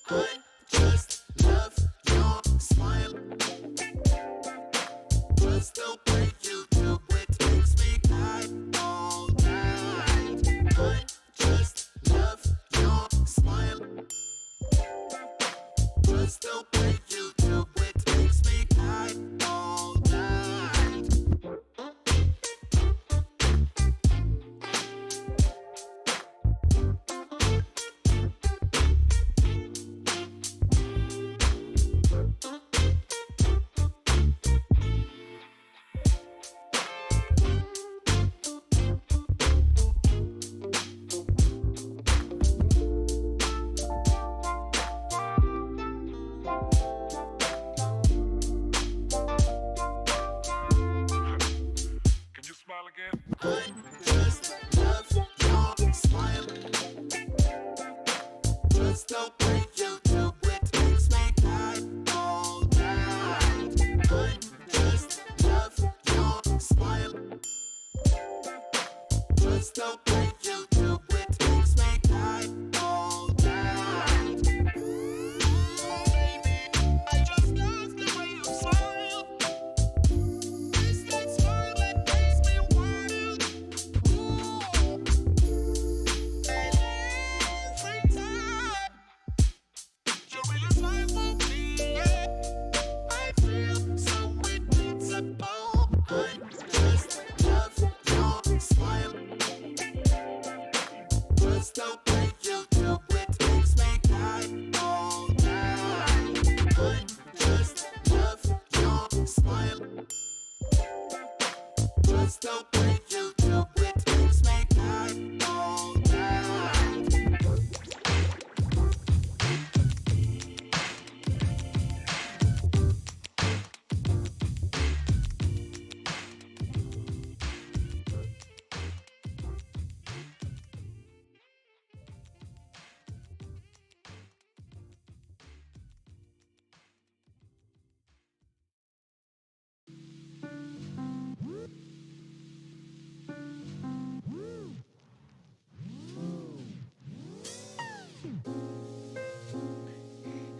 I just love your smile. Just the way you do it makes me high all night. I just love your smile. Just the way you do it makes me high all night. I just love your smile. Just the way you do it makes me high all night. I just love your smile. Just the way you do it makes me high all night. Baby, I just love the way you smile. It's that smile that makes me wild. And every time you really smile for me, yeah, I feel so invincible. I just love your smile. Just the way you do it makes me high all night. I just love your smile. Just the way you do it makes me high all night.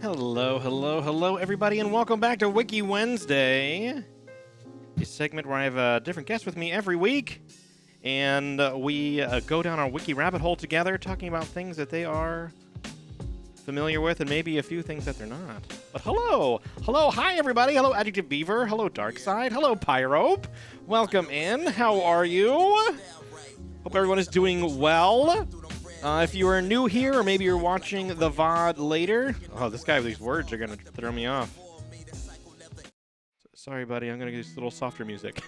Hello, everybody, and welcome back to Wiki-Wednesday, a segment where I have a different guest with me every week, and we go down our wiki rabbit hole together, talking about things that they are familiar with, and maybe a few things that they're not. But hi, everybody. Hello, Adjective Beaver. Hello, Darkside. Hello, Pyrope. Welcome in. How are you? Hope everyone is doing well. If you are new here, or maybe you're watching the VOD later... Oh, this guy with these words are going to throw me off. Sorry, buddy. I'm going to get this little softer music.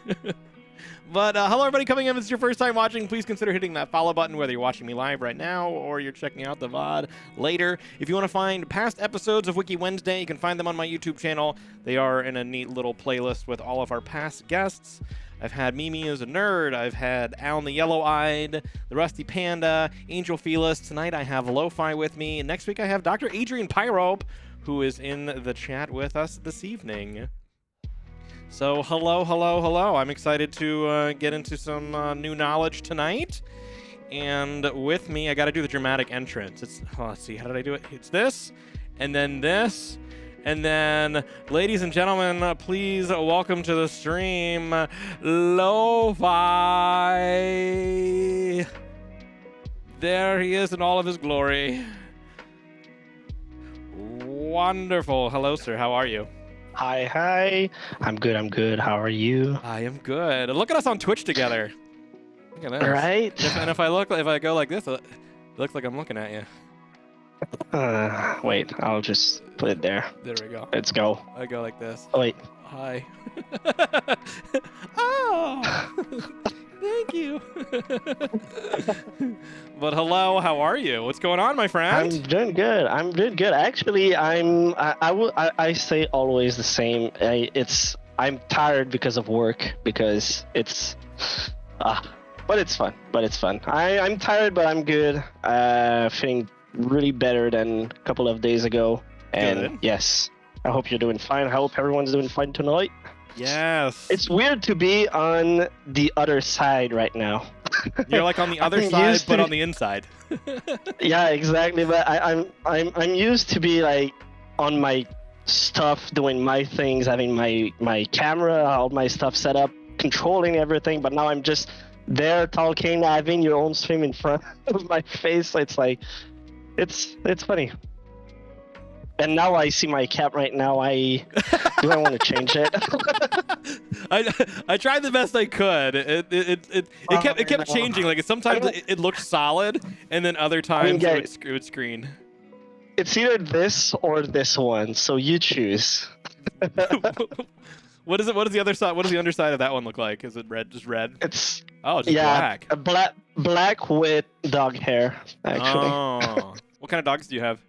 But hello, everybody coming in. If it's your first time watching, please consider hitting that follow button, whether you're watching me live right now or you're checking out the VOD later. If you want to find past episodes of Wiki-Wednesday, you can find them on my YouTube channel. They are in a neat little playlist with all of our past guests. I've had Mimi as a nerd. I've had Alan the Yellow-Eyed, the Rusty Panda, Angel Felis. Tonight I have Lo-Fi with me. And next week I have Dr. Adrian Pyrope, who is in the chat with us this evening. So hello. I'm excited to get into some new knowledge tonight. And with me, I got to do the dramatic entrance. Let's see, how did I do it? It's this, and then this. And then, ladies and gentlemen, please welcome to the stream, Lo-Fi. There he is in all of his glory. Wonderful. Hello, sir. How are you? Hi. I'm good. How are you? I am good. Look at us on Twitch together. Look at this. Right? And if I go like this, it looks like I'm looking at you. Wait, I'll just put it there. There we go. Let's go. I go like this. Oh, wait. Hi. Oh, thank you. But hello, how are you? What's going on, my friend? I'm doing good. Actually, I say always the same. I'm tired because of work, because it's but it's fun. I'm tired, but I'm good. Feeling really better than a couple of days ago. And Good. yes, I hope you're doing fine. I hope everyone's doing fine tonight. Yes. It's weird to be on the other side right now. You're like on the other I'm side, used but to- on the inside. Yeah, exactly. But I'm used to be like on my stuff, doing my things, having my camera, all my stuff set up, controlling everything. But now I'm just there talking, having your own stream in front of my face. It's like, it's funny. And now I see my cap right now. Do I want to change it? I tried the best I could. It kept changing. Like sometimes it looked solid, and then other times it would screen. It's either this or this one, so you choose. What is it? What is the other side? What does the underside of that one look like? Is it red? Just red? It's Oh, just black. a black with dog hair, actually. Oh. What kind of dogs do you have?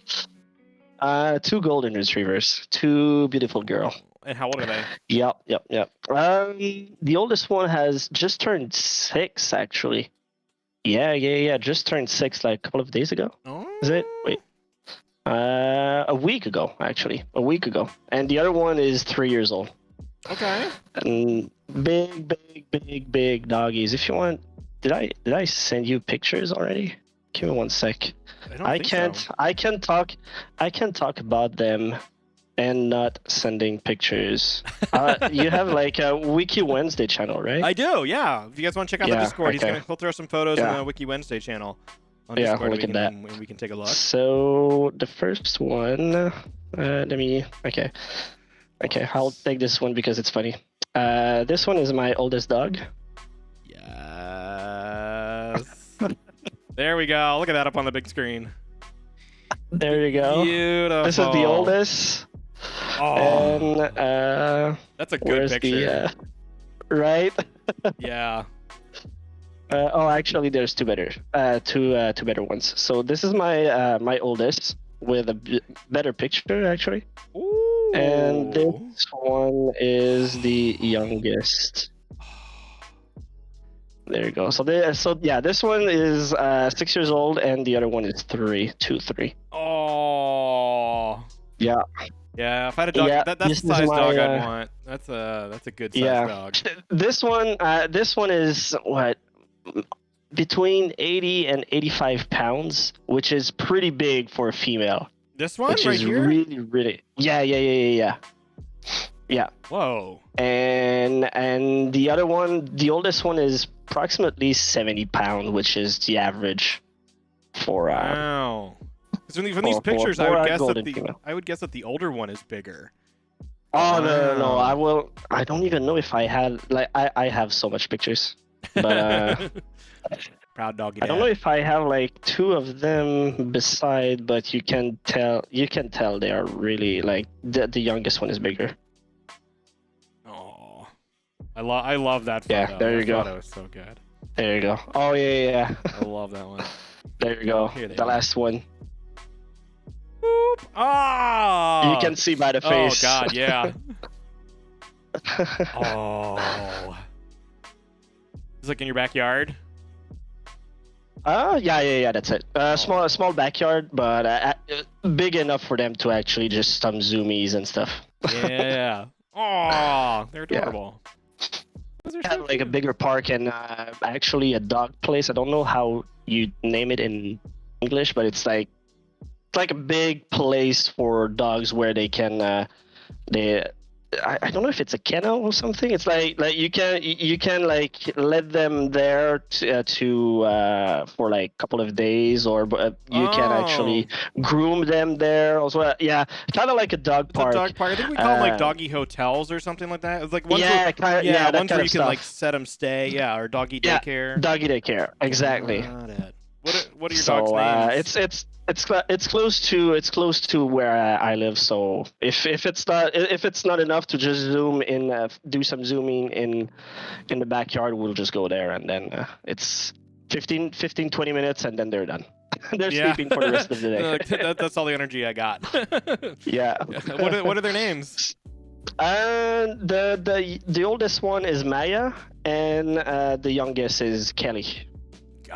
2 golden retrievers, 2 beautiful girl. And how old are they? Yep. The oldest one has just turned 6, actually. Yeah. Just turned 6 like a couple of days ago. Oh. Is it? Wait. A week ago, actually. A week ago. And the other one is 3 years old. Okay. And big doggies. If you want, did I send you pictures already? Give me 1 sec. I can talk about them and not sending pictures. You have like a Wiki-Wednesday channel, right? I do, yeah. If you guys want to check out the Discord, he'll throw some photos in the Wiki-Wednesday channel on Discord. Look at that. And we can take a look. So the first one, okay, I'll take this one because it's funny. This one is my oldest dog. Yes. There we go. Look at that up on the big screen. There you go. Beautiful. This is the oldest. Oh. And that's a good picture. Right? Yeah. Actually, there's two better ones. So this is my oldest with a better picture, actually. Ooh. And this one is the youngest. There you go. So this one is 6 years old, and the other one is 3. Oh. Yeah. Yeah. If I had a dog, that's the size dog I'd want. That's a good size dog. This one is what, between 80 and 85 pounds, which is pretty big for a female. This one which right is here? Really. Yeah. Whoa. And the other one, the oldest one, is approximately 70 pounds, which is the average for. Wow. Because from these pictures, I would guess that the older one is bigger. Oh no! I don't even know if I had I have so much pictures, but proud doggy. I don't know if I have like 2 of them beside, but you can tell they are really like the youngest one is bigger. Oh, I love that photo. Yeah, there you go. That photo is so good. There you go. Oh yeah. I love that one. There you go. The last one. Boop. Oh! You can see by the face. Oh god, yeah. Oh. It's like in your backyard. Yeah. That's it. Small backyard, but big enough for them to actually just some zoomies and stuff. Yeah. Oh, they're adorable. Yeah. Have like a bigger park and actually a dog place. I don't know how you name it in English, but it's like a big place for dogs where they can I don't know if it's a kennel or something. It's like you can like let them there to for like a couple of days, or you can actually groom them there also. Yeah, kind of like a dog park. Dog park. I think we call them like doggy hotels or something like that. It's like ones ones where you can like set them stay. Yeah, or doggy daycare. Yeah, doggy daycare. Exactly. Got it. What are your dogs' names? It's close to where I live. So if it's not enough to just zoom in, do some zooming in the backyard, we'll just go there, and then it's 15 20 minutes, and then they're done. They're sleeping for the rest of the day. That's all the energy I got. Yeah. What are their names? The oldest one is Maya, and the youngest is Kelly.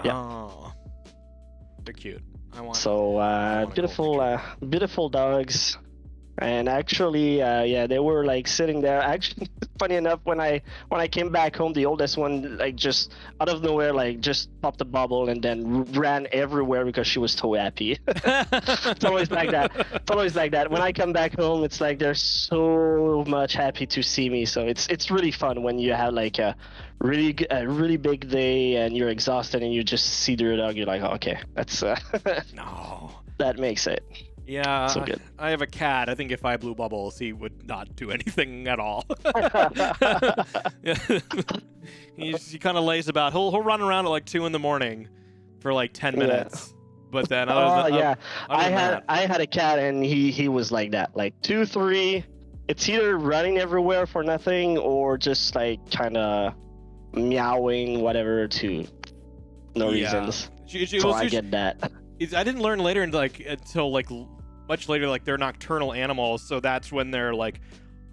Oh, they're cute. Beautiful dogs. And actually, they were like sitting there. Actually, funny enough, when I came back home, the oldest one like just out of nowhere like just popped a bubble and then ran everywhere because she was so happy. It's always like that. It's always like that. When I come back home, it's like they're so much happy to see me. So it's really fun when you have like a really big day and you're exhausted and you just see your dog. You're like, oh, okay, that's No. that makes it. Yeah, So good. I have a cat. I think if I blew bubbles, he would not do anything at all. Yeah. he kind of lays about. He'll run around at like 2 in the morning for like 10 minutes. But then Oh yeah, other than that, I had a cat and he was like that, like 2, 3. It's either running everywhere for nothing or just like kind of meowing whatever to no reasons. So I get that. I didn't learn later until much later, like they're nocturnal animals, so that's when their like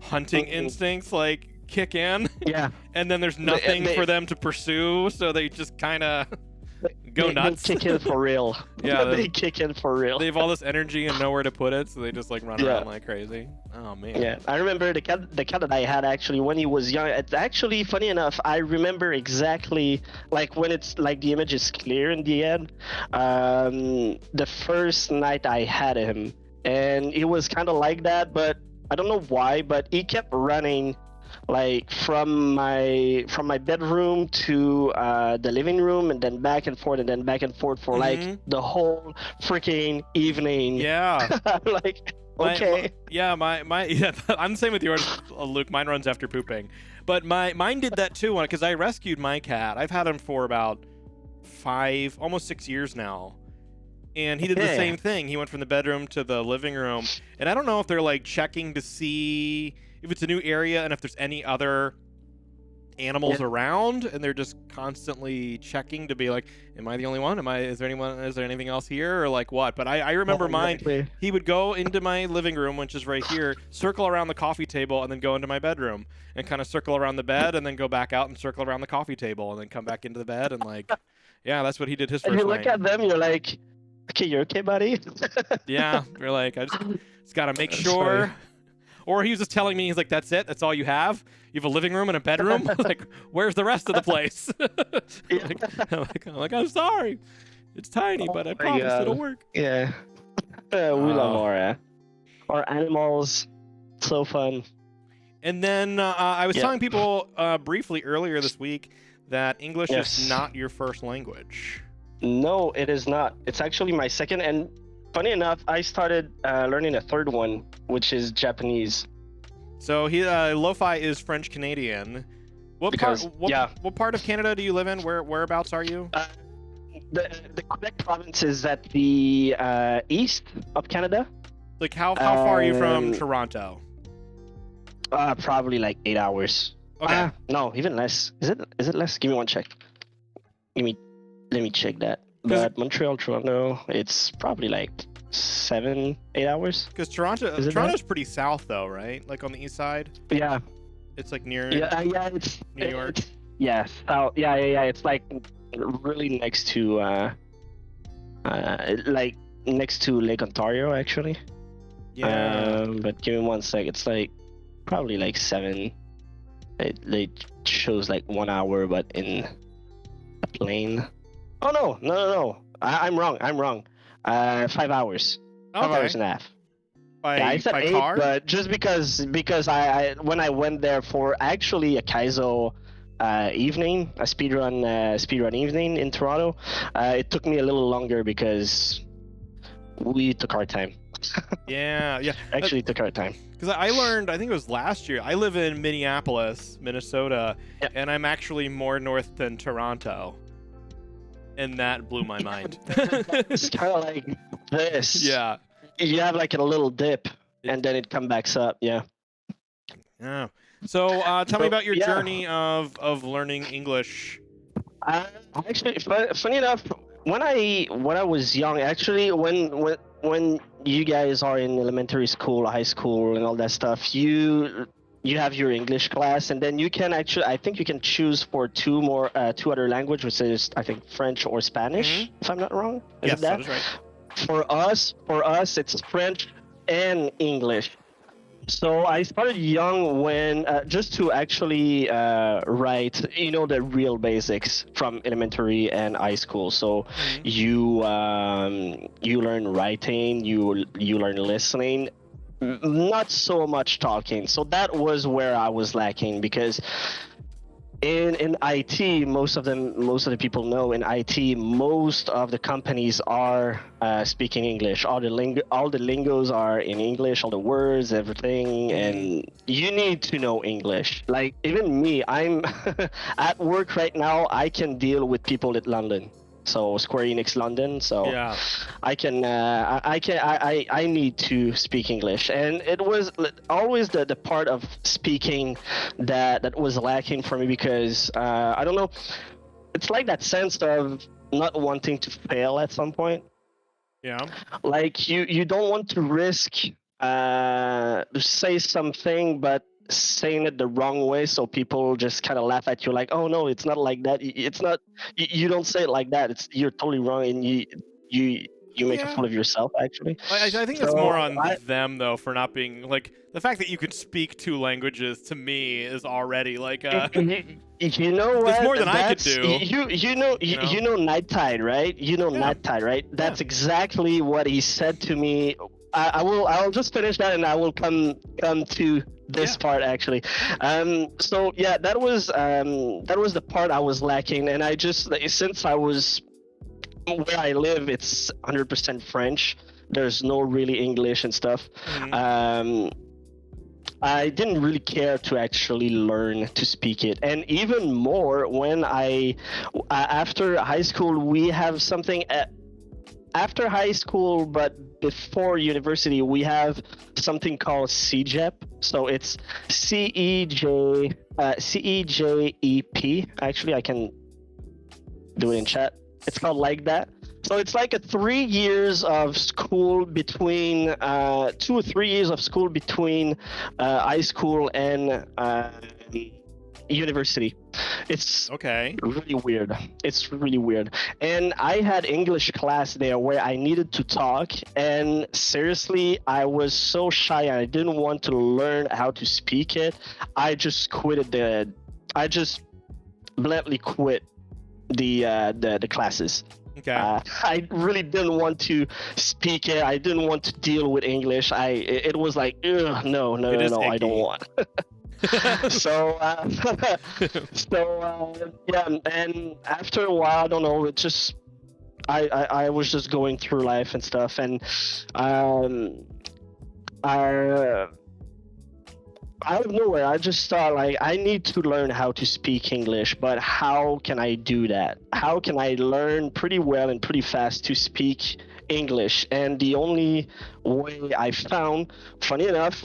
hunting instincts like kick in. Yeah. And then there's nothing for them to pursue, so they just kind of go nuts. They kick in for real. Yeah, they kick in for real. They have all this energy and nowhere to put it, so they just like run around like crazy. Oh man. Yeah, I remember the cat that I had actually when he was young. It's actually funny enough. I remember exactly like when it's like the image is clear in the end. The first night I had him, and he was kind of like that, but I don't know why. But he kept running like from my bedroom to the living room and then back and forth for like the whole freaking evening. Yeah. Like okay. Yeah, I'm the same with yours, Luke. Mine runs after pooping, but mine did that too because I rescued my cat. I've had him for about 5, almost 6 years now. And he did the same thing. He went from the bedroom to the living room. And I don't know if they're like checking to see if it's a new area and if there's any other animals around, and they're just constantly checking to be like, am I the only one? Is there anything else here, or like what? But I remember mine. He would go into my living room, which is right here, circle around the coffee table, and then go into my bedroom and kind of circle around the bed and then go back out and circle around the coffee table and then come back into the bed and like, yeah, that's what he did his first night. And you look at them, you're like, okay, you're okay, buddy? Yeah, we're like, I just got to make sure. Sorry. Or he was just telling me, he's like, that's it? That's all you have? You have a living room and a bedroom? Like, where's the rest of the place? I'm like, I'm sorry. It's tiny, but I promise it'll work. Yeah. We love our animals. So fun. And then I was telling people briefly earlier this week that English is not your first language. No, it is not. It's actually my second, and funny enough, I started learning a third one, which is Japanese. So Lo-Fi is French Canadian. What part of Canada do you live in? Whereabouts are you? The Quebec province is at the east of Canada. Like how far are you from Toronto? Probably like 8 hours. Okay. No, even less. Is it less? Give me one check. Let me check that. But Montreal, Toronto, it's probably like 7, 8 hours. Because Toronto's pretty south though, right? Like on the east side. Yeah. It's like near. It's New York. South. Yeah. It's like really next to like next to Lake Ontario, actually. Yeah. But give me one sec. It's like probably like 7. It shows like 1 hour, but in a plane. Oh no! I'm wrong. 5 hours. Okay. 5 hours and a half. I said 8, car? but just because I when I went there for actually a Kaizo evening, a speedrun evening in Toronto, it took me a little longer because we took our time. Yeah. Actually took our time. Because I learned, I think it was last year, I live in Minneapolis, Minnesota, and I'm actually more north than Toronto. And that blew my mind. It's kind of like this. Yeah. You have like a little dip, and then it comes back up. Yeah. Yeah. So tell me about your journey of learning English. Actually, funny enough, when I was young, actually, when you guys are in elementary school, high school, and all that stuff, you have your English class, and then you can actually, I think you can choose for two other languages, which is I think French or Spanish, if I'm not wrong. Yes, that is right. For us, it's French and English. So I started young when just to actually write, the real basics from elementary and high school. So Mhm. you learn writing, you learn listening, not so much talking. So that was where I was lacking because in IT, most of the people know in IT, most of the companies are speaking English. All the lingos are in English, all the words, everything, and you need to know English. Like even me, I'm at work right now. I can deal with people in London, so Square Enix London. So Yeah. I can I need to speak English, and it was always the part of speaking that was lacking for me because I don't know, it's like that sense of not wanting to fail at some point. Yeah. Like you don't want to risk to say something but saying it the wrong way, so people just kind of laugh at you like, oh no, it's not like that, it's not, you don't say it like that, it's, you're totally wrong, and you you make a Yeah. fool of yourself actually. I think that's more So on them though for not being like the fact that you could speak two languages to me is already like you know it's what? more than I could That's do. you know Night Tide, right? You know Yeah. Night Tide, right? Yeah. That's exactly what he said to me. I'll just finish that and I will come to this Yeah. part actually. So yeah, that was the part I was lacking, and I just, since I was where I live, it's 100% French. There's no really English and stuff. Mhm. I didn't really care to actually learn to speak it, and even more when after high school, we have something after high school, but before university, we have something called CEGEP. So it's CEJEP. Actually, I can do it in chat. It's called like that. So it's like a 3 years of school between 2 or 3 years of school between high school and university. It's Okay. really weird. It's really weird. And I had English class there where I needed to talk, and seriously, I was so shy and I didn't want to learn how to speak it. I just I just bluntly quit the classes. Okay. I really didn't want to speak it. I didn't want to deal with English. It was like, ugh, no, It is I don't icky. want. So yeah, and after a while, I don't know, it just, I was just going through life and stuff, and I out of nowhere, I just thought like, I need to learn how to speak English, but how can I do that? How can I learn pretty well and pretty fast to speak English? And the only way I found, funny enough,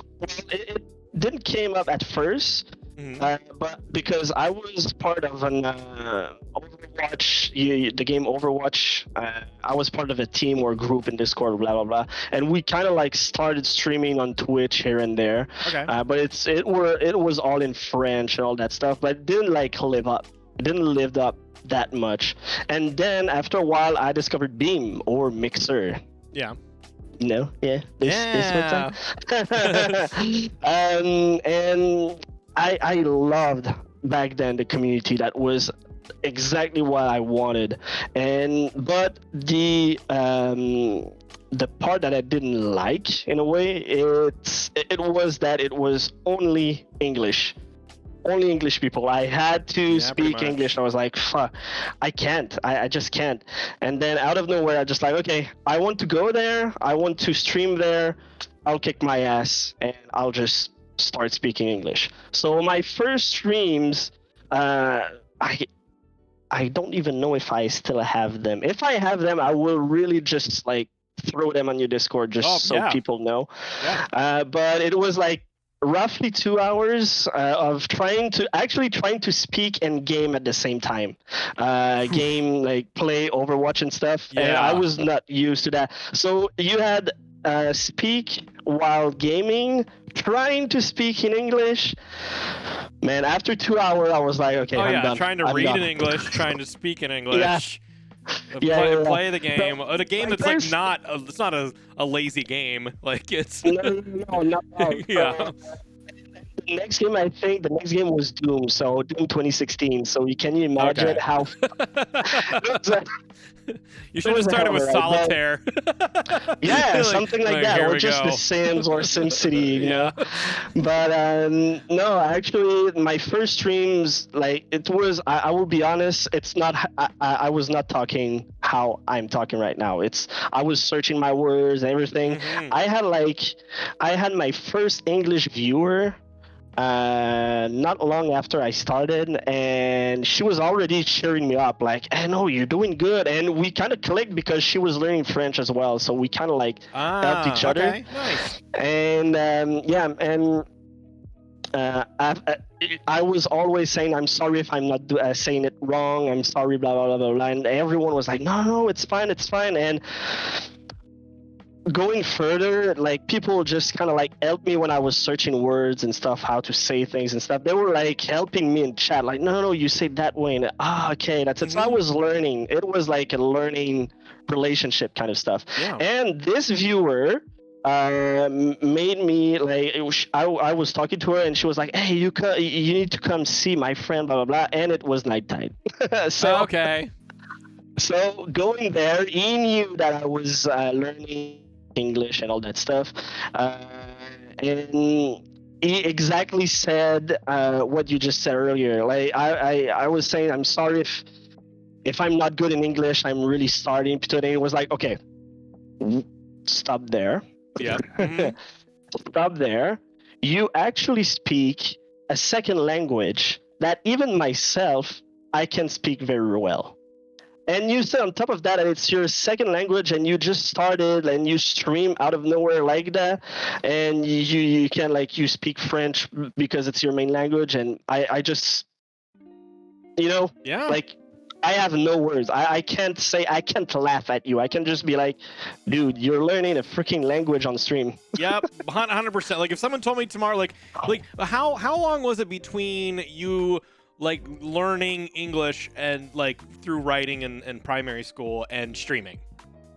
it didn't came up at first, Mhm. but because I was part of an Overwatch, the game Overwatch, I was part of a team or group in Discord, blah blah blah, and we kind of like started streaming on Twitch here and there. Okay. But it was all in French and all that stuff, but it didn't like live up. It didn't live up that much. And then after a while, I discovered Beam or Mixer. Yeah. No, yeah, this Yeah. website. And I loved back then the community. That was exactly what I wanted. But the part that I didn't like in a way, it was that it was only English. Only English people. I had to Yeah, pretty speak much. English. I was like, fuck, I can't. I just can't. And then out of nowhere, I just like, okay, I want to go there. I want to stream there. I'll kick my ass and I'll just start speaking English. So my first streams, I don't even know if I still have them. If I have them, I will really just like throw them on your Discord just so yeah. people know. Yeah. But it was like roughly 2 hours of trying to speak and game at the same time. Game, like play Overwatch and stuff. And I Yeah. was not used to that. So you had speak while gaming, trying to speak in English. Man, after 2 hours, I was like, okay, Oh I'm yeah, done. trying to I'm read done. in English, trying to speak in English. Yeah, yeah, yeah. Play the game. So, A game like, that's like there's- not it's not a lazy game. Like it's no, not at all. yeah. The next game, I think the next game was Doom. So Doom 2016. So can you imagine Okay. how? It was, You should have was a started hell with of a ride, but- Solitaire. Yeah, Like- something like that, here or we just go. The Sims or SimCity, you know. Yeah. But no, actually, my first streams, like it was. I will be honest, it's not. I was not talking how I'm talking right now. I was searching my words and everything. Mhm. I had my first English viewer not long after I started, and she was already cheering me up, like, "Hey, no, you're doing good." And we kind of clicked because she was learning French as well, so we kind of like helped each other. Okay. Nice. And yeah, and I was always saying, "I'm sorry if I'm not saying it wrong. I'm sorry, blah blah blah blah blah." And everyone was like, "No, no, it's fine, it's fine." And going further, like people just kind of like helped me when I was searching words and stuff, how to say things and stuff. They were like helping me in chat, like, no, you say it that way. And okay, that's it. So I was learning. It was like a learning relationship kind of stuff. Yeah. And this viewer made me like I was talking to her and she was like, "Hey, you need to come see my friend, blah blah blah." And it was nighttime. So Okay. so going there, he knew that I was learning English and all that stuff, and he exactly said what you just said earlier. Like I was saying, I'm sorry if I'm not good in English. I'm really starting today. It was like, okay, stop there. Yeah. Mhm. Stop there. You actually speak a second language that even myself I can speak very well. And you said on top of that, it's your second language, and you just started, and you stream out of nowhere like that, and you can like you speak French because it's your main language, and I just, you know, Yeah. like I have no words. I can't laugh at you. I can just be like, dude, you're learning a freaking language on stream. Yep, 100%. Like if someone told me tomorrow, like how long was it between you like learning English and like through writing and primary school and streaming?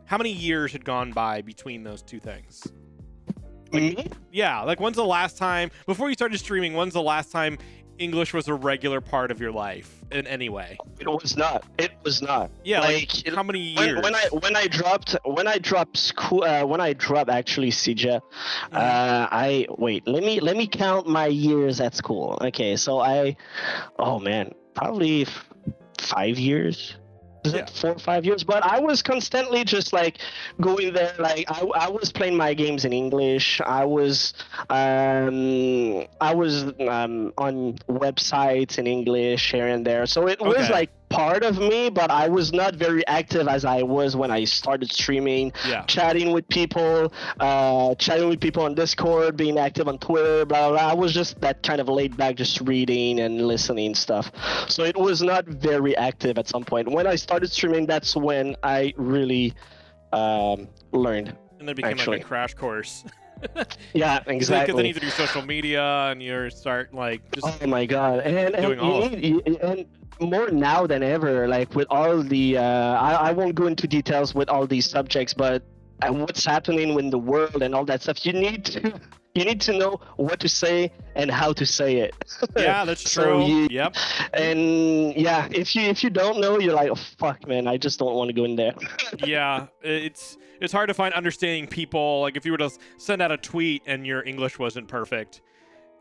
How many years had gone by between those two things? Me? Yeah, like when's the last time before you started streaming? When's the last time English was a regular part of your life in any way? It was not. It was not. Yeah, like how many years? When I dropped school when I dropped actually CJ, I wait. Let me count my years at school. Okay, so oh man, probably 5 years. Is it 4 or 5 years? But I was constantly just like going there. Like I was playing my games in English. I was on websites in English here and there. So it was Okay. like part of me, but I was not very active as I was when I started streaming, Yeah. chatting with people on Discord, being active on Twitter, blah, blah, blah. I was just that kind of laid back, just reading and listening stuff. So it was not very active at some point. When I started streaming, that's when I really learned. And then it became actually. like a crash course. Yeah, Because exactly. then you need to do social media and you start like just Oh my god! And doing all of and more now than ever, like with all the I won't go into details with all these subjects, but what's happening in the world and all that stuff, you need to know what to say and how to say it. yeah, that's So true. Yep. And yeah, if you don't know, you're like, oh fuck, man, I just don't want to go in there. Yeah, it's hard to find understanding people. Like if you were to send out a tweet and your English wasn't perfect,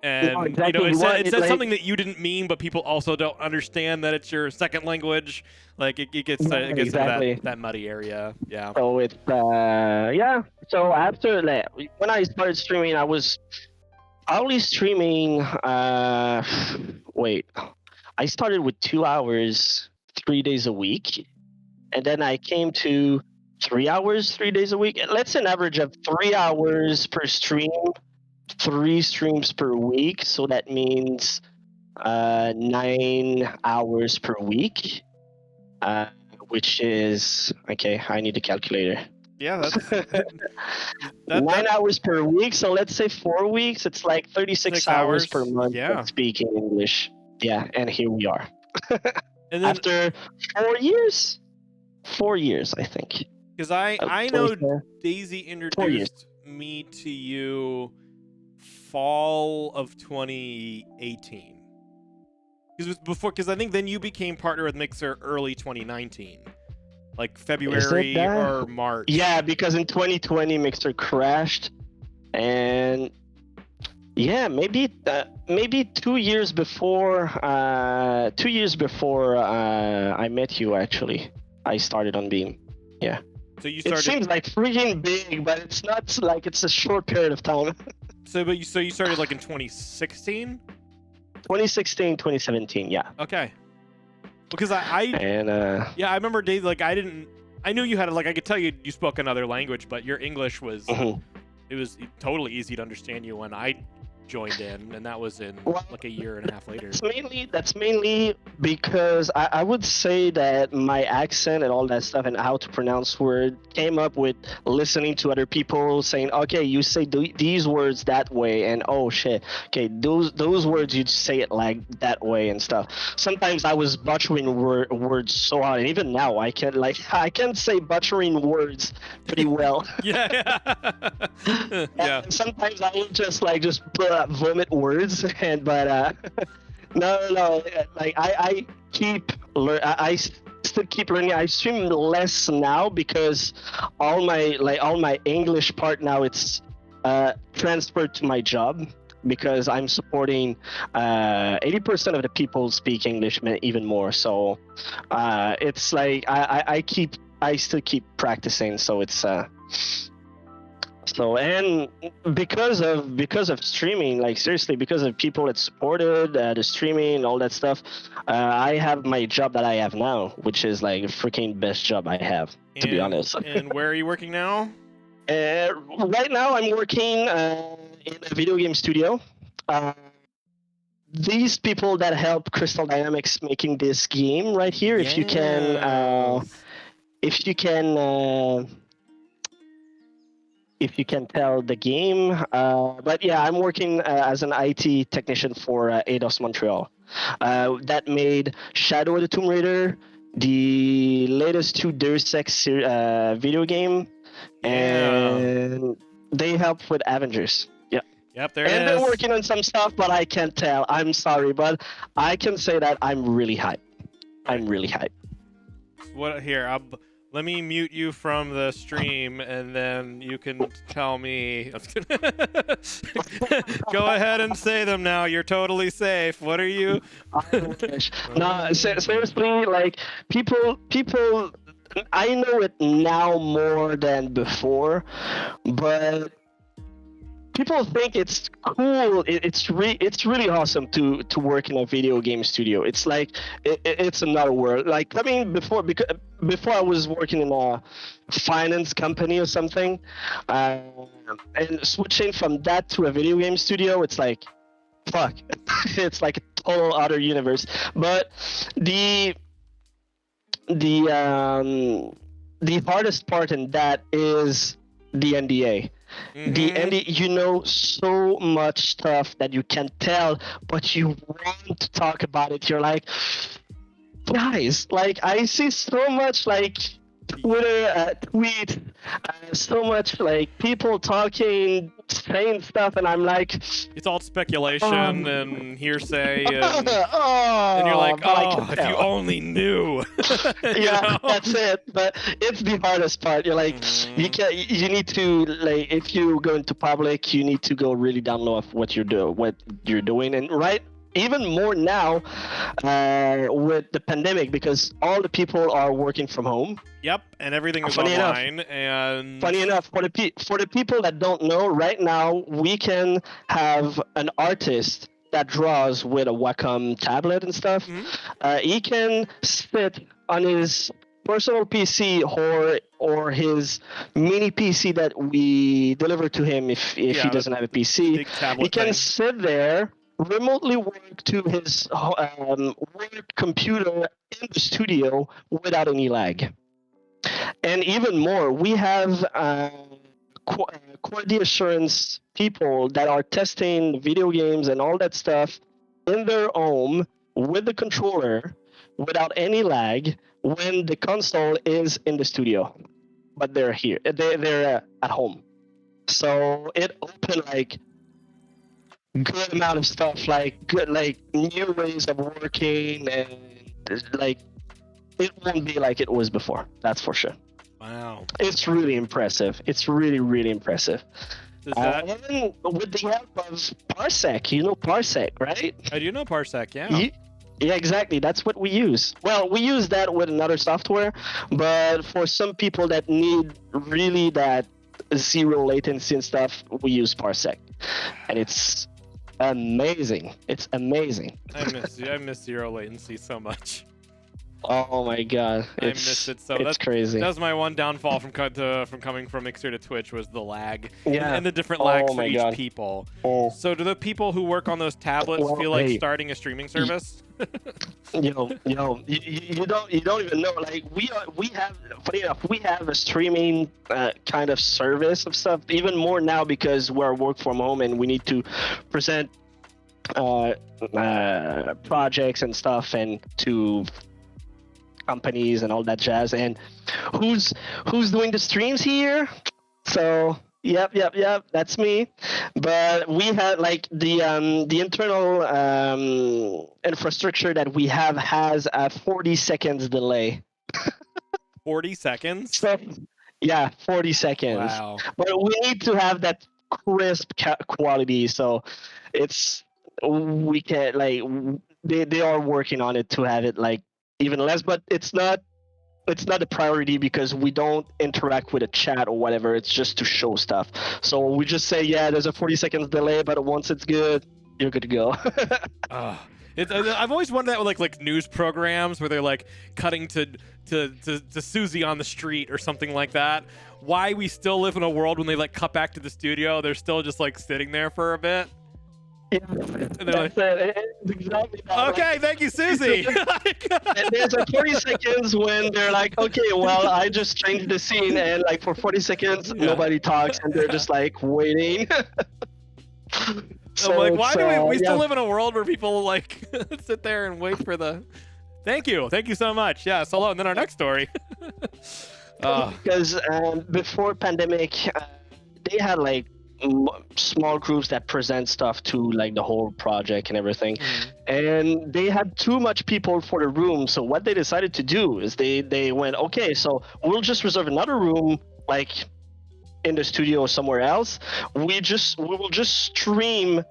and No, exactly. it You want said it, like- something that you didn't mean, but people also don't understand that it's your second language. Like it gets Yeah, into exactly. that muddy area. Yeah. So it's yeah. So after that, when I started streaming, I was probably streaming. Wait, I started with 2 hours, 3 days a week, and then I came to 3 hours, 3 days a week. Let's say an average of 3 hours per stream, 3 streams per week. So that means 9 hours per week. Which is okay. I need a calculator. Yeah, that's 9 hours per week. So let's say 4 weeks. It's like 36 6 hours hours, per month yeah. of speaking English. Yeah, and here we are. and then After 4 years, 4 years, I think. Because I know 24. Daisy 4 years. introduced me to you fall of 2018. Because it was before. Because I think then you became partner with Mixer early 2019, like February that? or March. Yeah, because in 2020 Mixer crashed, and yeah, maybe 2 years before. 2 years before I met you, actually, I started on Beam. Yeah. So you It started. seems like freaking big, but it's not. Like it's a short period of time. So you started like in 2016. 2016, 2017. Yeah. Okay. Because I And yeah, I remember days like I knew you had like I could tell you spoke another language, but your English was mhm. it was totally easy to understand you when I joined in, and that was in Well, like a year and a half later. That's mainly because I would say that my accent and all that stuff and how to pronounce word came up with listening to other people saying, okay, you say these words that way, and oh shit, okay, those words you say it like that way and stuff. Sometimes I was butchering words so hard, and even now I can say butchering words pretty well. Yeah. Yeah. And sometimes I will just vomit words, but no. Like I keep I still keep learning. I swim less now because all my English part now it's transferred to my job because I'm supporting 80% of the people speak English even more. So it's like I still keep practicing. So it's so and because of streaming, like seriously, because of people that supported the streaming, all that stuff, I have my job that I have now, which is like the freaking best job I have, to be honest. And where are you working now? Right now, I'm working in a video game studio. These people that help Crystal Dynamics making this game right here, if you can, if you can. If you can tell the game. But yeah, I'm working as an IT technician for Eidos Montreal. That made Shadow of the Tomb Raider, the latest two Deus Ex video game, and they help with Avengers. Yeah. Yep, there it And is. they're working on some stuff, but I can't tell. I'm sorry, but I can say that I'm really hyped. I'm really hyped. What here? Let me mute you from the stream, and then you can tell me. Go ahead and say them now. You're totally safe. What are you? No, seriously, like people. I know it now more than before, but people think it's cool. It's really awesome to work in a video game studio. It's like it's another world. Like I mean, before I was working in a finance company or something, and switching from that to a video game studio, it's like fuck. It's like a total other universe. But the the hardest part in that is the NDA. The NDA, you know so much stuff that you can tell, but you want to talk about it. You're like, guys, like I see so much like Twitter tweets, so much like people talking, saying stuff, and I'm like, it's all speculation and hearsay, and and you're like, oh, if you only knew. Yeah, know? that's it. But it's the hardest part. You're like, you need to like, if you go into public, you need to go really down low of what you're doing, and right. Even more now with the pandemic because all the people are working from home. Yep, and everything is Funny online. And funny enough, for the people that don't know, right now we can have an artist that draws with a Wacom tablet and stuff. He can sit on his personal PC or his mini PC that we deliver to him if he doesn't have a PC. He can sit there, remotely work to his work computer in the studio without any lag. And even more, we have quality assurance people that are testing video games and all that stuff in their home with the controller without any lag when the console is in the studio, but they're here. They're at home. So it opened like good amount of stuff, like good, like new ways of working, and like it won't be like it was before. That's for sure. Wow. It's really impressive. It's really, really impressive. Does that? And then with the help of Parsec, you know Parsec, right? I do know Parsec. Yeah. Yeah, exactly. That's what we use. Well, we use that with another software, but for some people that need really that zero latency and stuff, we use Parsec, and it's amazing. It's amazing. I miss zero latency so much. Oh my god, I miss it so. It's That's crazy. That was my one downfall from coming from Mixer to Twitch was the lag. Yeah. And the different lags Oh for my each God. people. Oh, So do the people who work on those tablets Well, feel like hey. starting a streaming service? you don't even know. Like we have, funny enough, we have a streaming kind of service of stuff. Even more now because we're work from home and we need to present projects and stuff and to companies and all that jazz. And who's doing the streams here? So yep, that's me. But we had like the internal infrastructure that we have has a 40 seconds delay. 40 seconds? So yeah, 40 seconds. Wow. But we need to have that crisp quality. So it's we can like they are working on it to have it like even less, but it's not a priority because we don't interact with a chat or whatever. It's just to show stuff. So we just say, yeah, there's a 40 seconds delay, but once it's good, you're good to go. I've always wondered that with like news programs where they're like cutting to Susie on the street or something like that. Why we still live in a world when they like cut back to the studio, they're still just like sitting there for a bit. Yeah, And they're like, it's exactly that. okay, Like, thank you, Susie. and there's like 40 seconds when they're like, okay, well, I just changed the scene, and like for 40 seconds, nobody talks, and they're just like waiting. I'm like, why do we still yeah. live in a world where people like sit there and wait for the? Thank you so much. Yeah, hello, and then our next story. Because before pandemic, they had like small groups that present stuff to like the whole project and everything, and they had too much people for the room. So what they decided to do is they went, okay, so we'll just reserve another room like in the studio or somewhere else. We will just stream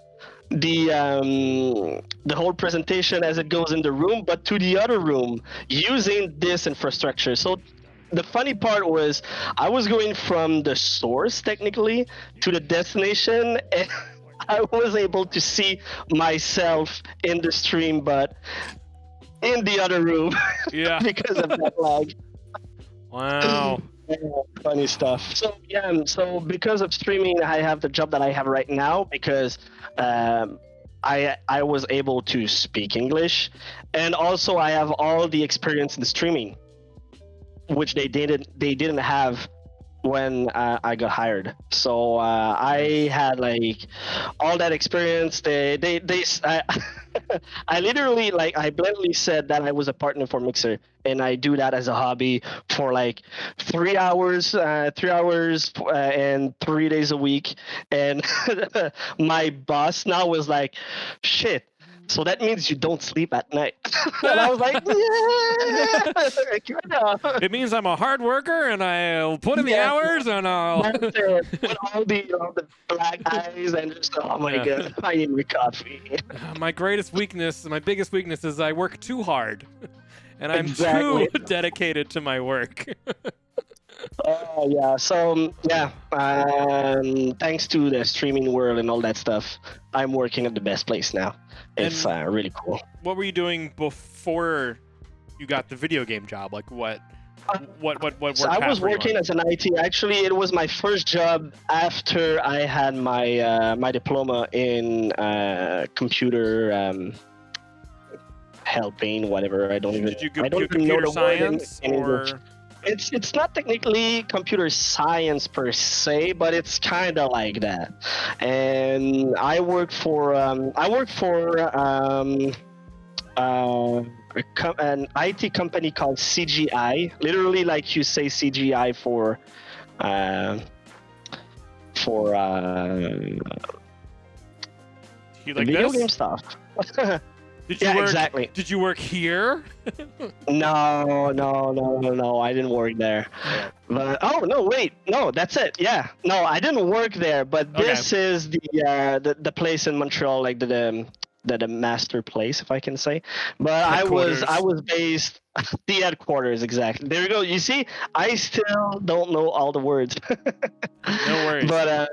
the whole presentation as it goes in the room, but to the other room using this infrastructure. So the funny part was I was going from the source technically to the destination, and I was able to see myself in the stream, but in the other room. Yeah. Because of that lag. Wow. Yeah, funny stuff. So yeah, so because of streaming, I have the job that I have right now because I was able to speak English, and also I have all the experience in streaming, which they didn't have when I got hired. So I had like all that experience. I literally I bluntly said that I was a partner for Mixer, and I do that as a hobby for like 3 hours, and 3 days a week. And my boss now was like, "Shit. So that means you don't sleep at night." And I was like, yeah. It means I'm a hard worker and I'll put in the hours and I'll. That's it. With all the black eyes and just, oh my god, I need my coffee. My biggest weakness is I work too hard, and I'm Exactly. too dedicated to my work. Oh yeah, so thanks to the streaming world and all that stuff, I'm working at the best place now. It's really cool. What were you doing before you got the video game job? Like what work So I was path were you working on? as an IT. Actually, it was my first job after I had my my diploma in computer helping, whatever. I don't even. Did you I don't do even know computer the word science in or? English. It's not technically computer science per se, but it's kind of like that. And I work for an IT company called CGI. Literally, like you say CGI uh, for You like video this? game stuff. Did you Yeah, work, exactly. Did you work here? No. I didn't work there. Okay. But no, wait, no, that's it. Yeah, no, I didn't work there. But Okay. this is the place in Montreal, like the master place, if I can say. But I was Headquarters. based the headquarters, exactly. There you go. You see, I still don't know all the words. No worries. But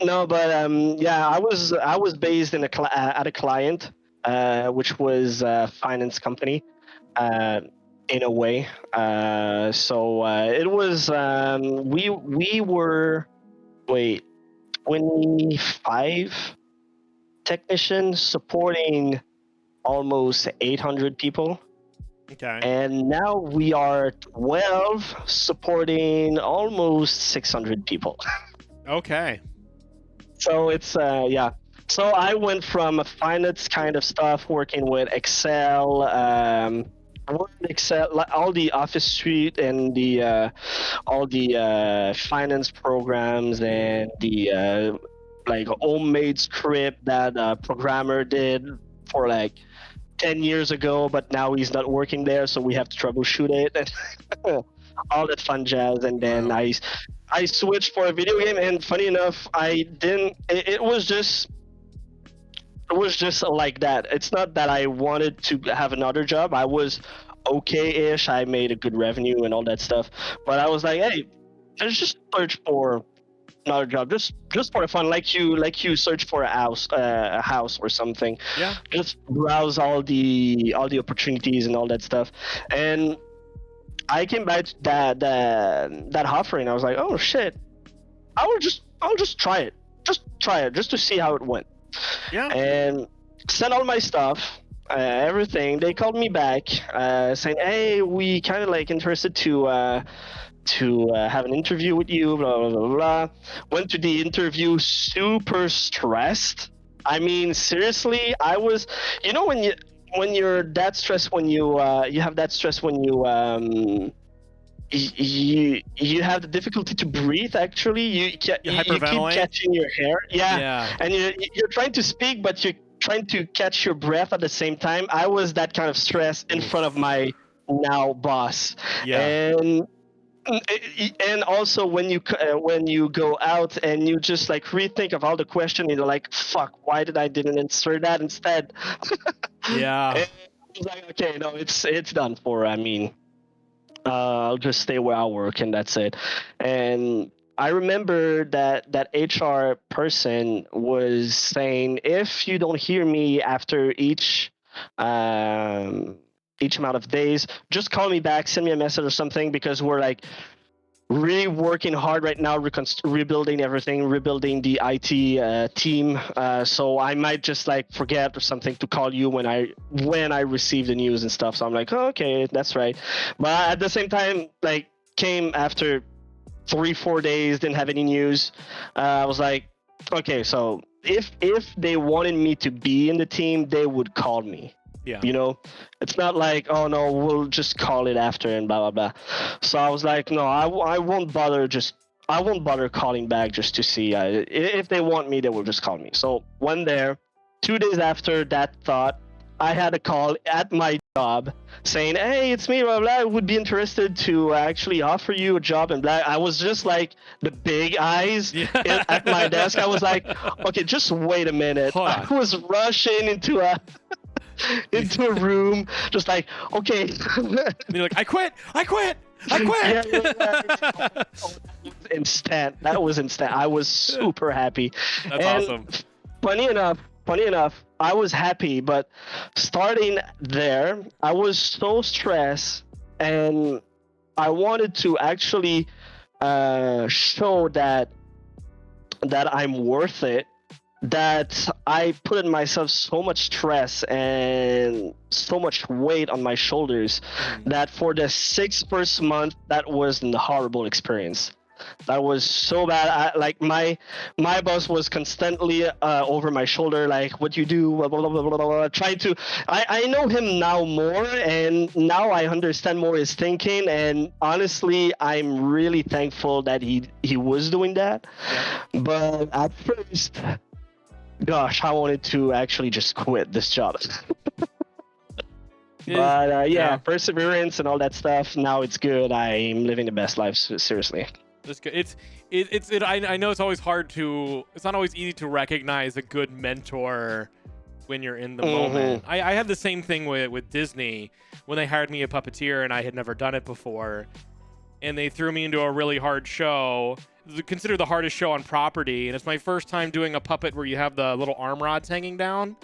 no, but yeah, I was based in at a client, which was a finance company, uh, in a way. So it was we were 25 technicians supporting almost 800 people. Okay. And now we are 12 supporting almost 600 people. Okay. So it's yeah. So I went from a finance kind of stuff, working with Excel, Word, Excel, like all the Office suite and the all the finance programs and the like homemade script that a programmer did for like 10 years ago, but now he's not working there, so we have to troubleshoot it and all that fun jazz. And then Wow. I switched for a video game, and funny enough, I didn't. It was just like that. It's not that I wanted to have another job. I was okay-ish. I made a good revenue and all that stuff, but I was like, hey, let's just search for another job, just for fun, like you search for a house or something. Yeah. Just browse all the opportunities and all that stuff, and I came back to that offer, and I was like, oh shit, I'll just try it, just to see how it went, Yeah. and sent all my stuff, everything. They called me back, saying, hey, we kind of like interested to have an interview with you, blah blah blah blah. Went to the interview super stressed. I mean, seriously, I was, when you're that stressed, when you have that stress when you have the difficulty to breathe. Actually, you keep hyperventilate? catching your hair. Yeah, Yeah. and you're trying to speak, but you're trying to catch your breath at the same time. I was that kind of stress in front of my now boss. Yeah. And also when you go out and you just like rethink of all the question, you're like, fuck, why did I didn't answer that instead? Yeah. And I was like, okay, no, it's done for. I mean, I'll just stay where I work and that's it. And I remember that HR person was saying, if you don't hear me after um, each amount of days, just call me back, send me a message or something, because we're like really working hard right now, rebuilding everything, rebuilding the IT team. So I might just like forget or something to call you when I receive the news and stuff. So I'm like, oh, okay, that's right. But at the same time, like, came after 3-4 days, didn't have any news. I was like, okay, so if they wanted me to be in the team, they would call me. Yeah. It's not like, oh no, we'll just call it after and blah blah blah. So I was like, no, I won't bother calling back just to see. If they want me, they will just call me. So went there. 2 days after that thought, I had a call at my job saying, hey, it's me, blah blah. I would be interested to actually offer you a job and blah. I was just like the big eyes at my desk. I was like, okay, just wait a minute. Hold on. I was rushing into a room, just like, okay. And you're like, I quit. Yeah. Instant. That was instant. I was super happy. That's And awesome. Funny enough, I was happy, but starting there, I was so stressed, and I wanted to actually show that I'm worth it, that I put in myself so much stress and so much weight on my shoulders that for the 6 first month, that was a horrible experience. That was so bad. Like my boss was constantly over my shoulder, like, what you do, blah, blah, blah, blah, blah, blah. Trying to. I know him now more, and now I understand more his thinking. And honestly, I'm really thankful that he was doing that. Yep. But at first, gosh, I wanted to actually just quit this job. But yeah, perseverance and all that stuff. Now it's good. I'm living the best life. Seriously. That's good. I know it's always hard to. It's not always easy to recognize a good mentor when you're in the moment. I had the same thing with Disney when they hired me a puppeteer and I had never done it before, and they threw me into a really hard show. Considered the hardest show on property, and it's my first time doing a puppet where you have the little arm rods hanging down.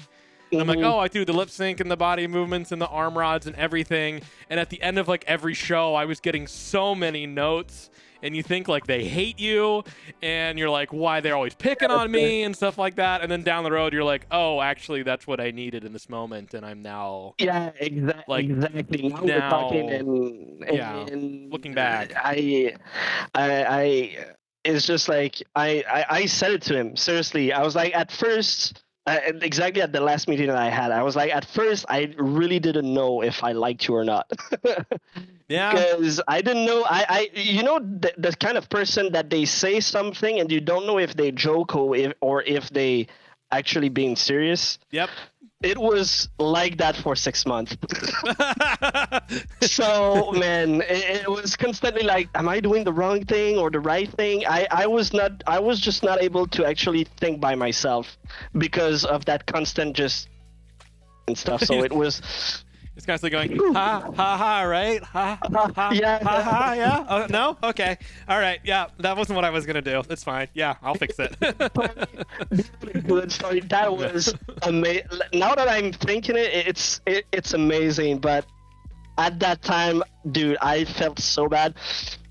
And I'm like, oh, I do the lip sync and the body movements and the arm rods and everything. And at the end of like every show, I was getting so many notes. And you think like they hate you, and you're like, why they're always picking on me and stuff like that. And then down the road, you're like, oh, actually, that's what I needed in this moment, and I'm now. Yeah, exactly. Like, exactly. Now we're now, talking, and looking back, I it's just like I said it to him. Seriously, I was like, at first. Exactly at the last meeting that I had, I was like, at first, I really didn't know if I liked you or not. Yeah. Because I didn't know. You know, the kind of person that they say something and you don't know if they joke or if they actually being serious. Yep. It was like that for 6 months. So, man, it was constantly like, am I doing the wrong thing or the right thing? I was just not able to actually think by myself because of that constant just and stuff. So it was. It's constantly going, ha, ha, ha, right? Ha, ha, ha, Yeah. ha, ha, yeah? Oh, no? Okay. All right. Yeah, that wasn't what I was going to do. It's fine. Yeah, I'll fix it. Good story. That was amazing. Now that I'm thinking it's amazing. But at that time, dude, I felt so bad.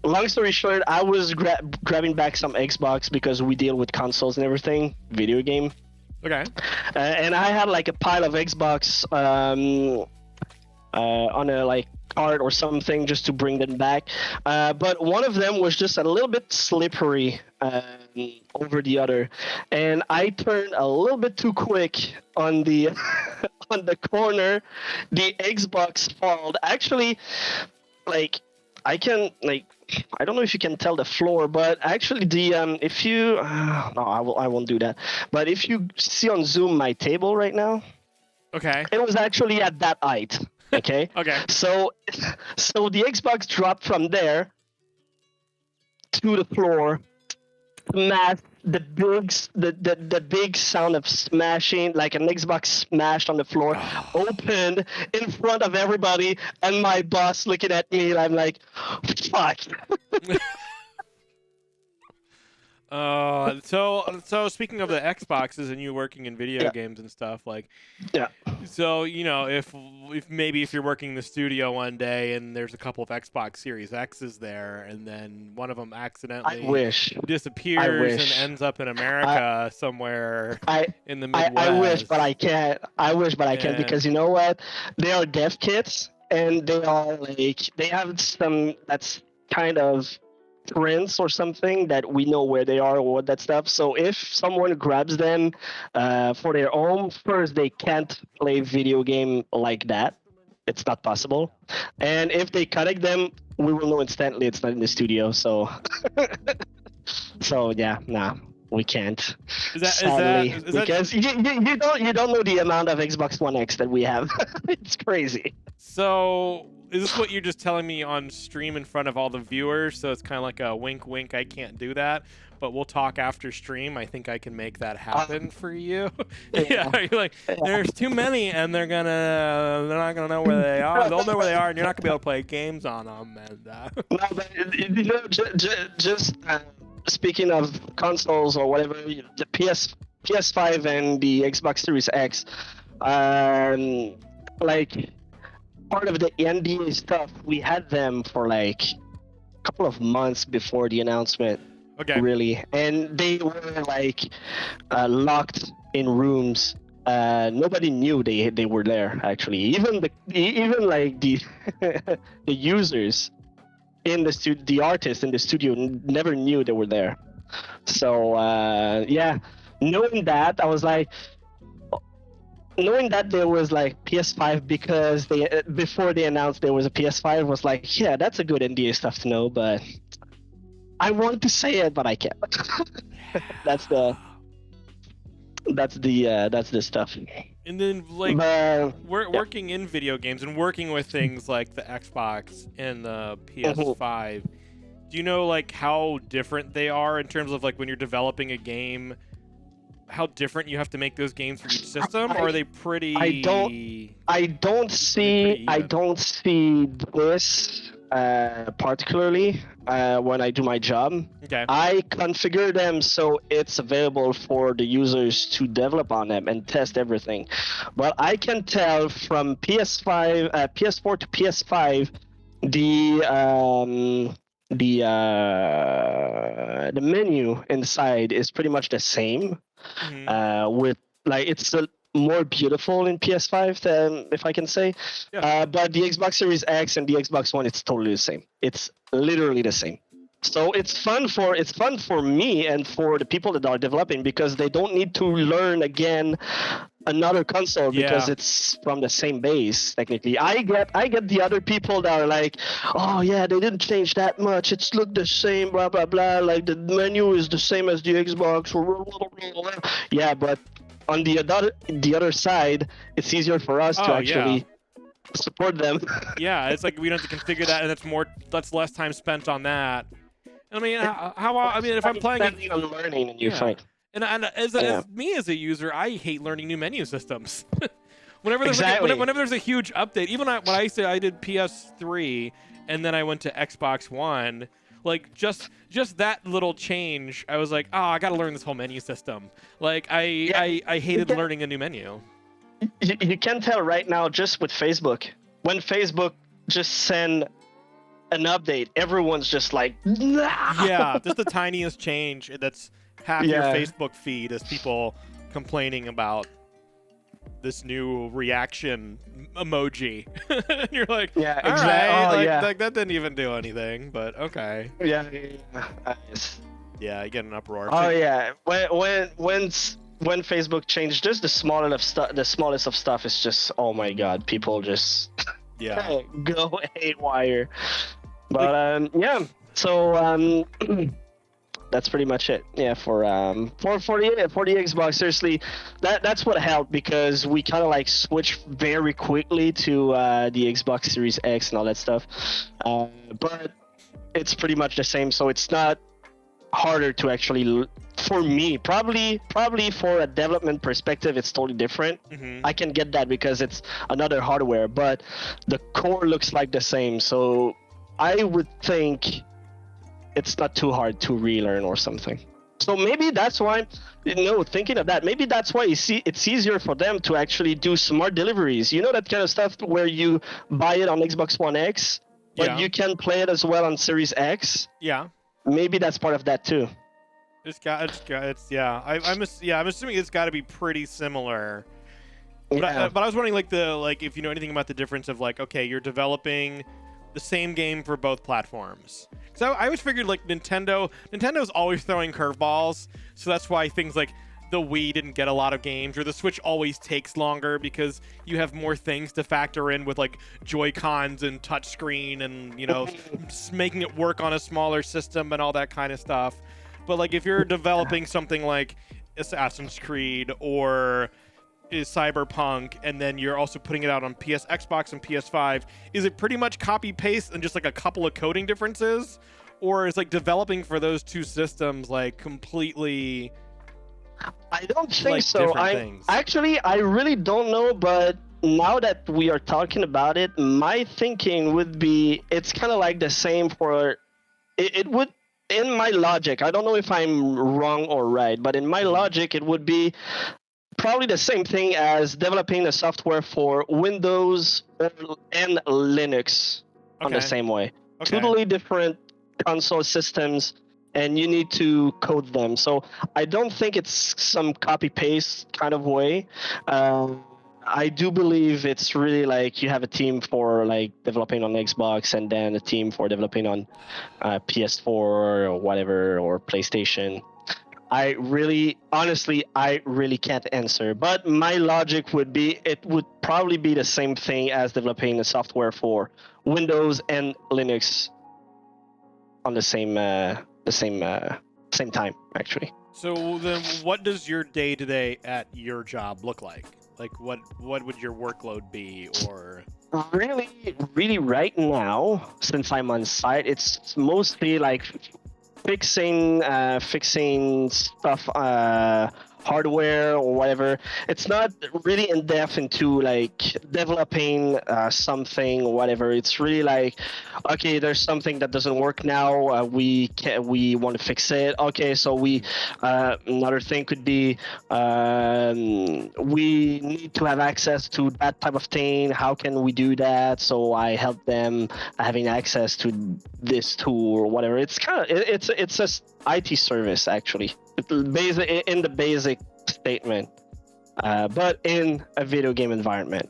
Long story short, I was grabbing back some Xbox because we deal with consoles and everything, video game. Okay. And I had like a pile of Xbox on a like cart or something just to bring them back. But one of them was just a little bit slippery over the other, and I turned a little bit too quick on the on the corner. The Xbox failed. Actually, like I don't know if you can tell the floor, but actually the if you no, I won't do that. But if you see on Zoom my table right now, Okay. it was actually at that height. Okay. Okay. So the Xbox dropped from there to the floor. Smashed the big sound of smashing, like an Xbox smashed on the floor, opened in front of everybody, and my boss looking at me. And I'm like, fuck. So speaking of the Xboxes and you working in video games and stuff, like, Yeah. so, you know, if you're working in the studio one day and there's a couple of Xbox Series X's there, and then one of them accidentally disappears and ends up in America somewhere in the Midwest. I wish, but I can't. Because you know what? They are dev kits, and they are like they have some that's kind of prints or something that we know where they are or what that stuff. So if someone grabs them for their own, first they can't play video game like that. It's not possible. And if they connect them, we will know instantly it's not in the studio. So so yeah, nah, we can't. Sadly, because you don't know the amount of Xbox One X that we have. It's crazy. So is this what you're just telling me on stream in front of all the viewers? So it's kind of like a wink, wink. I can't do that, but we'll talk after stream. I think I can make that happen for you. Yeah, you're like, there's too many, and they're not gonna know where they are. They'll know where they are, and you're not gonna be able to play games on them. And no, but you know, just speaking of consoles or whatever, the PS5 and the Xbox Series X, like. Part of the NDA stuff, we had them for like a couple of months before the announcement. Okay. Really, and they were like locked in rooms. Nobody knew they were there. Actually, even like the the users in the the artists in the studio never knew they were there. So yeah, knowing that, I was like, knowing that there was like PS5 because they before they announced there was a PS5 was like, yeah, that's a good NDA stuff to know, but I want to say it, but I can't. that's the that's the stuff. And then, like, But working in video games and working with things like the Xbox and the PS5, do you know, like, how different they are in terms of, like, when you're developing a game, how different you have to make those games for each system? Or are they pretty... I don't see this particularly when I do my job. Okay. I configure them so it's available for the users to develop on them and test everything. But I can tell from PS5, PS4 to PS5, the menu inside is pretty much the same. With like it's more beautiful in PS5 than if I can say. Yeah. But the Xbox Series X and the Xbox One, it's totally the same. It's literally the same. So it's fun for me and for the people that are developing because they don't need to learn again another console because it's from the same base technically. I get the other people that are like, oh yeah, they didn't change that much. It's looked the same, blah blah blah. Like the menu is the same as the Xbox. Yeah, but on the other side, it's easier for us to actually support them. Yeah, it's like we don't have to configure that, and that's less time spent on that. I mean, I mean, if I'm playing spending on learning, and you find. And as me as a user, I hate learning new menu systems. whenever there's whenever there's a huge update, even when I say I did PS3 and then I went to Xbox One, like just that little change, I was like, oh, I got to learn this whole menu system. Like I hated learning a new menu. You can tell right now just with Facebook. When Facebook just send an update, everyone's just like, nah! Yeah, just the tiniest change that's half your Facebook feed is people complaining about this new reaction emoji. And you're like, yeah, all exactly. right, like that didn't even do anything, but okay. Yeah. Yeah, I get an uproar. Oh yeah, when Facebook changed just the smallest of stuff is just, oh my god, people just go haywire. But so that's pretty much it. Yeah, for the Xbox, seriously, that's what helped because we kind of like switched very quickly to the Xbox Series X and all that stuff. But it's pretty much the same, so it's not harder to actually. For me, probably for a development perspective, it's totally different. I can get that because it's another hardware, but the core looks like the same. So I would think it's not too hard to relearn or something. So maybe that's why, thinking of that, maybe that's why it's easier for them to actually do smart deliveries. You know, that kind of stuff where you buy it on Xbox One X, but you can play it as well on Series X. Yeah. Maybe that's part of that too. I'm assuming it's got to be pretty similar. But I was wondering, like if you know anything about the difference of like, okay, you're developing the same game for both platforms. So I always figured like Nintendo's always throwing curveballs, so that's why things like the Wii didn't get a lot of games, or the Switch always takes longer because you have more things to factor in with like Joy-Cons and touchscreen and making it work on a smaller system and all that kind of stuff. But like if you're developing something like Assassin's Creed or Cyberpunk, and then you're also putting it out on Xbox and PS5, is it pretty much copy paste and just like a couple of coding differences, or is like developing for those two systems like completely? I don't think like so. I really don't know, but now that we are talking about it, my thinking would be it's kind of like the same for it would. In my logic, I don't know if I'm wrong or right, but in my logic, it would be probably the same thing as developing the software for Windows and Linux on the same way. Totally different console systems, and you need to code them. So I don't think it's some copy-paste kind of way. I do believe it's really like you have a team for like developing on Xbox and then a team for developing on PS4 or whatever or PlayStation. I really can't answer. But my logic would be it would probably be the same thing as developing a software for Windows and Linux on the same time actually. So then, what does your day to day at your job look like? Like, what would your workload be, or? Really, right now, since I'm on site, it's mostly like fixing stuff, hardware or whatever. It's not really in depth into like developing something or whatever. It's really like, okay, there's something that doesn't work now. We want to fix it. Okay, so another thing could be we need to have access to that type of thing. How can we do that? So I help them having access to this tool or whatever. It's kind of it's a IT service actually. In the basic statement, but in a video game environment.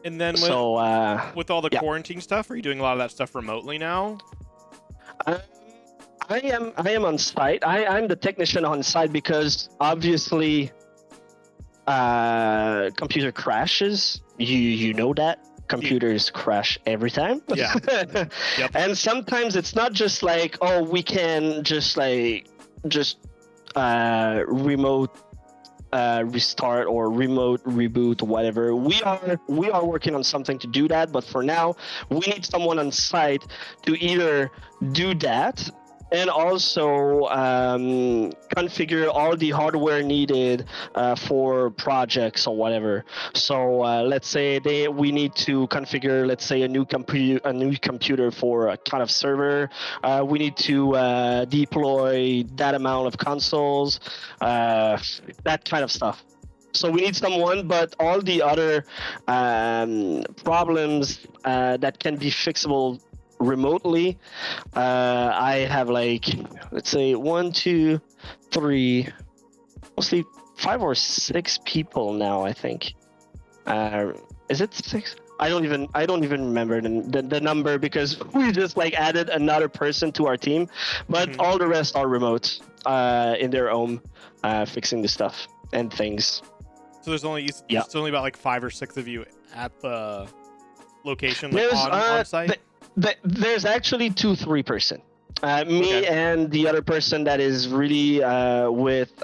And then with all the quarantine stuff, are you doing a lot of that stuff remotely now? I am on site. I'm the technician on site because obviously computer crashes. You know that computers crash every time. Yeah. Yep. And sometimes it's not just like, oh, we can just remote restart or remote reboot, whatever. We are working on something to do that, but for now we need someone on site to either do that and also configure all the hardware needed for projects or whatever. So let's say we need to configure, let's say, a new computer for a kind of server. We need to deploy that amount of consoles, that kind of stuff. So we need someone, but all the other problems that can be fixable remotely, I have like, let's say 1, 2, 3, mostly 5 or 6 people now, I think. Is it 6? I don't even remember the number because we just like added another person to our team, but all the rest are remote in their home, fixing the stuff and things. So there's only about like 5 or 6 of you at the location, like on site. There's actually 2-3 person. Me and the other person that is really with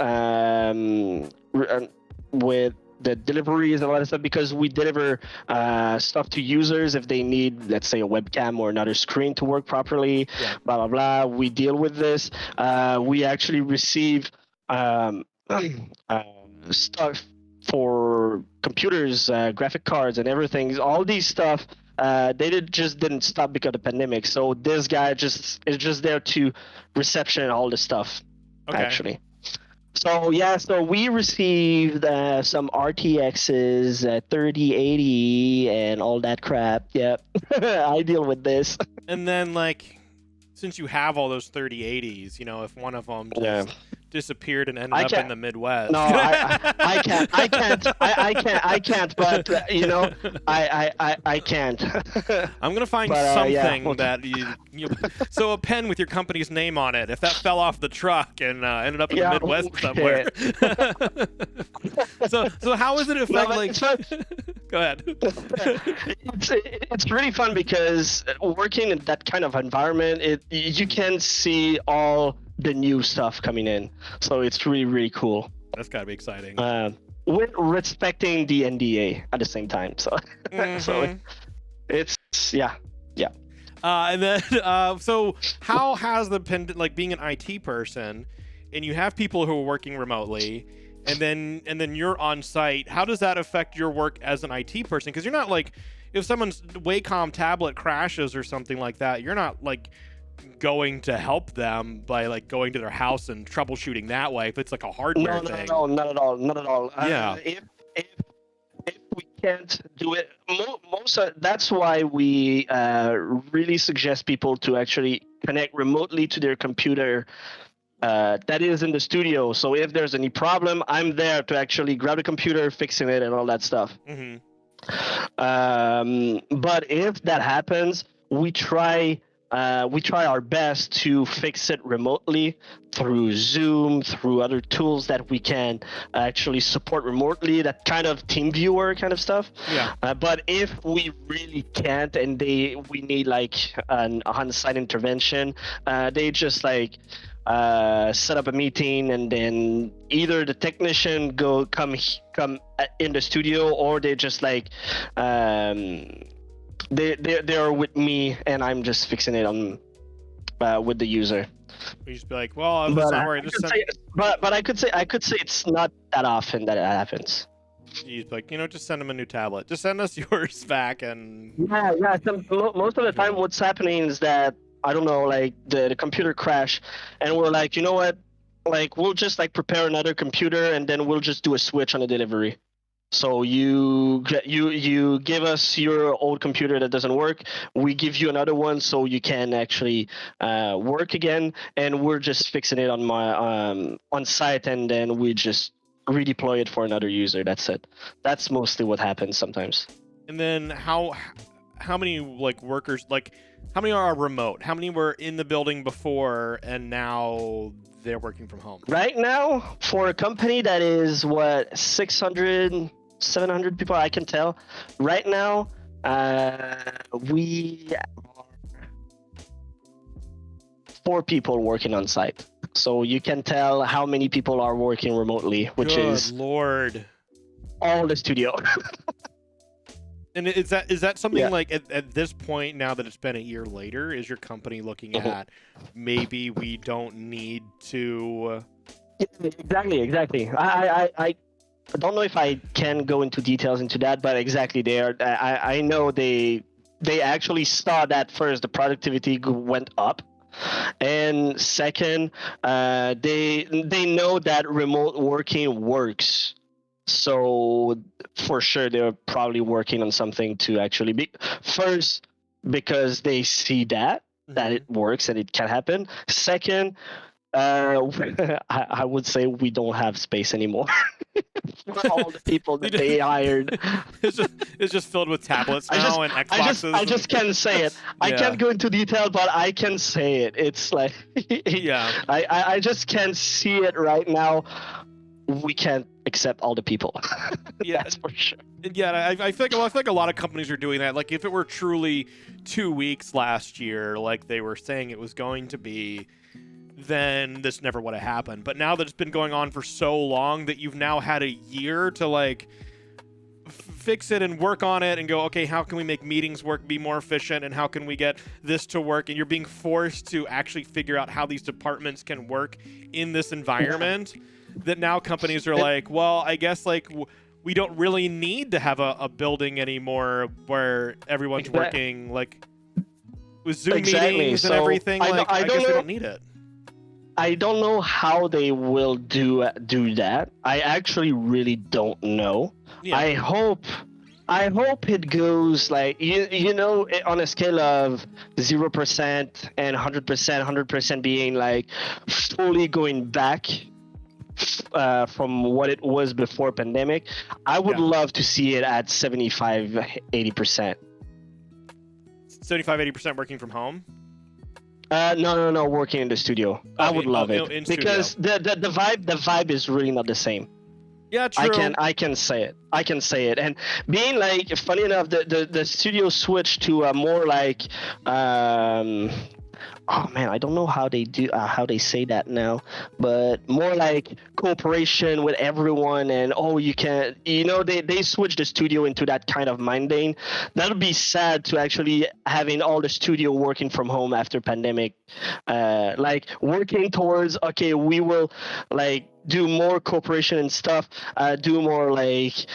the deliveries and a lot of stuff, because we deliver stuff to users if they need, let's say, a webcam or another screen to work properly. Blah blah blah. We deal with this. We actually receive stuff for computers, graphic cards, and everything. All these stuff. They just didn't stop because of the pandemic. So this guy is just there to reception all the stuff, actually. So so we received some RTXs, 3080, and all that crap. Yep, I deal with this. And then, like, since you have all those 3080s, if one of them just disappeared and ended up in the Midwest. No, I can't. But I can't. I'm gonna find something that you. So a pen with your company's name on it. If that fell off the truck and ended up in the Midwest somewhere. so how is it affect Go ahead. It's really fun because working in that kind of environment, you can see all the new stuff coming in, so it's really cool. That's gotta be exciting. With respecting the NDA at the same time, so so it's and then so how has being an IT person, and you have people who are working remotely, and then you're on site, how does that affect your work as an IT person? Because you're not like, if someone's Wacom tablet crashes or something like that, you're not like going to help them by like going to their house and troubleshooting that way if it's like a hardware thing. No, not at all. If we can't do it, that's why we really suggest people to actually connect remotely to their computer that is in the studio. So if there's any problem, I'm there to actually grab the computer, fixing it, and all that stuff. Mm-hmm. But if that happens, we try our best to fix it remotely through Zoom, through other tools that we can actually support remotely, that kind of team viewer kind of stuff. Yeah. But if we really can't and we need like an on-site intervention, they just like set up a meeting, and then either the technician come in the studio, or they just like they are with me, and I'm just fixing it on with the user. You just be like, well, that's not working. But I could say it's not that often that it happens. You just be like, just send them a new tablet. Just send us yours back, and Yeah. Most of the time, what's happening is that I don't know, like the computer crash, and we're like, you know what, like we'll just like prepare another computer, and then we'll just do a switch on the delivery. So you give us your old computer that doesn't work. We give you another one so you can actually work again, and we're just fixing it on my on site, and then we just redeploy it for another user. That's it. That's mostly what happens sometimes. And then how many like workers, like how many are remote? How many were in the building before and now they're working from home? Right now, for a company that is what 600, 700 people, I can tell. Right now, we are 4 people working on site. So you can tell how many people are working remotely, which Good is Lord. all the studio. And is that something Yeah. like at this point, now that it's been a year later, is your company looking at maybe we don't need to? Exactly. I don't know if I can go into details into that, but exactly there. I know they actually saw that first, the productivity went up, and second, they know that remote working works. So for sure, they're probably working on something to actually be first, because they see that it works and it can happen. Second, I would say we don't have space anymore for all the people that they hired. It's just filled with tablets now and Xboxes. I just can't say it. I can't go into detail, but I can say it. It's like Yeah. I just can't see it right now. We can't accept all the people. Yeah. That's for sure. Yeah, I feel like a lot of companies are doing that. Like if it were truly 2 weeks last year, like they were saying it was going to be, then this never would have happened. But now that it's been going on for so long that you've now had a year to like fix it and work on it and go, okay, how can we make meetings work, be more efficient, and how can we get this to work? And you're being forced to actually figure out how these departments can work in this environment. That now companies are like, well, I guess like we don't really need to have a building anymore where everyone's working like with Zoom meetings and everything. I guess we don't need it. I don't know how they will do that. I actually really don't know. Yeah. I hope it goes like on a scale of 0% and 100%, 100% being like fully going back from what it was before pandemic. I would love to see it at 75, 80%. 75, 80% working from home? No, working in the studio. I would love it because the vibe is really not the same. Yeah, true. I can say it. And being like, funny enough, the studio switched to a more like oh man, I don't know how they say that now, but more like cooperation with everyone, and they switched the studio into that kind of minding. That would be sad to actually having all the studio working from home after pandemic, like working towards, okay, we will like do more cooperation and stuff, do more like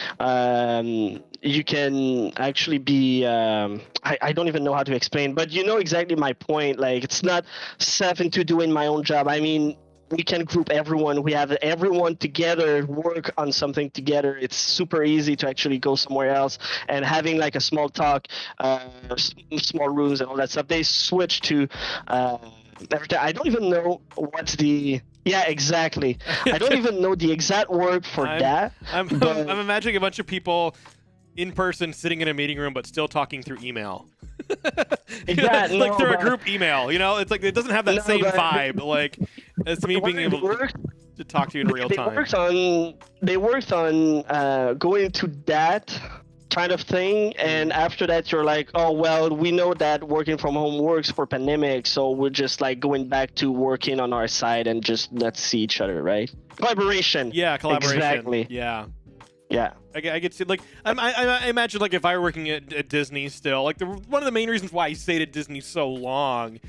you can actually be I don't even know how to explain, but you know exactly my point. Like it's not self into doing my own job. I mean, we can group everyone. We have everyone together, work on something together. It's super easy to actually go somewhere else and having like a small talk, small rooms and all that stuff. They switch to everything. I don't even know what's the Yeah, exactly. I don't even know the exact word for that. I'm But imagining a bunch of people in person sitting in a meeting room but still talking through email. yeah, Like no, through a but group email, it's like it doesn't have that no, same but vibe like as me being they able worked. to talk to you in real They time. worked on. They worked on going to that kind of thing, and after that, you're like, oh well, we know that working from home works for pandemic, so we're just like going back to working on our side and just let's see each other, right? Collaboration. Yeah, collaboration. Exactly. Yeah. Yeah. I get to like I imagine like if I were working at Disney still like one of the main reasons why I stayed at Disney so long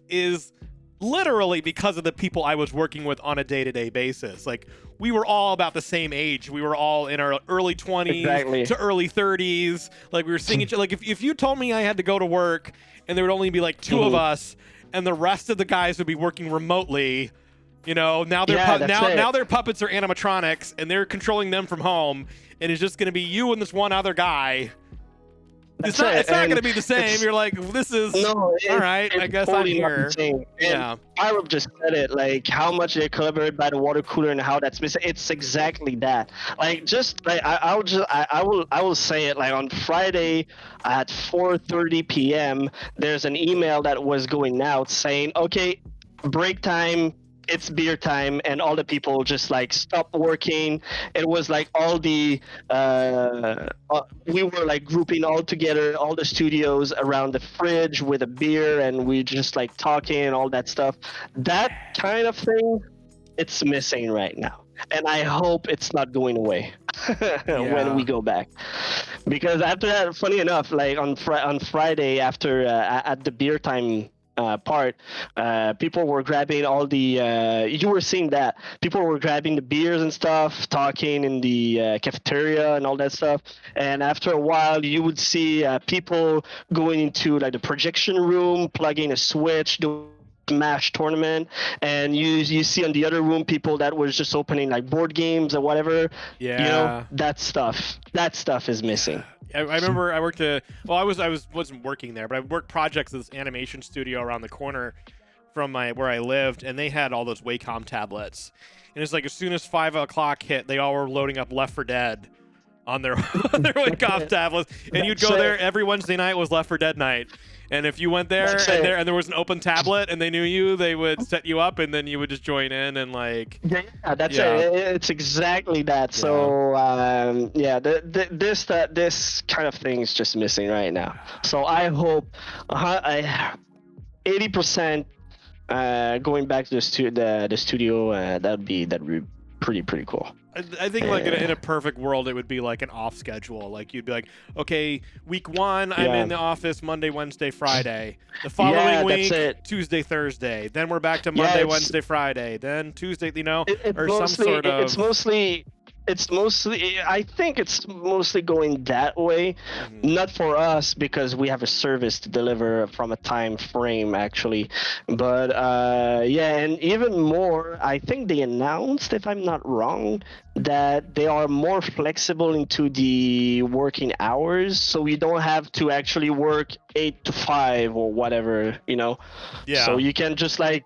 is literally because of the people I was working with on a day-to-day basis. Like we were all about the same age. We were all in our early 20s Exactly. to early 30s. Like we were seeing each other. Like if you told me I had to go to work and there would only be like two of us and the rest of the guys would be working remotely. Now Yeah, that's it. now their puppets are animatronics and they're controlling them from home, and it's just going to be you and this one other guy. That's It's not and going to be the same. You're like, this is no, all right. I it's guess I'm totally not the here. same. And Yeah, Pyro just said it, like how much they collaborate by the water cooler and how that's missing. It's exactly that. Like just like I will say it like on Friday at 4:30 p.m. There's an email that was going out saying, okay, break time. It's beer time, and all the people just like stopped working. It was like all the we were like grouping all together, all the studios around the fridge with a beer, and we just like talking and all that stuff. That kind of thing, it's missing right now, and I hope it's not going away when we go back. Because after that, funny enough, like on Friday after at the beer time part, people were grabbing all the. You were seeing that people were grabbing the beers and stuff, talking in the cafeteria and all that stuff. And after a while, you would see people going into like the projection room, plugging a switch, doing Smash tournament, and you see on the other room people that was just opening like board games or whatever. yeah. That stuff is missing. I remember I worked wasn't working there, but I worked projects at this animation studio around the corner from where I lived, and they had all those Wacom tablets. And it's like as soon as 5 o'clock hit, they all were loading up Left 4 Dead on their on their Wacom tablets, and you'd go there every Wednesday night was Left 4 Dead night. And if you went there and there was an open tablet and they knew you, they would set you up, and then you would just join in and like. Yeah, that's it. It's exactly that. So this kind of thing is just missing right now. So I hope 80% going back to the studio. That'd be pretty cool. I think like in a perfect world, it would be like an off schedule. Like you'd be like, okay, week 1, I'm in the office Monday, Wednesday, Friday. The following week, Tuesday, Thursday. Then we're back to Monday, Wednesday, Friday. Then Tuesday, or some sort of. It's mostly. I think it's mostly going that way. Not for us because we have a service to deliver from a time frame actually, but and even more. I think they announced, if I'm not wrong, that they are more flexible into the working hours, so you don't have to actually work 8 to 5 or whatever. Yeah. So you can just like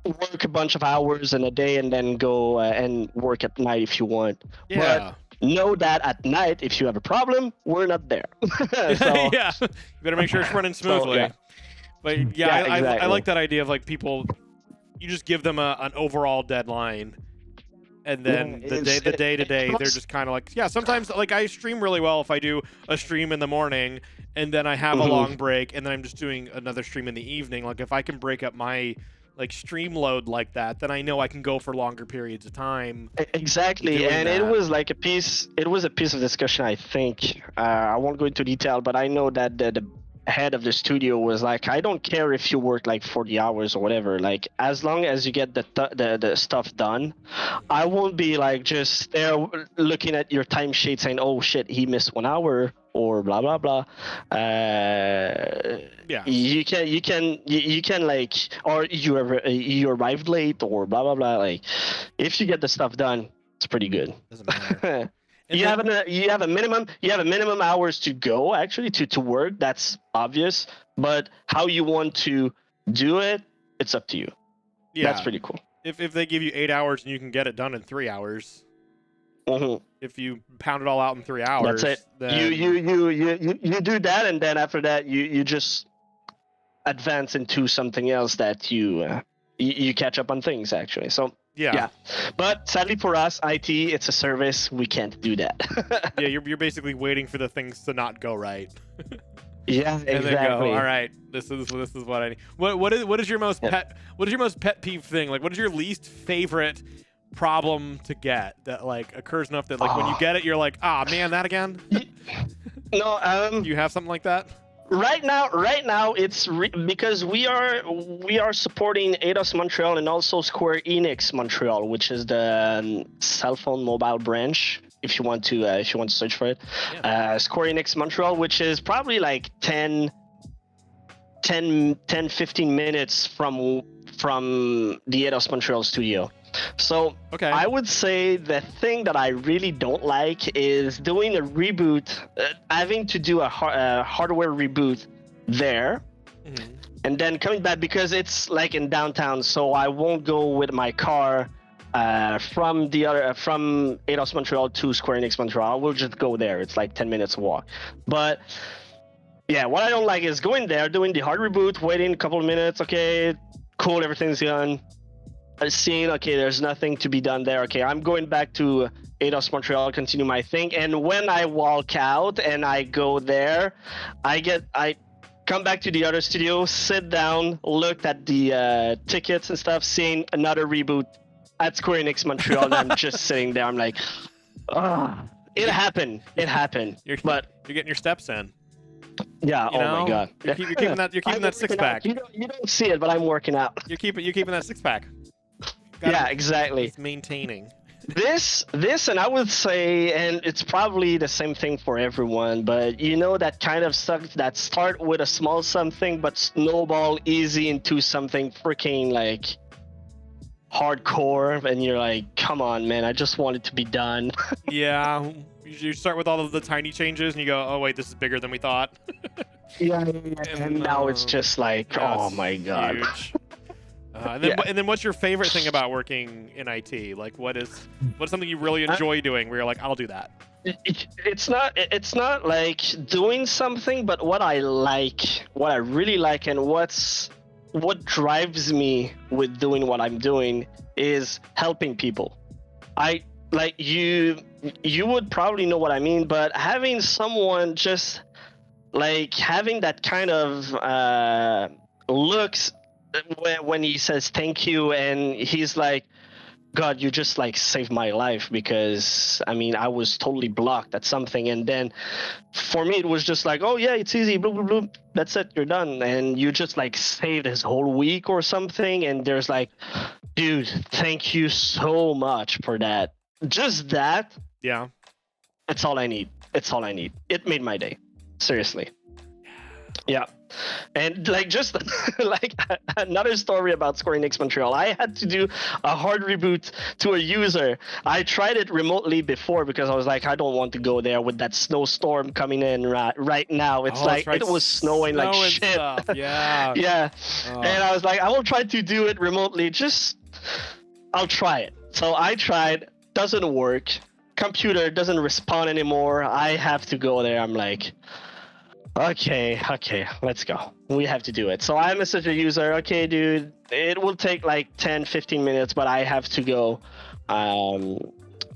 work a bunch of hours in a day and then go and work at night if you want. Yeah. But know that at night, if you have a problem, we're not there. So, yeah. You better make sure it's running smoothly. yeah. But exactly. I like that idea of like people, you just give them an overall deadline, and then the day to day, they're just kind of like, sometimes like I stream really well if I do a stream in the morning and then I have a long break and then I'm just doing another stream in the evening. Like if I can break up my like stream load like that, then I know I can go for longer periods of time. Exactly, and it was like a piece of discussion, I think. I won't go into detail, but I know that the head of the studio was like, I don't care if you work like 40 hours or whatever, like as long as you get the stuff done. I won't be like just there looking at your timesheet saying, oh shit, he missed 1 hour or blah blah blah. You can like, or you arrived late or blah blah blah. Like if you get the stuff done, it's pretty good. Doesn't matter. You have a minimum hours to go actually to work. That's obvious, but how you want to do it, it's up to you. That's pretty cool. if they give you 8 hours and you can get it done in 3 hours, Mhm. if you pound it all out in 3 hours, That's it. then You do that, and then after that, you just advance into something else that you catch up on things actually. So yeah. but sadly for us, IT, it's a service. We can't do that. Yeah, you're basically waiting for the things to not go right. Yeah, And then go, exactly. all right, this is what I need. What is your most pet peeve thing? Like, what is your least favorite problem to get that like occurs enough that like when you get it, you're like, ah, man, that again? No, Do you have something like that? right now it's because we are supporting Eidos Montreal and also Square Enix Montreal, which is the cell phone mobile branch. If you want to search for it, Square Enix Montreal, which is probably like 10 15 minutes from the Eidos Montreal studio. So Okay. I would say the thing that I really don't like is doing a reboot, having to do a hardware reboot there, and then coming back because it's like in downtown. So I won't go with my car from Eidos Montreal to Square Enix Montreal. We'll just go there. It's like 10 minutes walk. But yeah, what I don't like is going there, doing the hard reboot, waiting a couple of minutes. Okay, cool, everything's done. Seeing, okay, there's nothing to be done there. Okay, I'm going back to Eidos Montreal, continue my thing. And when I walk out and I go there, I come back to the other studio, sit down, looked at the tickets and stuff, seeing another reboot at Square Enix Montreal. And I'm just sitting there. I'm like, it happened. You're getting your steps in. Yeah. You know? My god. You're keeping that six pack. You don't see it, but I'm working out. You're keeping that six pack. Yeah, exactly. It's maintaining. This, and I would say, and it's probably the same thing for everyone, but you know that kind of stuff that start with a small something but snowball easy into something freaking like hardcore, and you're like, come on, man, I just want it to be done. Yeah, you start with all of the tiny changes and you go, oh wait, this is bigger than we thought. Yeah, and now it's just like, oh my god. Huge. And then what's your favorite thing about working in IT? Like what's something you really enjoy doing where you're like, I'll do that? It's not like doing something, but what I really like, and what drives me with doing what I'm doing is helping people. I like you would probably know what I mean, but having someone just like having that kind of looks when he says thank you, and he's like, God, you just like saved my life, because I mean I was totally blocked at something, and then for me it was just like, oh yeah, it's easy, blah blah blah, that's it, you're done, and you just like saved his whole week or something, and there's like, dude, thank you so much for that. Just that, Yeah. it's all I need. It made my day, seriously. Yeah. And like just like another story about Square Enix Montreal, I had to do a hard reboot to a user. I tried it remotely before because I was like, I don't want to go there with that snowstorm coming in right now. It's like it was snowing like shit. Stuff. Yeah. Yeah. And I was like, I will try to do it remotely. I'll try it. So I tried, doesn't work. Computer doesn't respond anymore. I have to go there. I'm like, okay, let's go. We have to do it. So I message the user, okay, dude, it will take like 10, 15 minutes, but I have to go to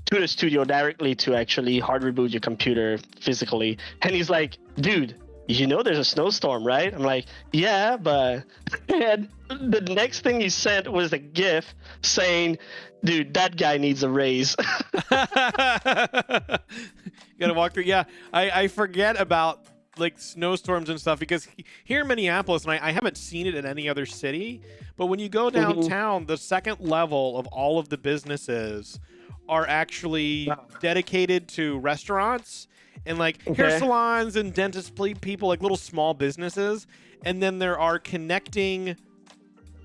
the studio directly to actually hard reboot your computer physically. And he's like, dude, you know there's a snowstorm, right? I'm like, yeah, but... And the next thing he sent was a GIF saying, dude, that guy needs a raise. You gotta walk through. Yeah, I forget about like snowstorms and stuff, because here in Minneapolis, and I haven't seen it in any other city, but when you go downtown, the second level of all of the businesses are actually dedicated to restaurants and like hair salons and dentist people, like little small businesses, and then there are connecting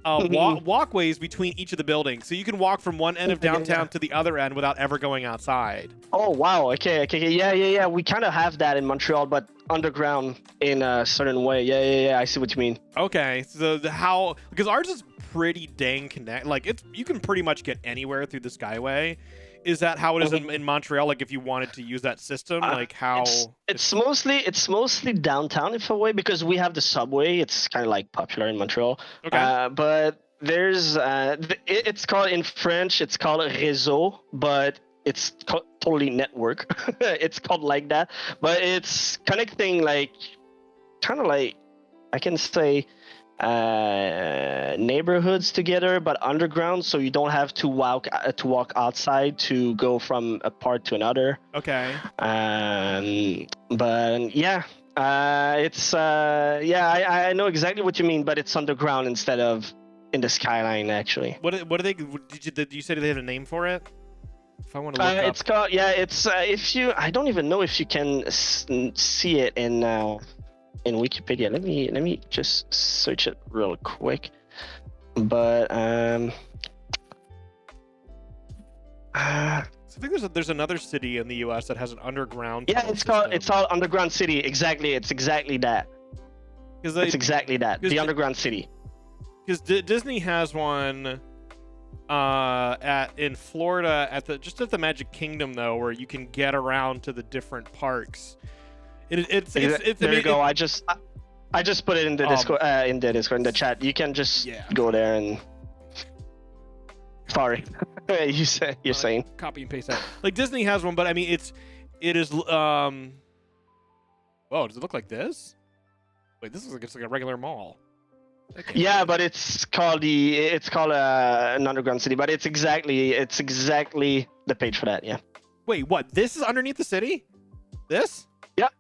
walkways between each of the buildings, so you can walk from one end of downtown to the other end without ever going outside. Oh wow, okay, yeah. We kind of have that in Montreal, but underground in a certain way. Yeah. I see what you mean. Okay, so because ours is pretty dang connect. Like you can pretty much get anywhere through the Skyway. Is that how it is in Montreal? Like if you wanted to use that system, like how it's mostly downtown if a way because we have the subway. It's kind of like popular in Montreal. Okay. But there's it's called in French. It's called réseau, but it's totally network. It's called like that, but it's connecting like kind of like I can say neighborhoods together, but underground, so you don't have to walk outside to go from a part to another. Okay. But yeah, it's I know exactly what you mean, but it's underground instead of in the skyline actually. What do they? Did you say they have a name for it? If I want to look up. It's called it's if you I don't even know if you can see it in Wikipedia. Let me just search it real quick. But I think there's another city in the U.S. that has an underground. Yeah, it's called Underground City. Exactly, it's exactly that. It's exactly that. The Underground City. Because Disney has one in Florida just at the Magic Kingdom though, where you can get around to the different parks. It's there you go. I just put it in the Discord in the chat. You can just go there and. Sorry, you're saying. Copy and paste that. Like Disney has one, but I mean it is. Whoa, does it look like this? Wait, this looks like a regular mall. Yeah, but it's called an underground city, but it's exactly the page for that. Yeah. Wait, what? This is underneath the city? This? Yep.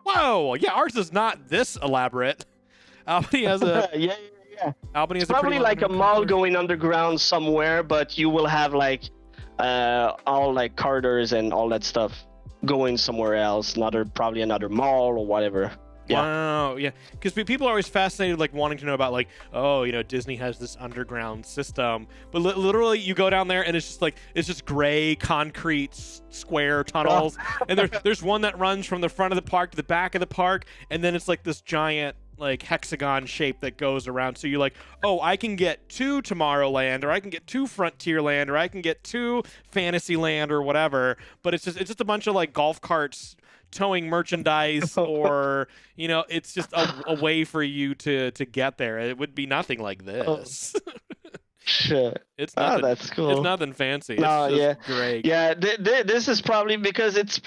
Whoa! Yeah, ours is not this elaborate. Albany has a yeah. Albany has probably like a mall going underground somewhere, but you will have like all like corridors and all that stuff going somewhere else, probably another mall or whatever. Yeah. Wow, yeah, because people are always fascinated, like wanting to know about, like, oh, Disney has this underground system, but literally you go down there and it's just gray concrete square tunnels, and there's one that runs from the front of the park to the back of the park, and then it's like this giant like hexagon shape that goes around. So you're like, oh, I can get to Tomorrowland, or I can get to Frontierland, or I can get to Fantasyland, or whatever. But it's just a bunch of like golf carts towing merchandise, or it's just a way for you to get there. It would be nothing like this. Shit. It's nothing. That's cool. It's nothing fancy. No, it's just great. Yeah, this is probably because it's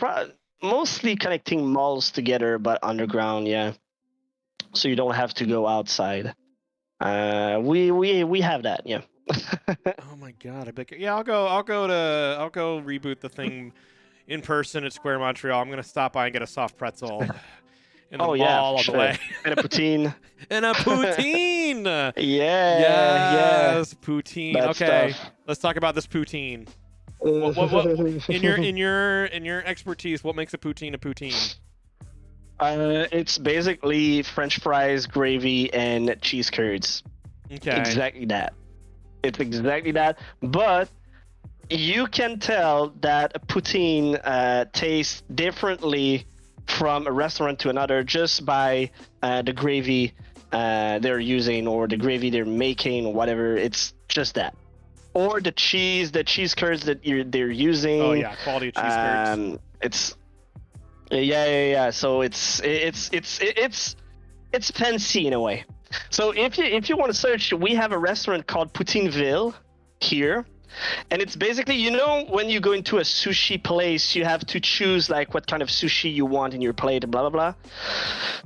mostly connecting malls together, but underground. Yeah, so you don't have to go outside. We have that. Yeah. Oh my god! I bet. Yeah, I'll go reboot the thing in person at Square Montreal. I'm gonna stop by and get a soft pretzel in the mall on the way. And a poutine. And a poutine. Yes, poutine. That okay, stuff. let's talk about this poutine. What in your expertise, what makes a poutine a poutine? It's basically French fries, gravy, and cheese curds. Okay. Exactly that. It's exactly that. But you can tell that a poutine tastes differently from a restaurant to another just by the gravy they're using, or the gravy they're making, or whatever. It's just that. Or the cheese curds that they're using. Oh yeah, quality of cheese curds. It's yeah. So it's fancy in a way. So if you want to search, we have a restaurant called Poutineville here. And it's basically, when you go into a sushi place, you have to choose like what kind of sushi you want in your plate, blah, blah, blah.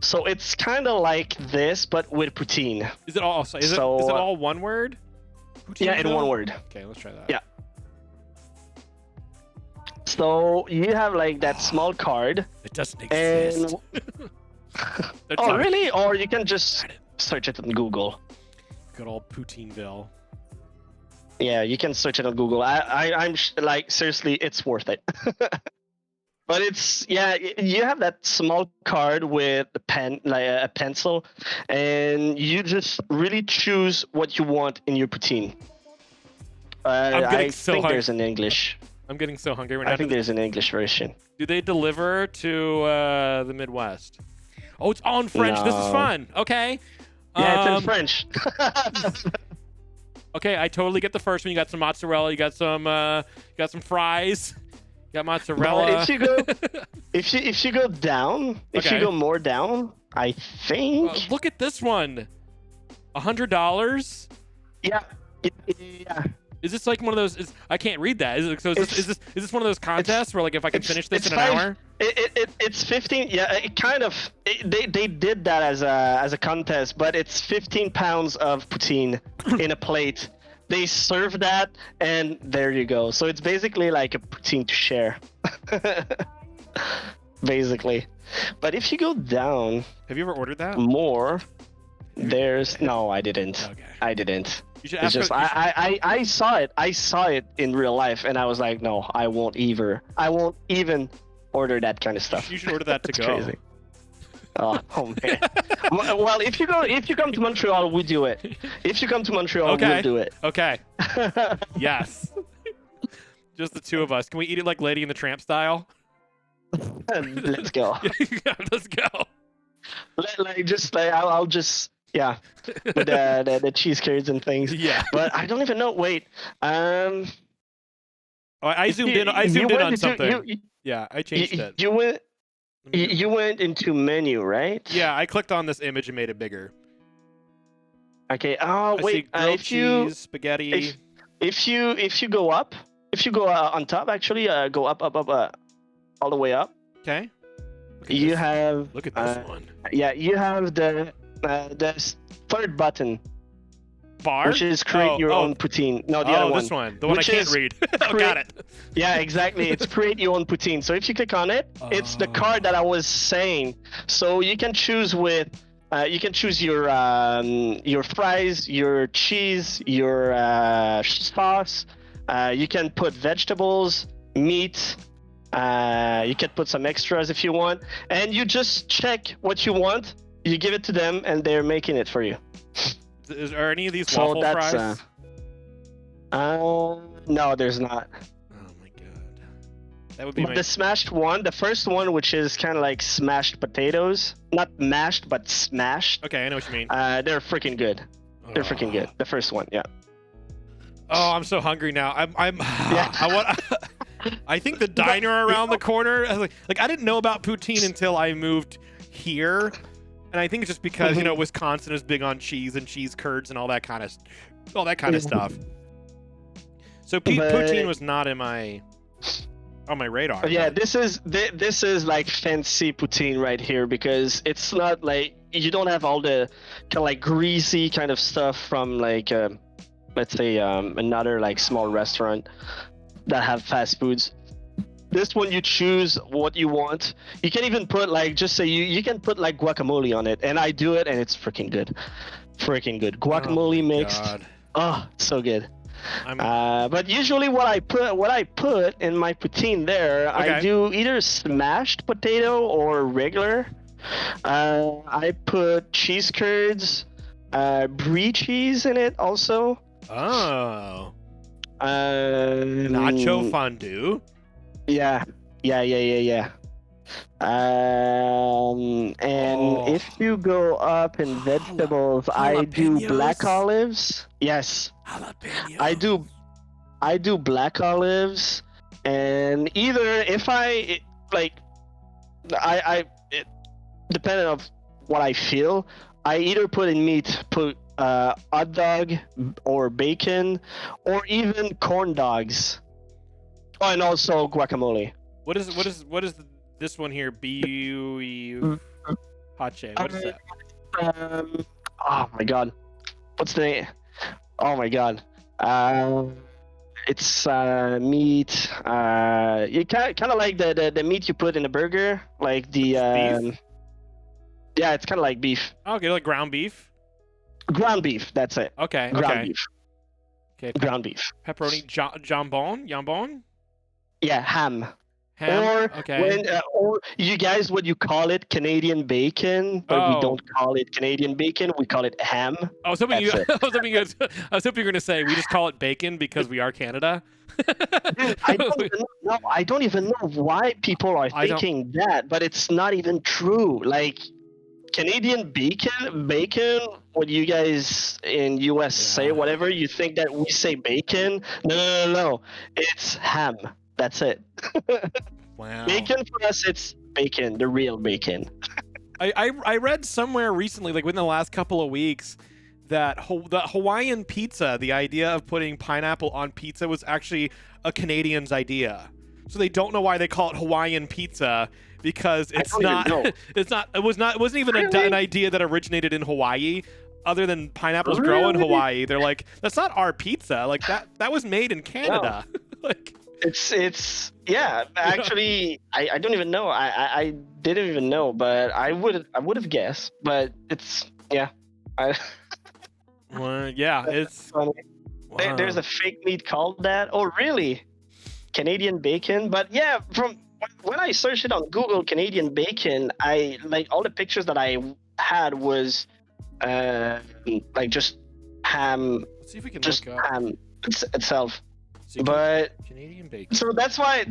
So it's kind of like this, but with poutine. Is it all one word? Yeah, in one word. Okay, let's try that. Yeah. So you have like that small card. It doesn't exist. Oh, really? Or you can just search it on Google. Good old Poutineville. Yeah, you can search it on Google. I'm like, seriously, it's worth it. But you have that small card with a pen, like a pencil, and you just really choose what you want in your poutine. I think there's an English. I'm getting so hungry. I think there's an English version. Do they deliver to the Midwest? Oh, it's all in French. No. This is fun. Okay. Yeah, it's in Um, French. Okay, I totally get the first one. You got some mozzarella. You got some fries. You got mozzarella. But if you go down, if Okay. you go more down, I think. Look at this one. $100. Yeah. Yeah. Is this like one of those? I can't read that. Is this one of those contests where like if I can finish this in an hour? It's 15. Yeah, it kind of. They did that as a contest, but it's 15 pounds of poutine in a plate. They serve that, and there you go. So it's basically like a poutine to share. Basically, but if you go down Have you ever ordered that? more, there's no. I didn't. Okay. I didn't. You should It's ask. just I saw it. I saw it in real life, and I was like, no, I won't even order that kind of stuff. You should order that to It's go. crazy. Oh man. Well, if you come to Montreal, we do it. If you come to Montreal, Okay. we'll do it. Okay. Yes. Just the two of us. Can we eat it like Lady and the Tramp style? Let's go. Let's go. I'll just yeah, with the cheese curds and things. Yeah. But I don't even know. Wait. Oh, I zoomed in. I You zoomed in went on into- something. Yeah, I changed it. You went. You went into menu, right? Yeah, I clicked on this image and made it bigger. Okay. Oh I wait. see grilled If you cheese, spaghetti. if you go up, if you go on top, actually, go up, all the way up. Okay. Look at You this. have. Look at this one. Yeah, you have the third button, Bar. which is create your own poutine. No, the other one. This one. The one I Which can't is read. Oh, got it. Yeah, exactly. It's create your own poutine. So if you click on it, it's the card that I was saying. So you can choose with. You can choose your fries, your cheese, your sauce. You can put vegetables, meat. You can put some extras if you want, and you just check what you want. You give it to them, and they're making it for you. Are any of these So waffle that's fries? no, there's not. Oh my god. That would be my. The smashed one, the first one, which is kind of like smashed potatoes, not mashed but smashed. Okay, I know what you mean. They're freaking good. They're freaking good. The first one, yeah. Oh, I'm so hungry now. I'm. Yeah. I want. I think the diner around the corner. I was like I didn't know about poutine until I moved here, and I think it's just because Wisconsin is big on cheese and cheese curds and all that kind of stuff. So poutine was not on my radar. Yeah, this is like fancy poutine right here because it's not like you don't have all the kind of like greasy kind of stuff from like let's say another like small restaurant that have fast foods. This one you choose what you want. You can even put like just say you can put like guacamole on it, and I do it, and it's freaking good, guacamole mixed. God. Oh, so good. But usually what I put in my poutine there, Okay. I do either smashed potato or regular. I put cheese curds, brie cheese in it also. Oh. Nacho fondue. Yeah. And if you go up in vegetables, I do black Jalapenos. olives. Yes. Jalapeno. I do black olives, and either if I like, depending on what I feel, I either put in meat, hot dog or bacon, or even corn dogs. Oh, and also guacamole. What is this one here? B-U-E Hache. What is that? Oh my god, what's the name? Oh my god. It's meat. You kind of like the meat you put in a burger, like the Beef? yeah, it's kind of like beef, Okay, like ground beef. ground beef. That's it. Okay. Ground Okay. beef. Okay. Ground beef. Pepperoni, jambon. Yeah, ham. Ham. Or Okay. or you guys, what you call it, Canadian bacon, but we Oh. don't call it Canadian bacon. We call it ham. I was hoping That's I was hoping you were gonna say we just call it bacon because we are Canada. Dude, I don't even know why people are I don't- thinking that, but it's not even true. Like, Canadian bacon. What you guys in US say, Yeah. whatever you think that we say bacon. No. It's ham. That's it. Wow. Bacon for us, it's bacon, the real bacon. I read somewhere recently, like within the last couple of weeks, that the Hawaiian pizza, the idea of putting pineapple on pizza, was actually a Canadian's idea. So they don't know why they call it Hawaiian pizza, because it's don't even not. know. It wasn't even Really? an idea that originated in Hawaii. Other than pineapples grow in Really? Hawaii, they're like, that's not our pizza. Like that was made in Canada. Like, It's yeah. Actually, I don't even know. I didn't even know, but I would have guessed. But it's yeah. I, well, yeah, it's funny. wow. There's a fake meat called that. Oh, really? Canadian bacon? But yeah, from when I searched it on Google, Canadian bacon, I like all the pictures that I had was like just ham, Let's see if we can just look up. ham itself. See, But Canadian bacon. so that's why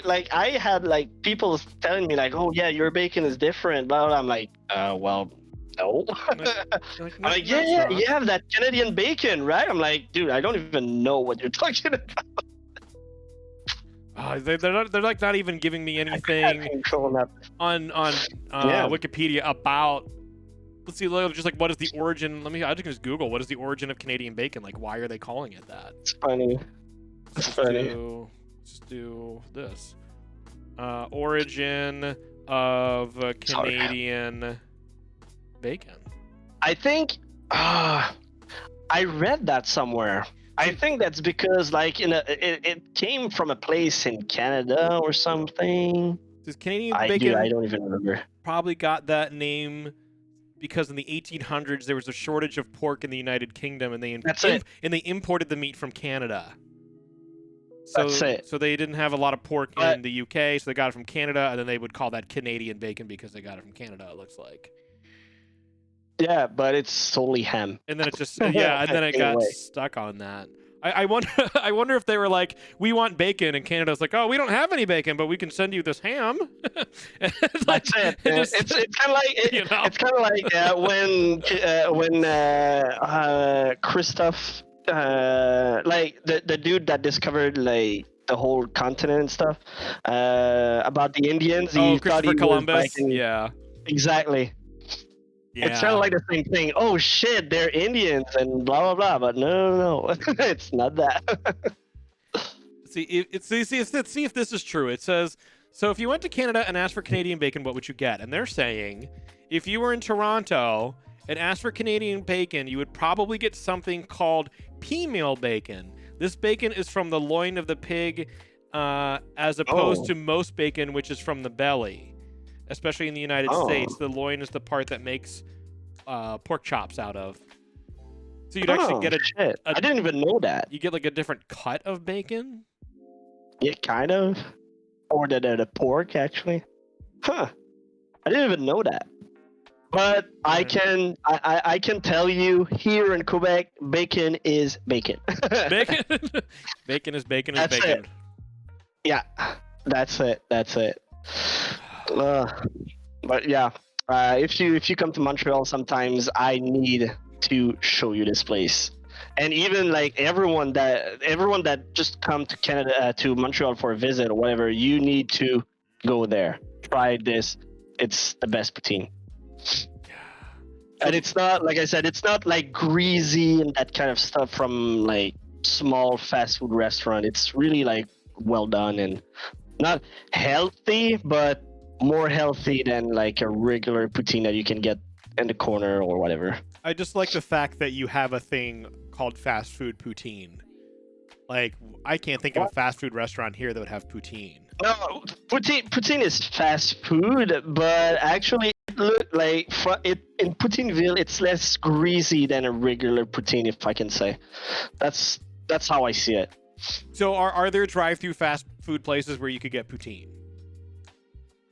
like I had like people telling me like, oh yeah, your bacon is different, blah blah. I'm like, well, no. Like, I'm like, no, it's yeah, not. you have that Canadian bacon, right? I'm like, dude, I don't even know what you're talking about. They're like not even giving me anything on Yeah. Wikipedia about. Let's see, just like what is the origin? I just Google what is the origin of Canadian bacon? Like, why are they calling it that? It's funny. It's funny. Just do this. Origin of Canadian bacon. I think I read that somewhere. I think that's because like it came from a place in Canada or something. Does Canadian I bacon don't even remember. probably got that name because in the 1800s there was a shortage of pork in the United Kingdom, and they and they imported the meat from Canada. So, That's it. So they didn't have a lot of pork in the UK, so they got it from Canada, and then they would call that Canadian bacon because they got it from Canada. It looks like. Yeah, but it's totally ham. And then it just and then it got Anyway. stuck on that. I wonder I wonder if they were like, we want bacon, and Canada's like, oh, we don't have any bacon, but we can send you this ham. It's like, That's it. just- It's kind of like you know? it's kind of like when Christoph like the dude that discovered like the whole continent and stuff about the Indians. He thought Christopher he was Columbus. back in- Yeah. Exactly. Yeah. It's kind of like the same thing. Oh shit, they're Indians and blah blah blah. But no, it's not that. See if this is true. It says, so if you went to Canada and asked for Canadian bacon, what would you get? And they're saying, if you were in Toronto and asked for Canadian bacon, you would probably get something called pea meal bacon. This bacon is from the loin of the pig, as opposed to most bacon, which is from the belly. Especially in the United States, the loin is the part that makes pork chops out of. So you'd actually get shit. I didn't even know that. You get like a different cut of bacon. Yeah, kind of. Or the pork actually. Huh. I didn't even know that. But I can tell you here in Quebec, bacon is bacon. Bacon, bacon is bacon is That's bacon. it. Yeah, that's it. But yeah, if you come to Montreal, sometimes I need to show you this place. And even like everyone that just come to Canada to Montreal for a visit or whatever, you need to go there. Try this. It's the best poutine. And it's not, like I said, it's not like greasy and that kind of stuff from like small fast food restaurant. It's really like well done and not healthy, but more healthy than like a regular poutine that you can get in the corner or whatever. I just like the fact that you have a thing called fast food poutine. Like, I can't think of a fast food restaurant here that would have poutine. No, poutine is fast food, but actually, look like in Poutineville, it's less greasy than a regular poutine, if I can say. That's how I see it. So, are there drive-through fast food places where you could get poutine?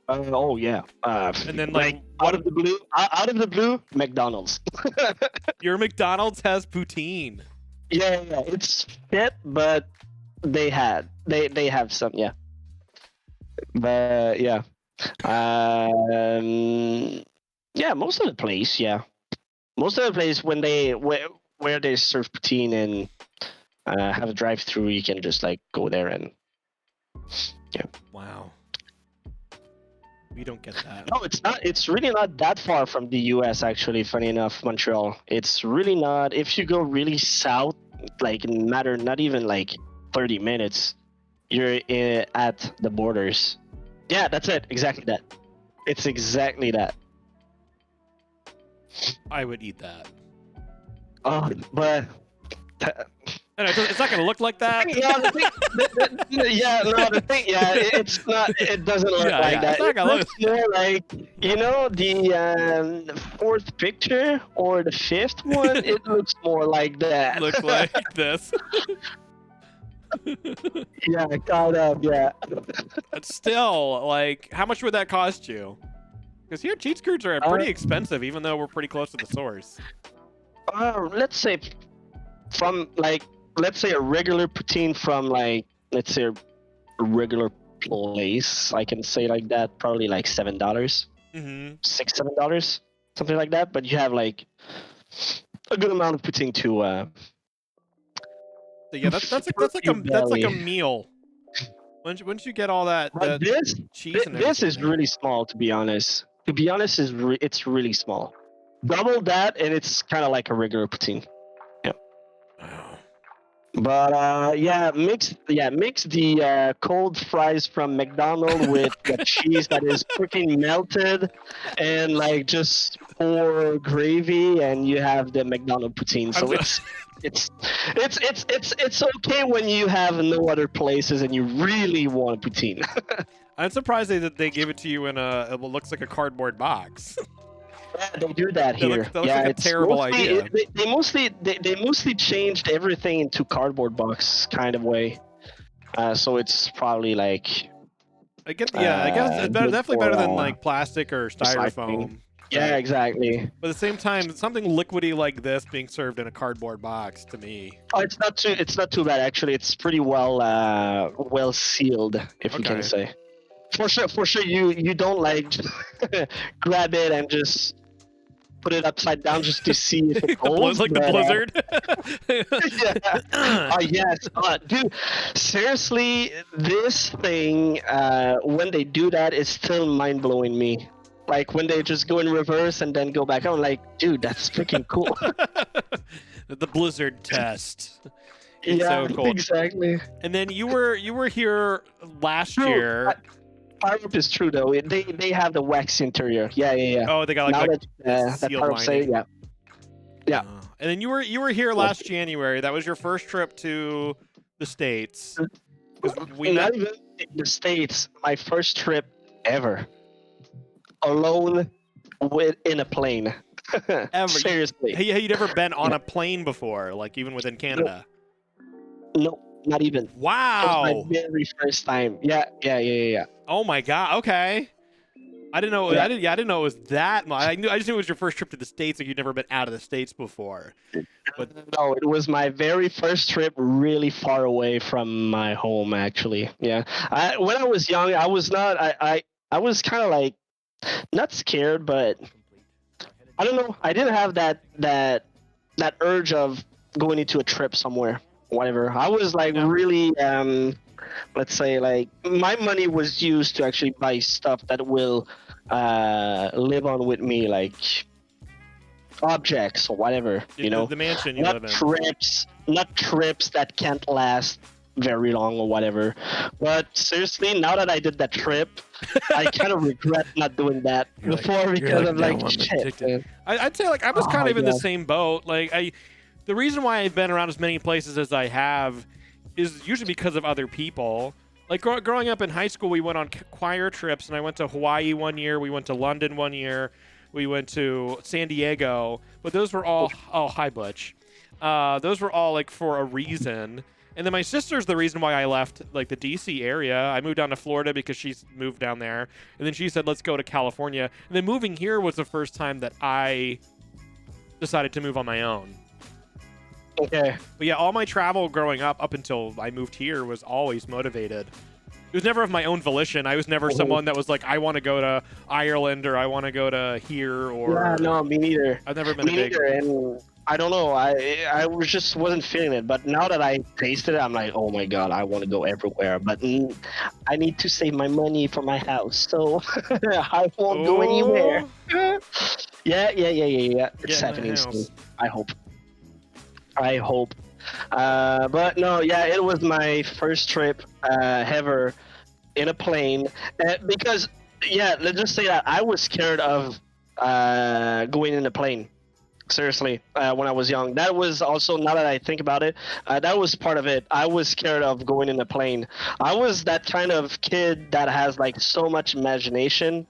Oh yeah. And then like out of the blue, McDonald's. Your McDonald's has poutine. Yeah, it's shit, but they have some, yeah. But yeah, Yeah, most of the place. Yeah, most of the place when they where they serve poutine and have a drive-through, you can just like go there and Wow. We don't get that. no, it's not. It's really not that far from the U.S. Actually, funny enough, Montreal. It's really not. If you go really south, like not even like 30 minutes, you're at the borders. Yeah, that's it. Exactly that. It's exactly that. I would eat that. But And it's not gonna look like that. yeah, yeah, no, the thing, yeah, it's not. It doesn't look Yeah, like yeah, that. it's not It gonna looks more like the fourth picture or the fifth one. It looks more like that. Looks like this. Yeah, kind of. Yeah. But still, like, how much would that cost you? Because here, cheese curds are pretty expensive, even though we're pretty close to the source. Let's say let's say a regular poutine from let's say a regular place. I can say like that. Probably like $7, Mm-hmm. $6, $7, something like that. But you have like a good amount of poutine to. So yeah, that's like a meal. Once you get all that, But that cheese and this everything is there. really small, to be honest. To be honest, it's really small. Double that, and it's kind of like a regular poutine. Wow. But mix the cold fries from McDonald's with the cheese that is freaking melted, and like just pour gravy, and you have the McDonald's poutine. So it's okay when you have no other places and you really want a poutine. I'm surprised that they gave it to you in it looks like a cardboard box. Yeah, they do that here. That looks like a it's terrible mostly, idea. They mostly changed everything into cardboard box kind of way. So it's probably like I guess it's good definitely for, better than like plastic or styrofoam. Yeah, exactly. But at the same time, something liquidy like this being served in a cardboard box to me. Oh, it's not too bad actually. It's pretty well sealed, if we Okay. can say. For sure, you don't like grab it and just put it upside down just to see if it holds. Like the blizzard. Yeah. Yes. Dude, seriously, this thing, when they do that, is still mind blowing me. Like when they just go in reverse and then go back. I'm like, dude, that's freaking cool. The blizzard test. It's Yeah, so cool. exactly. And then you were here last True. year. Pyrope is true though. They have the wax interior. Yeah. Oh, they got Now like that sealed Pyrope say, lining. Yeah. And then you were here last January. That was your first trip to the States. 'Cause we Not met. even in the States. My first trip ever, alone, in a plane. Ever. Seriously. Hey, you'd never been on a plane before, like even within Canada. No, not even. It was Wow. my very first time. Yeah. Oh my God. Okay. I didn't know. Yeah. I didn't know it was that much. I just knew it was your first trip to the States, and you'd never been out of the States before. But No, it was my very first trip really far away from my home, actually. Yeah. When I was young, I was not. I was kind of like not scared, but I don't know. I didn't have that urge of going into a trip somewhere, whatever. I was like really let's say like my money was used to actually buy stuff that will live on with me, like objects or whatever, you know. the mansion you live in. Not trips that can't last very long or whatever. But seriously, now that I did that trip, I kind of regret not doing that before because I'm like, shit, man. I'd say like I was kind of in the God. same boat. Like the reason why I've been around as many places as I have is usually because of other people. Like growing up in high school, we went on choir trips, and I went to Hawaii one year. We went to London one year. We went to San Diego. But those were all hi Butch. Those were all like for a reason. And then my sister's the reason why I left like the DC area. I moved down to Florida because she's moved down there. And then she said, let's go to California. And then moving here was the first time that I decided to move on my own. Okay. But yeah, all my travel growing up until I moved here was always motivated It was never of my own volition. I was never someone that was like, I want to go to Ireland or I want to go to here or. Yeah, no, me neither. I've never been Me a big. neither, and I don't know. I was just wasn't feeling it. But now that I tasted it, I'm like, oh my god, I want to go everywhere. But I need to save my money for my house, so I won't go anywhere. Yeah. It's Get in the happening soon. house. I hope. But no, yeah, it was my first trip ever in a plane because yeah, let's just say that I was scared of going in a plane. Seriously, when I was young, that was also, now that I think about it, that was part of it. I was scared of going in a plane. I was that kind of kid that has like so much imagination.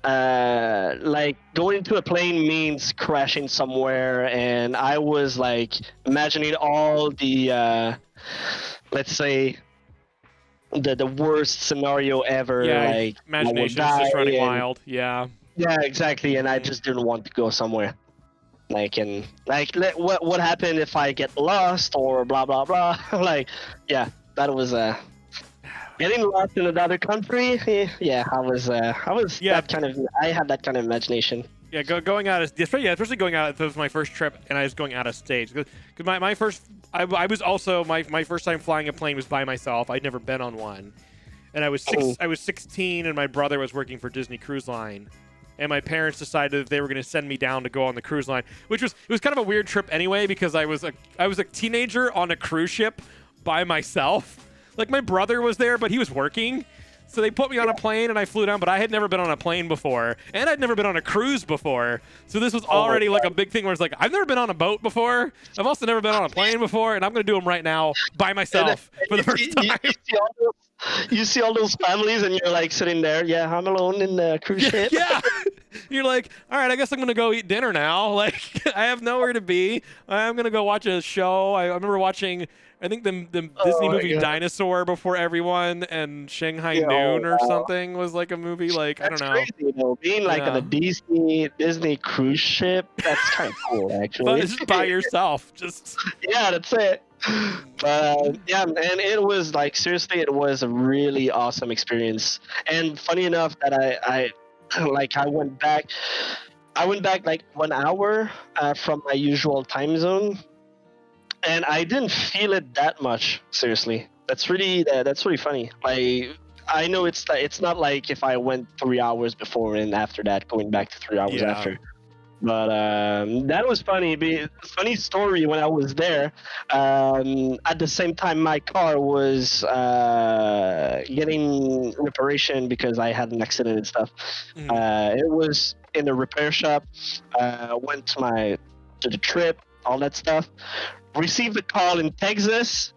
Like going into a plane means crashing somewhere, and I was like imagining all the let's say the worst scenario ever. Yeah, like imagination's I would just die running and- wild. Yeah. Yeah, exactly, and I just didn't want to go somewhere. What happened if I get lost or blah blah blah. Like, yeah, that was getting lost in another country. Yeah, I was Yeah. that kind of, I had that kind of imagination. Yeah, going out of especially going out. This was my first trip, and I was going out of stage. Because my first, I was also my first time flying a plane was by myself. I'd never been on one, and I was 16, and my brother was working for Disney Cruise Line, and my parents decided that they were going to send me down to go on the cruise line, which was, it was kind of a weird trip anyway because I was a teenager on a cruise ship by myself. Like my brother was there, but he was working. So they put me on a plane and I flew down, but I had never been on a plane before, and I'd never been on a cruise before. So this was already like a big thing where it's like, I've never been on a boat before. I've also never been on a plane before, and I'm going to do them right now by myself for the first time. You see all those families, and you're like sitting there. Yeah, I'm alone in the cruise ship. Yeah. You're like, all right, I guess I'm going to go eat dinner now. Like, I have nowhere to be. I'm going to go watch a show. I remember watching, I think the Disney movie God. Dinosaur before everyone, and Shanghai Yeah, Noon or wow. something was like a movie. Like, I don't know. Crazy, though. Being like on a Disney cruise ship, that's kind of cool, actually. But it's just by yourself. Just Yeah, that's it. But yeah, and it was like, seriously, it was a really awesome experience. And funny enough that I went back like 1 hour from my usual time zone, and I didn't feel it that much. Seriously, that's really funny. Like, I know it's not like if I went 3 hours before and after that going back to 3 hours Yeah. after. But that was funny. Funny story when I was there. At the same time, my car was getting reparation because I had an accident and stuff. It was in the repair shop. Went to the trip, all that stuff. Received a call in Texas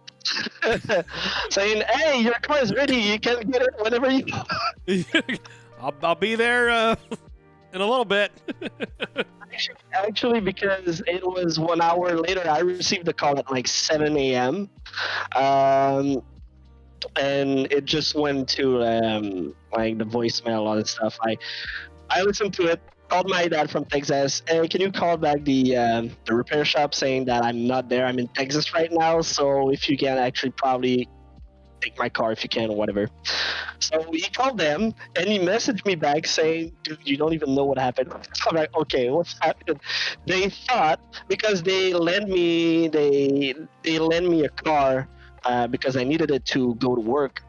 saying, "Hey, your car is ready. You can get it whenever you." I'll be there in a little bit. Actually, because it was 1 hour later, I received a call at like 7 a.m. And it just went to like the voicemail, all that stuff. I listened to it, called my dad from Texas. Hey, can you call back the repair shop saying that I'm not there? I'm in Texas right now, so if you can actually probably take my car if you can or whatever. So he called them and he messaged me back saying, "Dude, you don't even know what happened." So I'm like, okay, what's happened? They thought, because they lent me a car because I needed it to go to work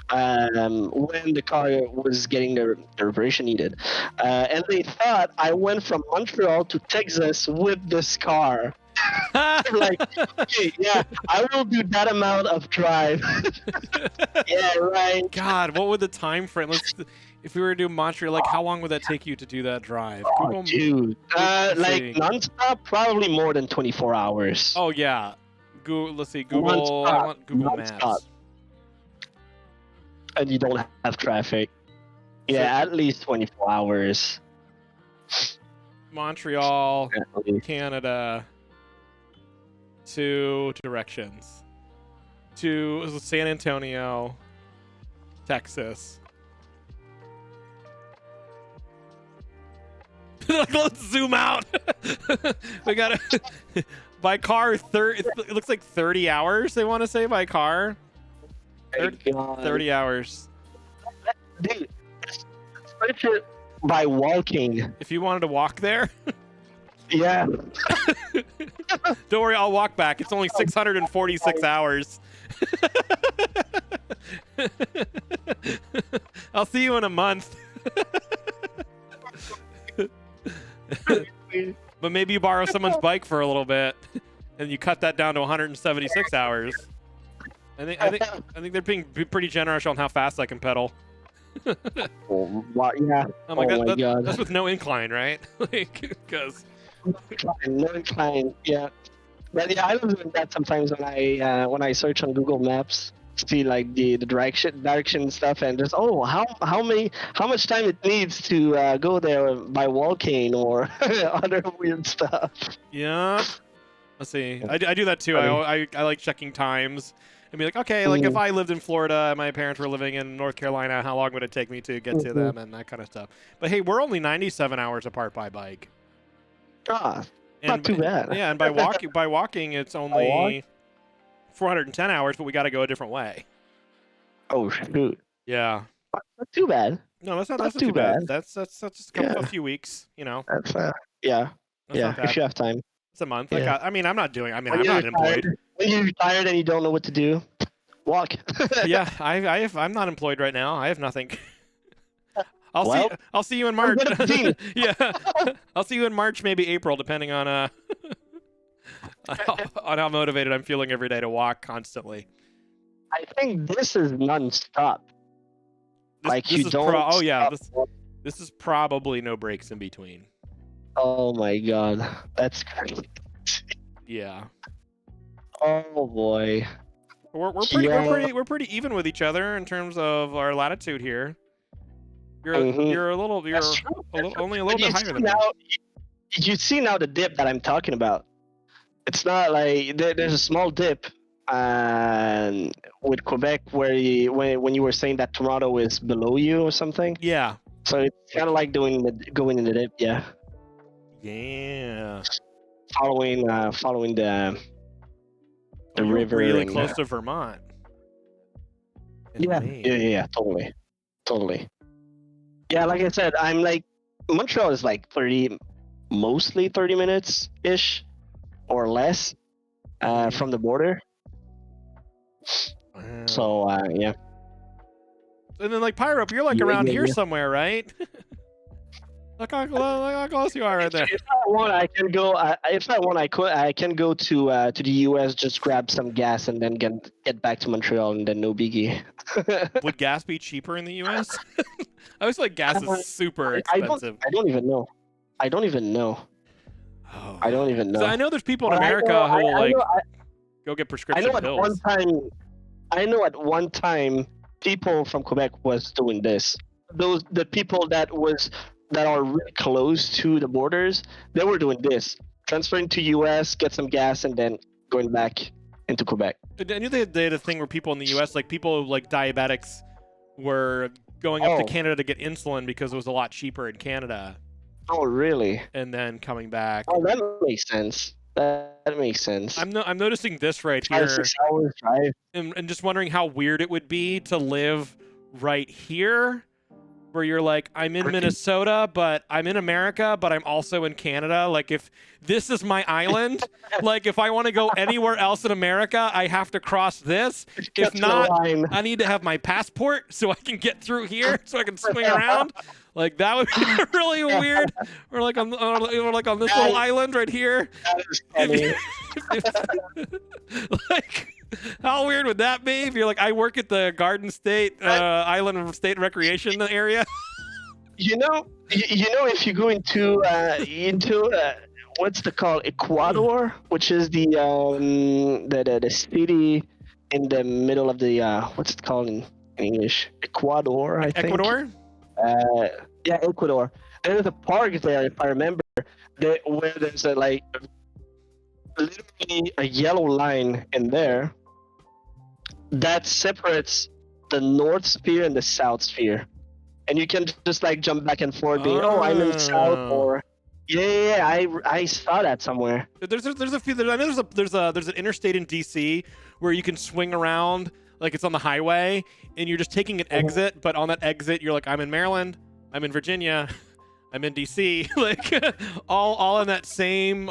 when the car was getting the reparation needed, and they thought I went from Montreal to Texas with this car. Like, okay, yeah, I will do that amount of drive. Yeah, right. God, what would the time frame? If we were to do Montreal, like how long would that take you to do that drive? Oh, dude. let's Like see. nonstop, probably more than 24 hours. Oh yeah. Let's see. Google. Nonstop, I want Google nonstop. Maps. And you don't have traffic. Yeah, at least 24 hours. Montreal, At least. Canada. 2 directions. To San Antonio, Texas. Let's zoom out. We got to by car. It looks like 30 hours. They want to say by car. My God. 30 hours. Dude, search it by walking. If you wanted to walk there, Yeah. don't worry, I'll walk back. It's only 646 hours. I'll see you in a month. But maybe you borrow someone's bike for a little bit, and you cut that down to 176 hours. I think they're being pretty generous on how fast I can pedal. Yeah. Oh my god, God. that's with no incline, right? Like, because No incline. Yeah. But yeah, I was doing that sometimes when I search on Google Maps, see like the direction stuff, and just how much time it needs to go there by walking or other weird stuff. yeah. Let's see. I do that too. Funny. I like checking times and be like, okay, like if I lived in Florida and my parents were living in North Carolina, how long would it take me to get to them and that kind of stuff. But hey, we're only 97 hours apart by bike. Ah, And, not too bad. Yeah, and by walking, it's only 410 hours, but we got to go a different way. Oh shoot. Yeah. Not too bad. No, that's not too bad. That's just a few weeks, you know. That's yeah. That's Yeah. not bad. If you have time. It's a month. Yeah. I'm not When I'm you're not employed. When you're tired and you don't know what to do, walk. Yeah, I'm not employed right now. I have nothing. I'll see you in March. go to Poutine. Yeah. I'll see you in March, maybe April, depending on on how motivated I'm feeling every day to walk constantly. I think this is non-stop. This you is don't. oh yeah, stop. this is probably no breaks in between. Oh my god, that's crazy. Yeah. Oh boy. We're pretty even with each other in terms of our latitude here. You're That's true. only a little bit higher than me. You see now the dip that I'm talking about. It's not like there's a small dip with Quebec when you were saying that Toronto is below you or something. Yeah. So it's kind of like going in the dip, yeah. Yeah. Following the You're river. really close to Vermont. Yeah, totally. Yeah, like I said, I'm like Montreal is like mostly 30 minutes ish or less from the border. Wow. So yeah. And then like Pyro, you're like around here somewhere, right? Look how close you are right there. If I want, I can go. If I want, I can go to the US, just grab some gas, and then get back to Montreal, and then no biggie. Would gas be cheaper in the US? I always feel like gas is super expensive. I don't even know. Oh. I don't even know. 'Cause I know there's people in But America who will go get I prescription know pills. at one time people from Quebec was doing this. The people that are really close to the borders, they were doing this, transferring to US, get some gas, and then going back into Quebec. I knew they had a thing where people in the US, like people like diabetics, were going up to Canada to get insulin because it was a lot cheaper in Canada. Oh, really? And then coming back. Oh, that makes sense. That makes sense. I'm noticing this right 5 here, 6 hours drive. and just wondering how weird it would be to live right here, where you're like, I'm in Minnesota, but I'm in America, but I'm also in Canada. Like, if this is my island, like if I want to go anywhere else in America, I have to cross this. If not, I need to have my passport so I can get through here, so I can swing around. Like that would be really weird. We're like on this little island right here. That is funny. Like, how weird would that be? If you're like, I work at the Garden State Island State Recreation area. You know, if you go into what's the called Ecuador, which is the city in the middle of the what's it called in English? Ecuador, I think. Ecuador? Yeah, Ecuador. There's a park there, if I remember, where there's literally a yellow line in there that separates the North Sphere and the South Sphere, and you can just like jump back and forth, being, I'm in the South, or I saw that somewhere. There's a few. I know there's an interstate in DC where you can swing around like it's on the highway, and you're just taking an exit, but on that exit, you're like, I'm in Maryland, I'm in Virginia, I'm in DC, like all in that same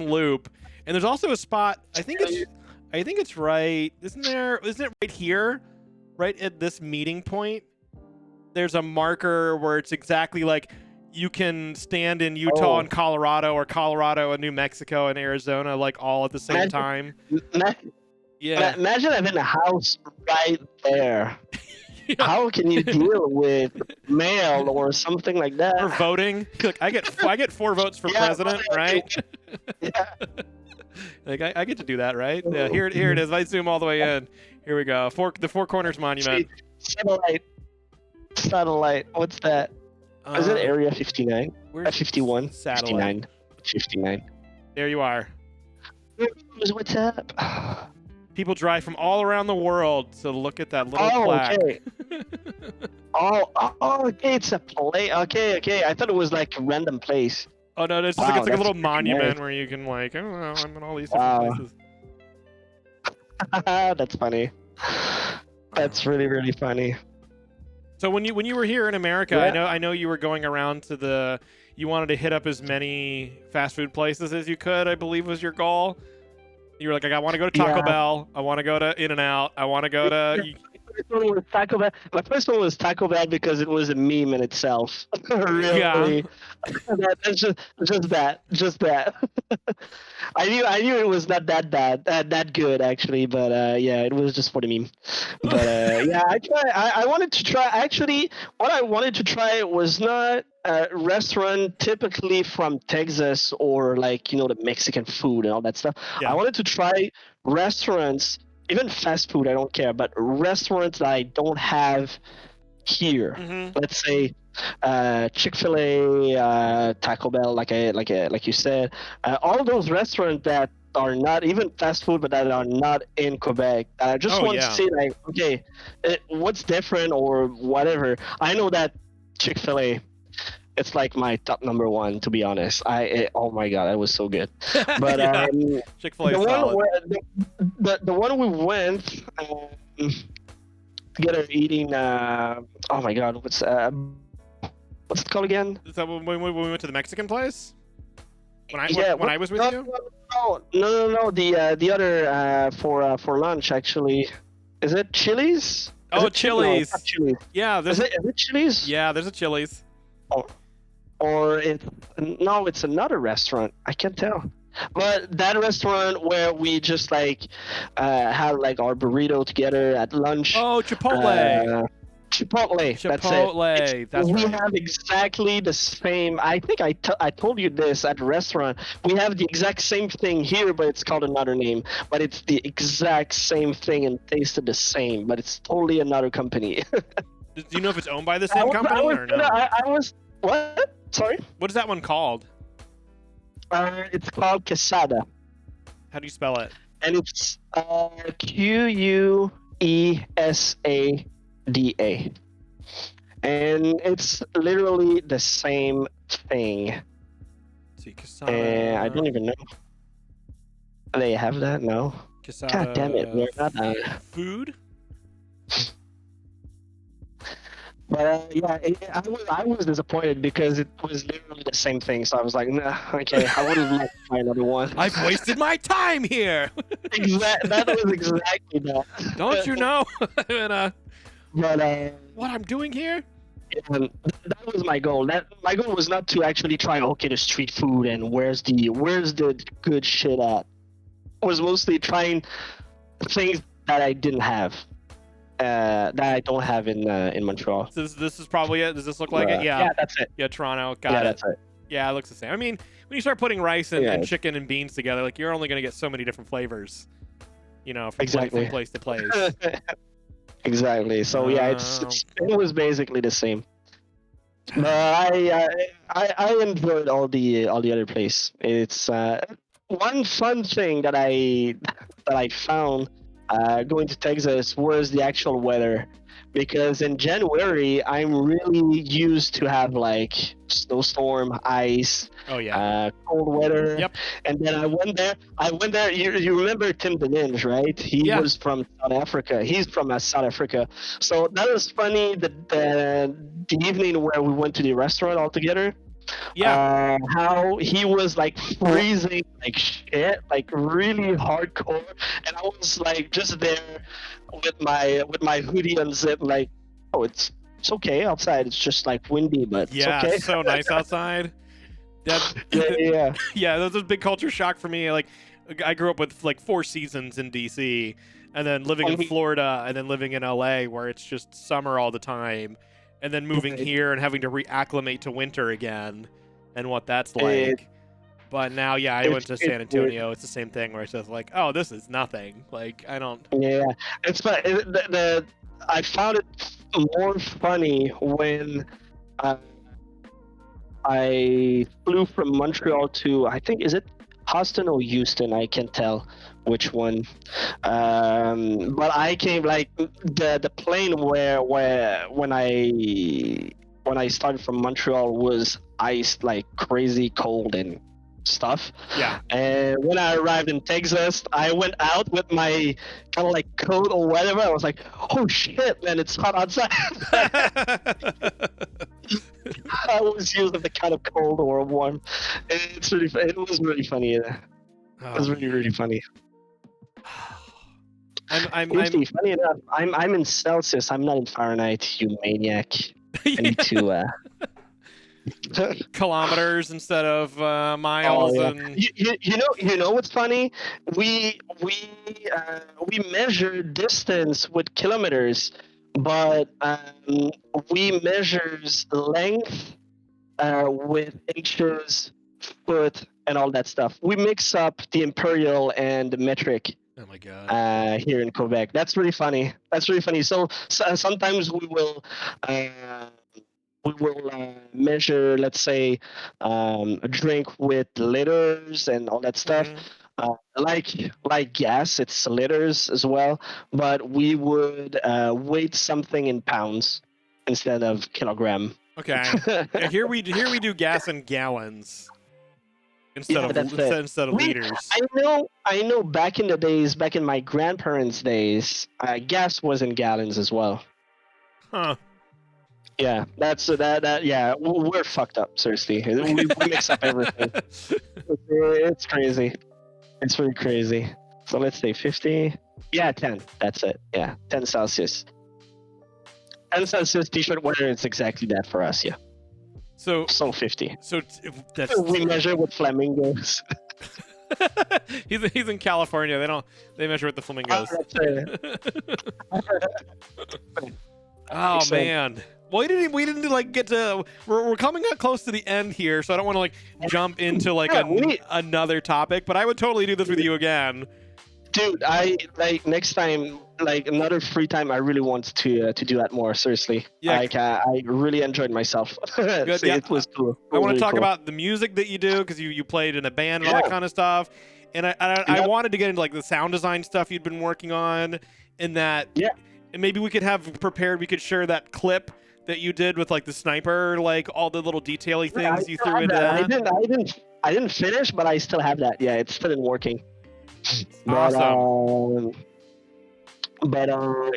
loop. And there's also a spot. I think it's right. Isn't it right here, right at this meeting point? There's a marker where it's exactly like you can stand in Utah and Colorado, or Colorado and New Mexico and Arizona, like all at the same time. Yeah. Imagine having a house right there. Yeah. How can you deal with mail or something like that? Or voting. Like I get 4 votes for president, right? Yeah. Like I get to do that, right? Yeah. Here it is. I zoom all the way in. Here we go. The Four Corners Monument. Satellite. What's that? Is it Area 59? 51? Satellite. 59. There you are. What's up? People drive from all around the world to look at that little plaque. Okay. Okay. It's a place. Okay. I thought it was like a random place. Oh no, it's like a little monument where you can like, I don't know, I'm in all these different places. That's funny. That's really, really funny. So when you were here in America, Yeah. I know you were going around to you wanted to hit up as many fast food places as you could, I believe was your goal. You were like, I want to go to Taco Bell, I want to go to In-N-Out, I want to go to... My first one was Taco Bell because it was a meme in itself. Really. Yeah. That's just that. I knew it was not that bad, that good actually, but yeah, it was just for the meme. But yeah, I wanted to try. Actually, what I wanted to try was not a restaurant typically from Texas or like the Mexican food and all that stuff. Yeah. I wanted to try restaurants. Even fast food, I don't care, but restaurants that I don't have here. Mhm. Let's say Chick-fil-A, Taco Bell, like you said, all those restaurants that are not even fast food, but that are not in Quebec. I just want to see, like, okay, what's different or whatever. I know that Chick-fil-A, it's like my top number 1, to be honest. Oh my god, that was so good. But Chick-fil-A is solid. The one we went together eating. Oh my god, what's it called again? Is that when we went to the Mexican place? When I was with you? No. The other for lunch actually. Is it Chili's? Chili's. No, Chili's. Yeah, Is it Chili's? Yeah, there's a Chili's. Or it's another restaurant. I can't tell. But that restaurant where we just like had like our burrito together at lunch. Oh, Chipotle. Chipotle. That's it. We have exactly the same. I think I told you this at the restaurant. We have the exact same thing here, but it's called another name. But it's the exact same thing and tasted the same, but it's totally another company. Do you know if it's owned by the same company or no? I was what? Sorry. What is that one called? It's called Quesada. How do you spell it? And it's Queusada. And it's literally the same thing. Let's see, Quesada. I don't even know. They have that? No. Quesada. God damn it. We're not food? But yeah, I was disappointed because it was literally the same thing. So I was like, nah, okay, I would have liked to find another one. I've wasted my time here. That was exactly that. Don't you know? But what I'm doing here? That was my goal. My goal was not to actually try the street food and where's the good shit at. It was mostly trying things that I didn't have. That I don't have in Montreal. So this is probably it. Does this look like it? Yeah. Yeah, that's it. Yeah, Toronto. Got it. Yeah, that's it. Yeah, it looks the same. I mean, when you start putting rice and chicken and beans together, like you're only gonna get so many different flavors. From place to place. Exactly. So yeah, it was basically the same. But I enjoyed all the other place. It's one fun thing that I found going to Texas was the actual weather, because in January I'm really used to have like snowstorm, ice, Oh yeah. cold weather. Yep. And then I went there. You remember Tim the Ninja, right? He Yeah. was from South Africa. He's from South Africa. So that was funny. The evening where we went to the restaurant all together. Yeah. How he was like freezing like shit, like really hardcore, and I was like just there with my hoodie unzipped, like, oh, it's okay outside. It's just like windy, but it's Yeah. okay. So nice outside. That. Yeah. Yeah, that was a big culture shock for me. Like, I grew up with like 4 seasons in DC, and then living in Florida, and then living in LA, where it's just summer all the time, and then moving Right. here and having to reacclimate to winter again, and what that's It- like. But now, yeah, I went to it's San weird. Antonio. It's the same thing where it's just like, oh, this is nothing. Like, I don't. Yeah, it's fun. I found it more funny when uh, I flew from Montreal to, I think, is it Houston or Houston? I can't tell which one. But I came like the plane where when I started from Montreal was iced like crazy cold and stuff. Yeah. And when I arrived in Texas, I went out with my kind of like coat or whatever. I was like, oh shit, man, it's hot outside. I was used to the kind of cold or warm. It's really, it was really funny. It was really, really funny. I'm 50, funny enough, I'm in Celsius. I'm not in Fahrenheit, you maniac. I need to. kilometers instead of miles, Oh, yeah. and You know what's funny? We measure distance with kilometers, but we measures length with inches, foot, and all that stuff. We mix up the imperial and the metric oh my god. here in Quebec. That's really funny. That's really funny. So sometimes we will measure, let's say, a drink with liters and all that stuff. Mhm. Like gas, it's liters as well, but we would weight something in pounds instead of kilogram. Okay. Yeah, here we do gas in gallons instead Yeah, of that's it. instead of liters. I know. Back in the days, back in my grandparents' days, gas was in gallons as well. Huh. Yeah, that's that. Yeah, we're fucked up. Seriously, we mix up everything. It's crazy. It's really crazy. So let's say 50. Yeah, 10. That's it. Yeah, 10 Celsius. 10 Celsius t-shirt weather. It's exactly that for us. Yeah. So So 50. that's We measure with flamingos. he's in California. They measure with the flamingos. Oh So- man. Well, we didn't like get to. We're coming up close to the end here, so I don't want to like jump into like Yeah, we- another topic. But I would totally do this with you again. Dude, I like next time, like another free time. I really want to do that more. Seriously, Yeah. like I really enjoyed myself. Good, So yeah. It was cool. I want to Really talk cool. about the music that you do because you played in a band and all that Yeah. kind of stuff. And I Yep. wanted to get into like the sound design stuff you'd been working on, and that. Yeah. And maybe we could have prepared. We could share that clip that you did with like the sniper, like all the little detaily Yeah, I things you still threw have into that. that. I didn't finish, but I still have that. Yeah, it's still in working. Awesome.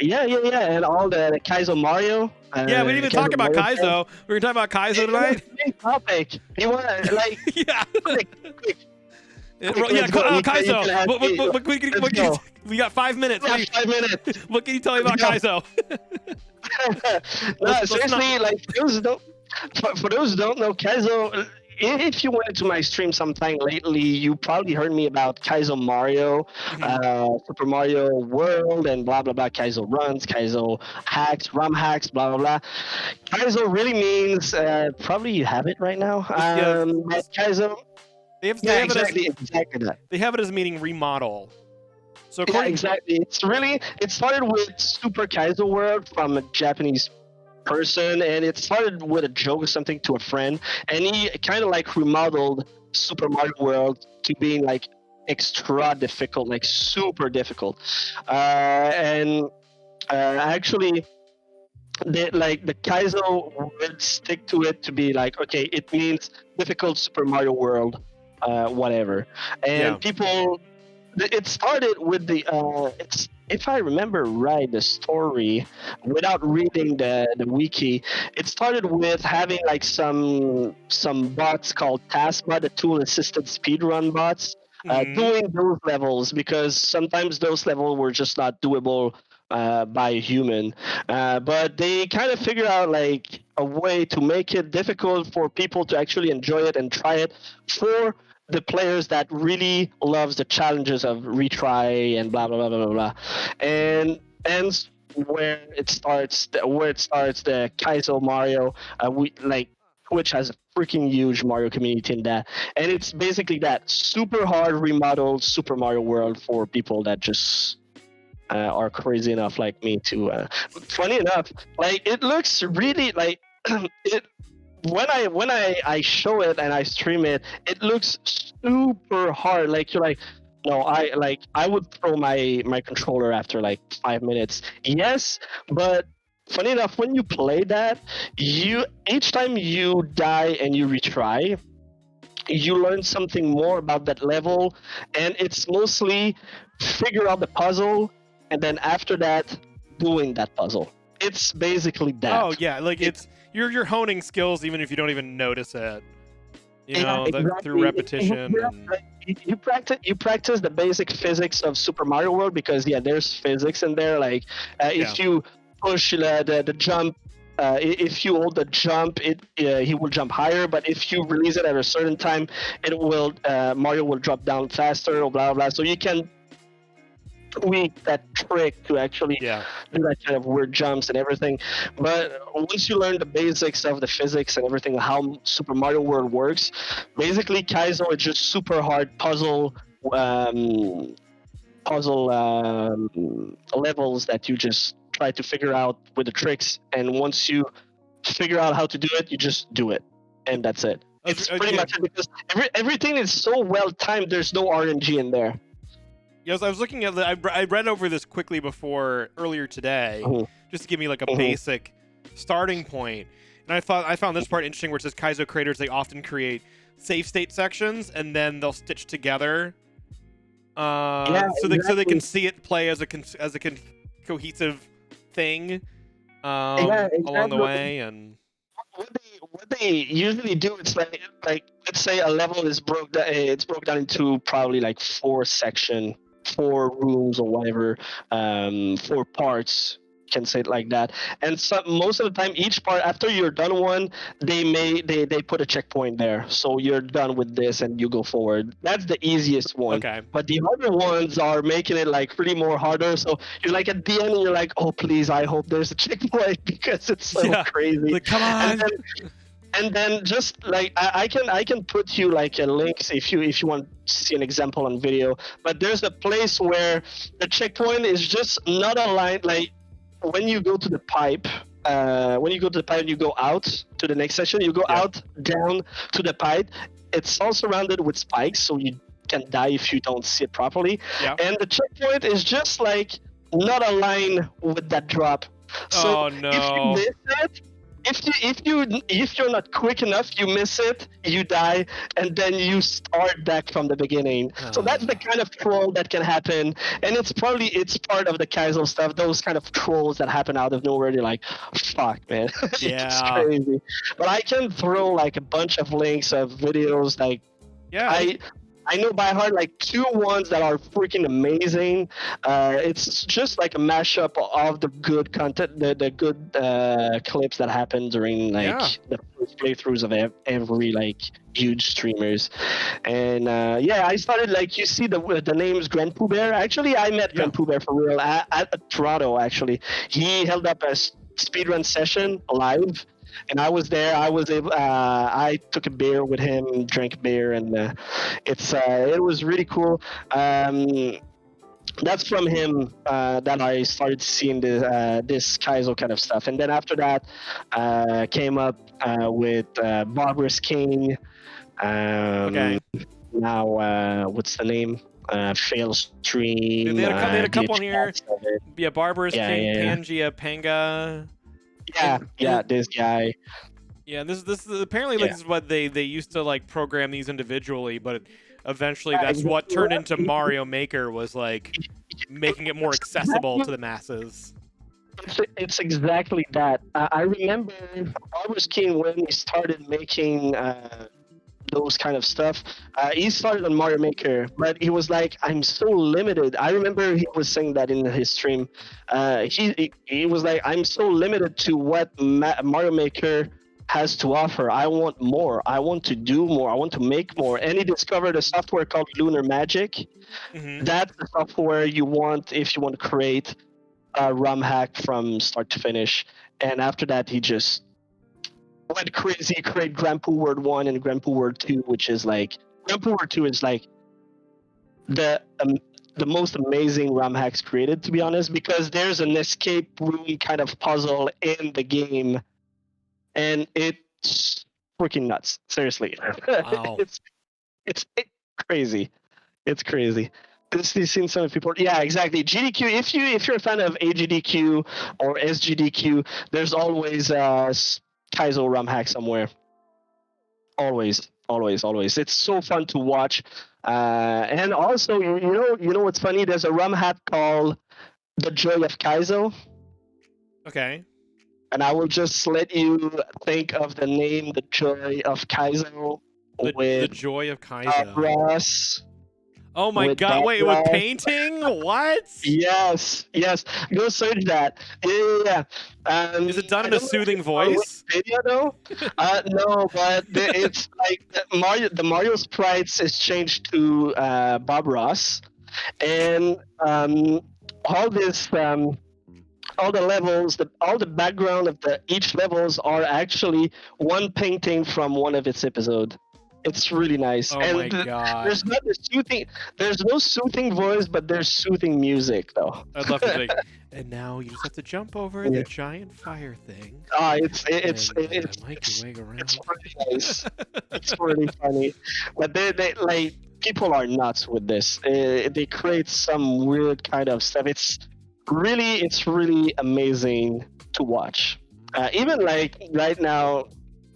Yeah, and all the Kaizo Mario. Yeah, we didn't even talk about Kaizo. We were talking about Kaizo tonight. Big topic. You want to like Yeah. quick? Yeah, let's go. You can Kaizo. have me. Let's go. We got 5 minutes. Yeah, 5 minutes. What can you tell me about Let's Kaizo? No, Let's seriously, like for those who don't know Kaizo, if you went into my stream sometime lately, you probably heard me about Kaizo Mario, Super Mario World, and blah blah blah. Kaizo Runs, Kaizo Hacks, ROM Hacks, blah blah blah. Kaizo really means probably you have it right now. But Kaizo, They have exactly that. They have it as meaning remodel. So Yeah, according exactly. It started with Super Kaizo World from a Japanese person, and it started with a joke or something to a friend, and he kind of like remodeled Super Mario World to being like extra difficult, like super difficult. And actually, the Kaizo would stick to it to be like, okay, it means difficult Super Mario World, whatever. Yeah. And people, it started with it's, if I remember right, the story, without reading the wiki, it started with having like some bots called taskbot, the tool assisted speedrun bots, Mhm. doing those levels, because sometimes those levels were just not doable by a human. But they kind of figured out like a way to make it difficult for people to actually enjoy it and try it for the players that really loves the challenges of retry and blah blah blah blah blah blah. And ends where it starts the Kaizo Mario, we like, which has a freaking huge Mario community in that. And it's basically that super hard remodeled Super Mario World for people that just are crazy enough like me to. Funny enough, like it looks really like it when I show it and I stream it, it looks super hard. Like you're like, no, I would throw my controller after like 5 minutes. Yes, but funny enough, when you play that, you each time you die and you retry, you learn something more about that level, and it's mostly figure out the puzzle, and then after that, doing that puzzle. It's basically that. Oh yeah, like It- it's you're honing skills even if you don't even notice it. You Yeah, know, through exactly. repetition Yeah, and like, you practice the basic physics of Super Mario World, because yeah, there's physics in there. Like yeah. if you push the jump, if you hold the jump, he will jump higher. But if you release it at a certain time, it will Mario will drop down faster or blah blah. So you can tweak that trick to actually Yeah. do that kind of weird jumps and everything. But once you learn the basics of the physics and everything, how Super Mario World works, basically Kaizo is just super hard um, puzzle levels that you just try to figure out with the tricks. And once you figure out how to do it, you just do it, and that's it. It's pretty Yeah. much it, because everything is so well timed. There's no RNG in there. Yes, I was looking at I read over this quickly before earlier today, Mhm. just to give me like a Mhm. basic starting point. And I found this part interesting where it says Kaizo creators they often create save state sections and then they'll stitch together Yeah, so they can exactly. see it play as a cohesive thing Yeah, along the exactly. way. And What they usually do, it's like let's say a level is it's broke down into probably like four rooms or whatever, four parts, can say it like that. And so most of the time, each part after you're done one, they put a checkpoint there, so you're done with this and you go forward. That's the easiest one. okay. But the other ones are making it like really more harder. So you're like at the end, and you're like, oh please, I hope there's a checkpoint because it's so Yeah. crazy. Like come And on. then just like I can put you like a link if you want to see an example on video. But there's a place where the checkpoint is just not aligned. Like when you go to the pipe, and you go out to the next section, you go Yeah. out down to the pipe. It's all surrounded with spikes, so you can die if you don't see it properly. Yeah. And the checkpoint is just like not aligned with that drop. So Oh if you no. miss it, if you're not quick enough, you miss it, you die, and then you start back from the beginning. So that's the kind of troll that can happen, and it's part of the Kaizo stuff. Those kind of trolls that happen out of nowhere. You're like, fuck, man, it's Yeah. crazy. But I can throw like a bunch of links of videos. Like Yeah. I know by heart like two ones that are freaking amazing. It's just like a mashup of the good content, the good clips that happen during like Yeah. the first playthroughs of every like huge streamers. And yeah, I started like you see the name's Grand Pooh Bear. Actually, I met Yeah. Grand Pooh Bear for real at Toronto. Actually, he held up a speedrun session live, and I was there. I was able. I took a beer with him, drank beer, and it was really cool. That's from him that I started seeing this Kaizo kind of stuff, and then after that came up with Barbarous King. Um, Okay. now what's the name? Fail Stream. They had a did couple in here. chats of it. Yeah, Barbarous Yeah, King, yeah, Pangea, Panga. yeah, And- yeah. and- This guy. Yeah, this is apparently like Yeah. this is what they used to like program these individually, but eventually Yeah, that's what exactly. turned into Mario Maker, was like making it more accessible to the masses. It's exactly that. I remember Barbarous King when he started making those kind of stuff. He started on Mario Maker, but he was like, "I'm so limited." I remember he was saying that in his stream. He was like, "I'm so limited to what Mario Maker has to offer. I want more. I want to do more. I want to make more." And he discovered a software called Lunar Magic. Hmm. That's the software you want if you want to create a ROM hack from start to finish. And after that, he just went crazy, create Grandpa World 1 and Grandpa World 2, which is like Grandpa World 2 is like the um, the most amazing ROM hacks created, to be honest, because there's an escape room kind of puzzle in the game, and it's freaking nuts. Seriously, Wow. it's crazy. It's crazy. This you've seen some people. Yeah, exactly. GDQ. If you're a fan of AGDQ or SGDQ, there's always Kaizo ROM hack somewhere. Always, always, always. It's so fun to watch. And also, you know what's funny? There's a ROM hack called "The Joy of Kaizo," Okay. and I will just let you think of the name "The Joy of Kaizo" The with Joy of Kaizo. Ross. Oh my with god! that Wait, with guy. painting? What? Yes, yes. Go search that. Yeah. Is it done I in a don't know if soothing it's on voice? Wikipedia though. No, but it's like the Mario sprites is changed to Bob Ross, and all this all the levels, all the background of each levels are actually one painting from one of its episodes. It's really nice, Oh and my god! there's not the soothing. There's no soothing voice, but there's soothing music though. I'd love to like. And now you just have to jump over Yeah. the giant fire thing. It's and, make your way around. it's really nice. It's really funny, but they like people are nuts with this. They create some weird kind of stuff. It's really amazing to watch. Even like right now,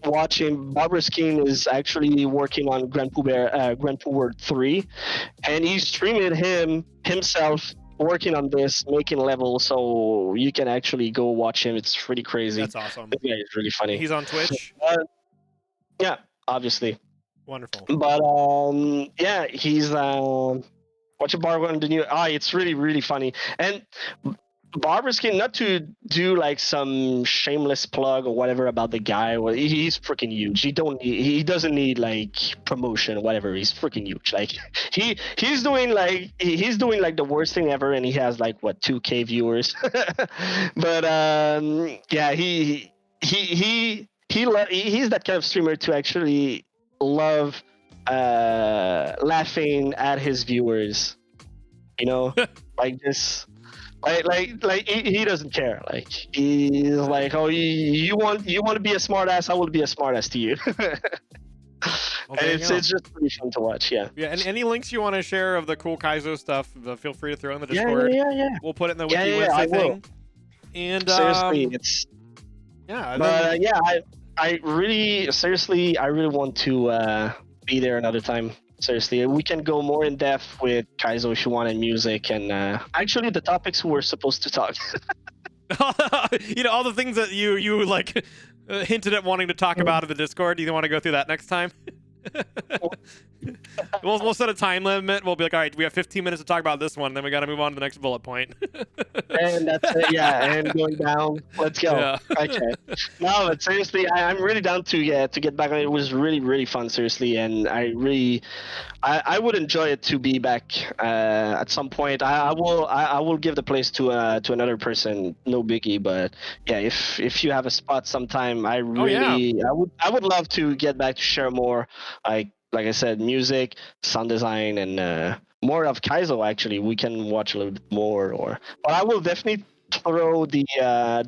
watching Barbara Skeen is actually working on Grand Pooh World 3, and he's streaming himself working on this, making levels, so you can actually go watch him. It's pretty crazy. That's awesome. The guy is really funny. He's on Twitch. Yeah, obviously. Wonderful. But yeah, he's watch a Barbara on the new. It's really funny. And Barbara Skin, not to do like some shameless plug or whatever about the guy. Well, he's freaking huge. He doesn't need like promotion or whatever. He's freaking huge. Like he's doing like the worst thing ever, and he has like what 2K viewers. But yeah, he's that kind of streamer to actually love laughing at his viewers. You know, like this. Like he doesn't care. Like he's like, oh, you want to be a smartass? I will be a smartass to you. Well, And there you it's go. just pretty fun to watch. Yeah. Yeah, and any links you want to share of the cool Kaizo stuff, feel free to throw in the Yeah, Discord. yeah. We'll put it in the Yeah, Wiki yeah, I Wednesday will. thing. And Seriously, it's. yeah, and But then, yeah, I really want to be there another time. Seriously, we can go more in depth with Kaizo if you want and music and actually the topics we were supposed to talk. you know, all the things that you like hinted at wanting to talk about in the Discord. Do you want to go through that next time? We'll set a time limit. We'll be like, all right, we have 15 minutes to talk about this one, then we got to move on to the next bullet point. And that's it. Yeah, and going down. Let's go. Yeah. Okay. No, but seriously, I'm really down to get back on it. It was really fun, seriously, and I would enjoy it to be back at some point. I will give the place to another person, no biggie. But yeah, if you have a spot sometime, I would love to get back to share more, like I said, music, sound design, and more of Kaizo. Actually, we can watch a little bit more. But I will definitely throw the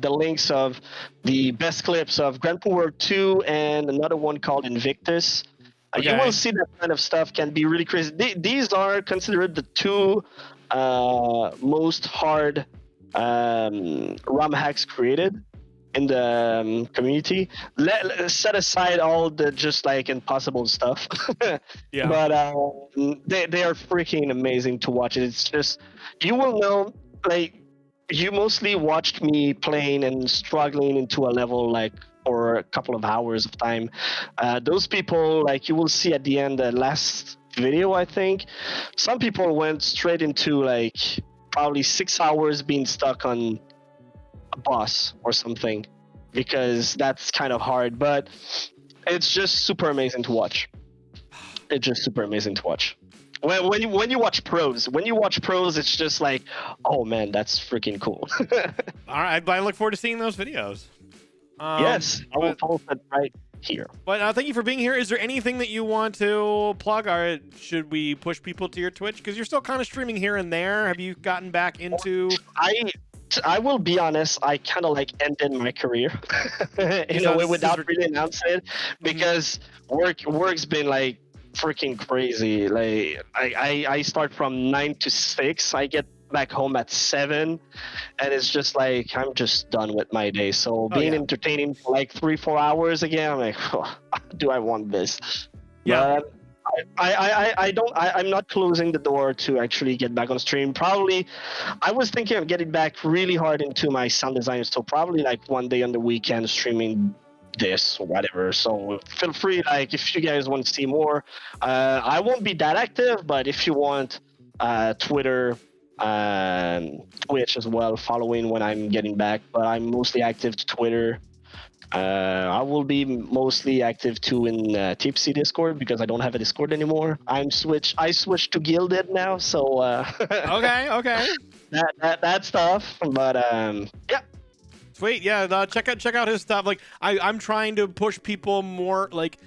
links of the best clips of Grand Pooh World 2 and another one called Invictus. You will Okay. see that kind of stuff can be really crazy. These are considered the two most hard ROM hacks created in the community. Set aside all the just like impossible stuff, Yeah. but they are freaking amazing to watch. It's just you will know like you mostly watched me playing and struggling into a level like for a couple of hours of time. Those people, like you will see at the end, the last video, I think, some people went straight into like probably 6 hours being stuck on a boss or something because that's kind of hard. But it's just super amazing to watch. It's just super amazing to watch. When you watch pros, it's just like, oh man, that's freaking cool. All right. I look forward to seeing those videos. Yes, I will But, post it right here. thank you for being here. Is there anything that you want to plug? Or should we push people to your Twitch? Because you're still kind of streaming here and there. Have you gotten back into? I will be honest, I kind of like ended my career in a way without really announcing it because work's been like freaking crazy. Like I start from 9 to 6. I get back home at 7, and it's just like I'm just done with my day. So being entertaining for like 3-4 hours again, I'm like, oh, do I want this? Yeah. But I'm not closing the door to actually get back on stream. Probably, I was thinking of getting back really hard into my sound design. So probably like one day on the weekend streaming this or whatever. So feel free, like if you guys want to see more. I won't be that active, but if you want, Twitter, Twitch as well, following when I'm getting back. But I'm mostly active to Twitter. I will be mostly active too in Tipsy Discord because I don't have a Discord anymore. I switched to Guilded now, so Okay. that stuff. But yeah, Sweet. Yeah. Check out his stuff. Like I'm trying to push people more like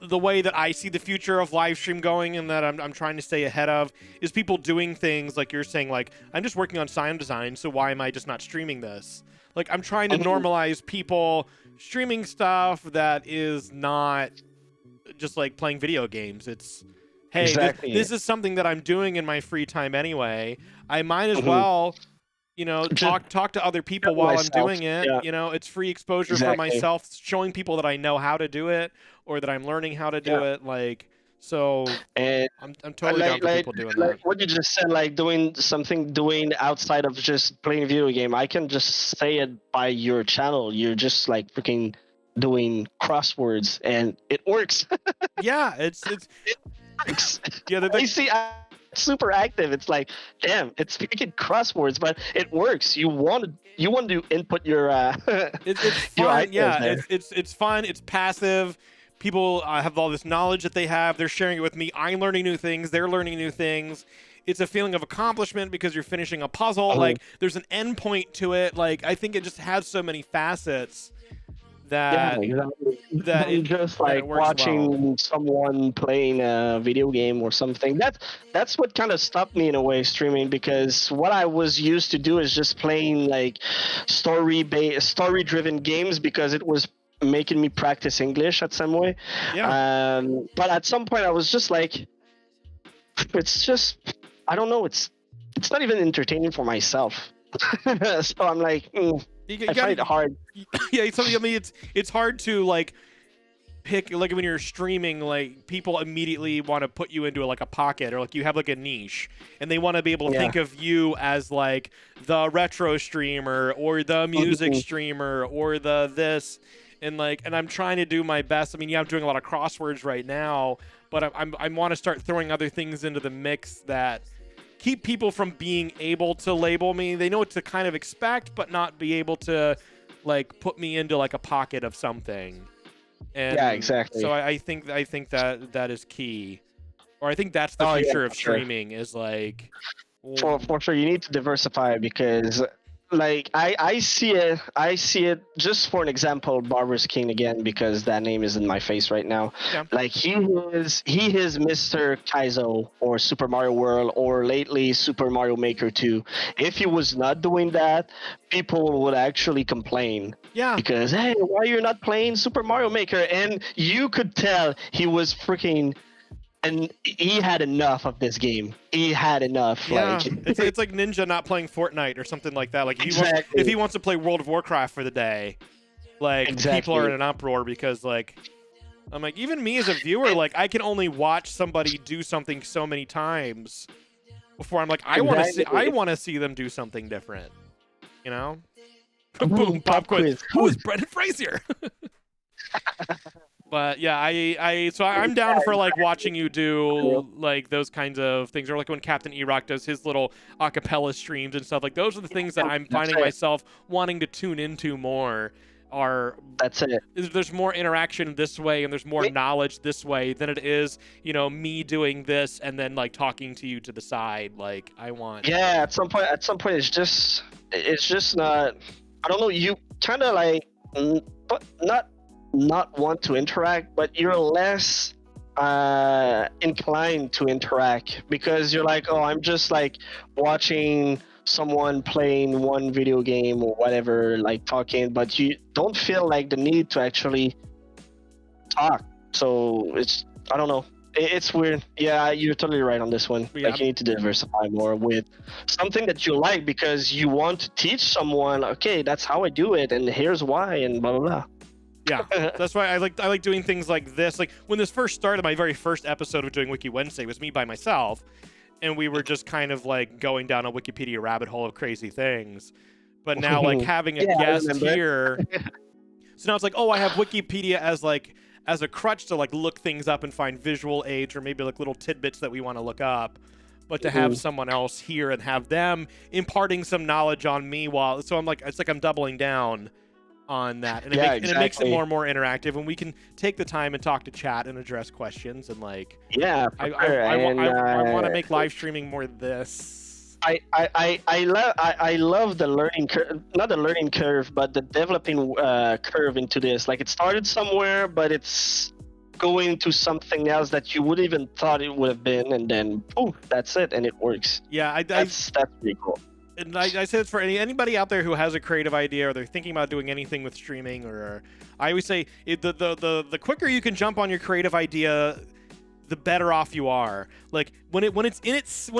the way that I see the future of live stream going, and that I'm trying to stay ahead of is people doing things like you're saying. Like I'm just working on sound design, so why am I just not streaming this? Like I'm trying to normalize people streaming stuff that is not just like playing video games. It's hey, exactly. this is something that I'm doing in my free time anyway. I might as well, talk to other people while I'm doing it. Yeah. It's free exposure for myself, showing people that I know how to do it or that I'm learning how to do it. Like so, and I'm totally down for people doing that. What you just said, like doing outside of just playing video game. I can just say it by your channel. You're just like freaking doing crosswords, and it works. Yeah, it works. Yeah, I see. I'm super active. It's like, damn, it's freaking crosswords, but it works. You want to input your it's your fun. ideas Yeah, there. it's fun. It's passive. People have all this knowledge that they have. They're sharing it with me. I'm learning new things. They're learning new things. It's a feeling of accomplishment because you're finishing a puzzle. Like there's an end point to it. Like I think it just has so many facets that exactly. that it just that like it works watching well. someone playing a video game or something. That's what kind of stopped me in a way streaming, because what I was used to do is just playing like story driven games because it was making me practice English at some way. Yeah. But at some point I was just like, it's just, I don't know, it's not even entertaining for myself. So I'm like, I find it hard. Yeah, so I mean, it's hard to like pick, like when you're streaming, like people immediately want to put you into like a pocket, or like you have like a niche, and they want to be able to think of you as like the retro streamer or the music streamer or the this, and I'm trying to do my best. I mean, yeah, I'm doing a lot of crosswords right now, but I want to start throwing other things into the mix that keep people from being able to label me. They know what to kind of expect, but not be able to like put me into like a pocket of something. And yeah, exactly. So I think that is key, or I think that's the future of streaming is like for sure. You need to diversify because like I see it just for an example, Barber's King again, because that name is in my face right now. Yeah. Like he is Mr. Kaizo or Super Mario World or lately Super Mario Maker 2. If he was not doing that, people would actually complain. Yeah. Because hey, why you're not playing Super Mario Maker? And you could tell he was freaking, and he had enough of this game. He had enough. Yeah, Like it's like Ninja not playing Fortnite or something like that. Like exactly. if he wants to play World of Warcraft for the day, like people Exactly. are in an uproar because like I'm like, even me as a viewer, like I can only watch somebody do something so many times before I'm like, I want to see them do something different, you know? Boom, pop quiz. Who is Brendan Frazier? But yeah, I'm down for like watching you do like those kinds of things, or like when Captain E-Rock does his little acapella streams and stuff. Like those are the things that I'm finding myself wanting to tune into more. That's it. There's more interaction this way, and there's more knowledge this way than it is, you know, me doing this and then like talking to you to the side. Like I want. Yeah, at some point, it's just not. I don't know. You kind of like, but not want to interact, but you're less inclined to interact because you're like, oh, I'm just like watching someone playing one video game or whatever, like talking, but you don't feel like the need to actually talk. So I don't know. It's weird. Yeah, you're totally right on this one. Yeah. Like you need to diversify more with something that you like because you want to teach someone, okay, that's how I do it and here's why and blah blah blah. Yeah, that's why I like doing things like this. Like when this first started, my very first episode of doing Wiki-Wednesday was me by myself, and we were just kind of like going down a Wikipedia rabbit hole of crazy things. But now like having a guest here, so now it's like, oh, I have Wikipedia as a crutch to like look things up and find visual aids or maybe like little tidbits that we want to look up. But to have someone else here and have them imparting some knowledge on me so I'm like, it's like I'm doubling down on that, and it makes it more and more interactive, and we can take the time and talk to chat and address questions, and like I want to make live streaming more this. I love the learning curve, not the learning curve, but the developing curve into this. Like it started somewhere, but it's going to something else that you wouldn't even thought it would have been, and then poof, that's it, and it works. Yeah, that's pretty cool. And I say this for anybody out there who has a creative idea or they're thinking about doing anything with streaming, or I always say the quicker you can jump on your creative idea, the better off you are. Like when it's in its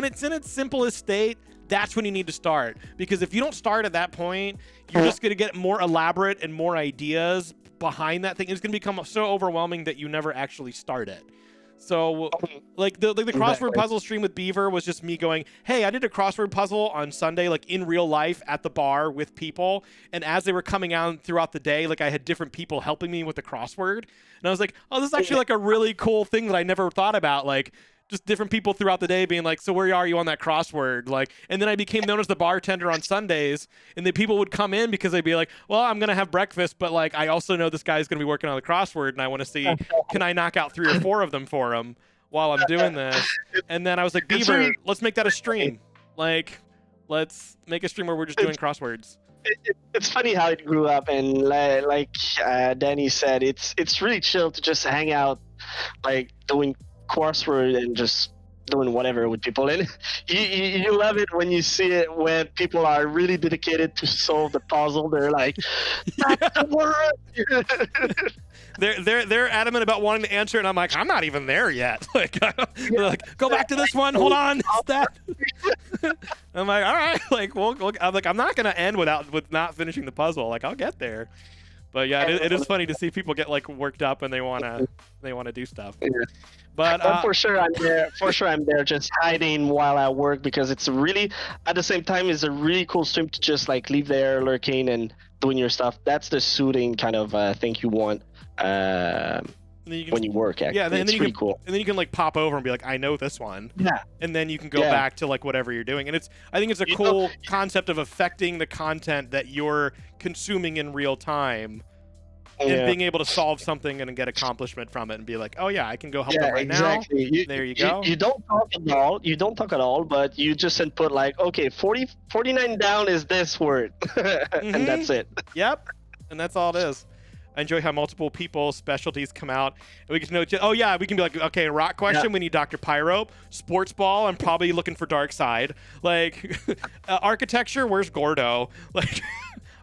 simplest state, that's when you need to start. Because if you don't start at that point, you're just gonna get more elaborate and more ideas behind that thing. It's gonna become so overwhelming that you never actually start it. So, like the crossword puzzle stream with Beaver was just me going, hey, I did a crossword puzzle on Sunday, like in real life at the bar with people. And as they were coming out throughout the day, like I had different people helping me with the crossword. And I was like, oh, this is actually like a really cool thing that I never thought about. Like just different people throughout the day being like, so where are you on that crossword? Like, and then I became known as the bartender on Sundays, and the people would come in because they'd be like, well, I'm going to have breakfast, but like, I also know this guy's going to be working on the crossword, and I want to see, can I knock out 3 or 4 of them for him while I'm doing this? And then I was like, Beaver, let's make that a stream. Like, let's make a stream where we're just doing crosswords. It's funny how it grew up, and like Danny said, it's really chill to just hang out, like doing crossword and just doing whatever with people, and you love it when you see it when people are really dedicated to solve the puzzle. They're like, that's the word. They're adamant about wanting to answer, and I'm like, I'm not even there yet. Like, they're like, go back to this one. Hold on, it's that. I'm like, all right. Like, well, I'm like, I'm not gonna end with not finishing the puzzle. Like, I'll get there. But yeah, it is funny to see people get like worked up and they wanna do stuff. Yeah. But for sure I'm there. For sure I'm there, just hiding while I work, because it's really, at the same time, it's a really cool stream to just like leave there lurking and doing your stuff. That's the soothing kind of thing you want when you work. Actually. Yeah, and then it's you pretty can cool. And then you can like pop over and be like, I know this one. Yeah. And then you can go back to like whatever you're doing. And I think it's a cool concept of affecting the content that you're consuming in real time and being able to solve something and get accomplishment from it and be like, oh yeah, I can go help them right exactly. now. There you go. You don't talk at all. You don't talk at all, but you just input like, okay, 49 down is this word, and that's it. Yep, and that's all it is. I enjoy how multiple people's specialties come out. And we can know, oh yeah, we can be like, okay, rock question, we need Dr. Pyro. Sports ball, I'm probably looking for Dark Side. Like, architecture, where's Gordo? Like,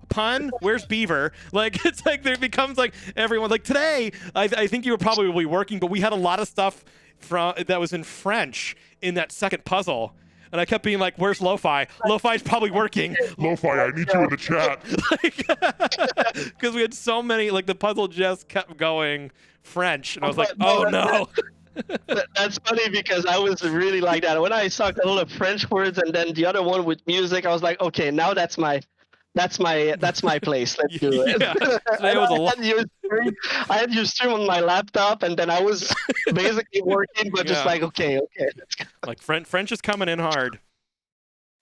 pun, where's Beaver? Like, it's like there becomes like everyone. Like today, I think you were probably working, but we had a lot of stuff that was in French in that second puzzle. And I kept being like, where's Lo-Fi? Lo-Fi's probably working. Lo-Fi, I need you in the chat. Because we had so many, like the puzzle just kept going French. And I was like, oh no. That's funny because I was really like that. When I saw a couple of French words and then the other one with music, I was like, okay, now that's my place. Let's do it. Yeah. Today was a lot. I had your stream on my laptop, and then I was basically working, but just like, okay, let's go. Like French is coming in hard.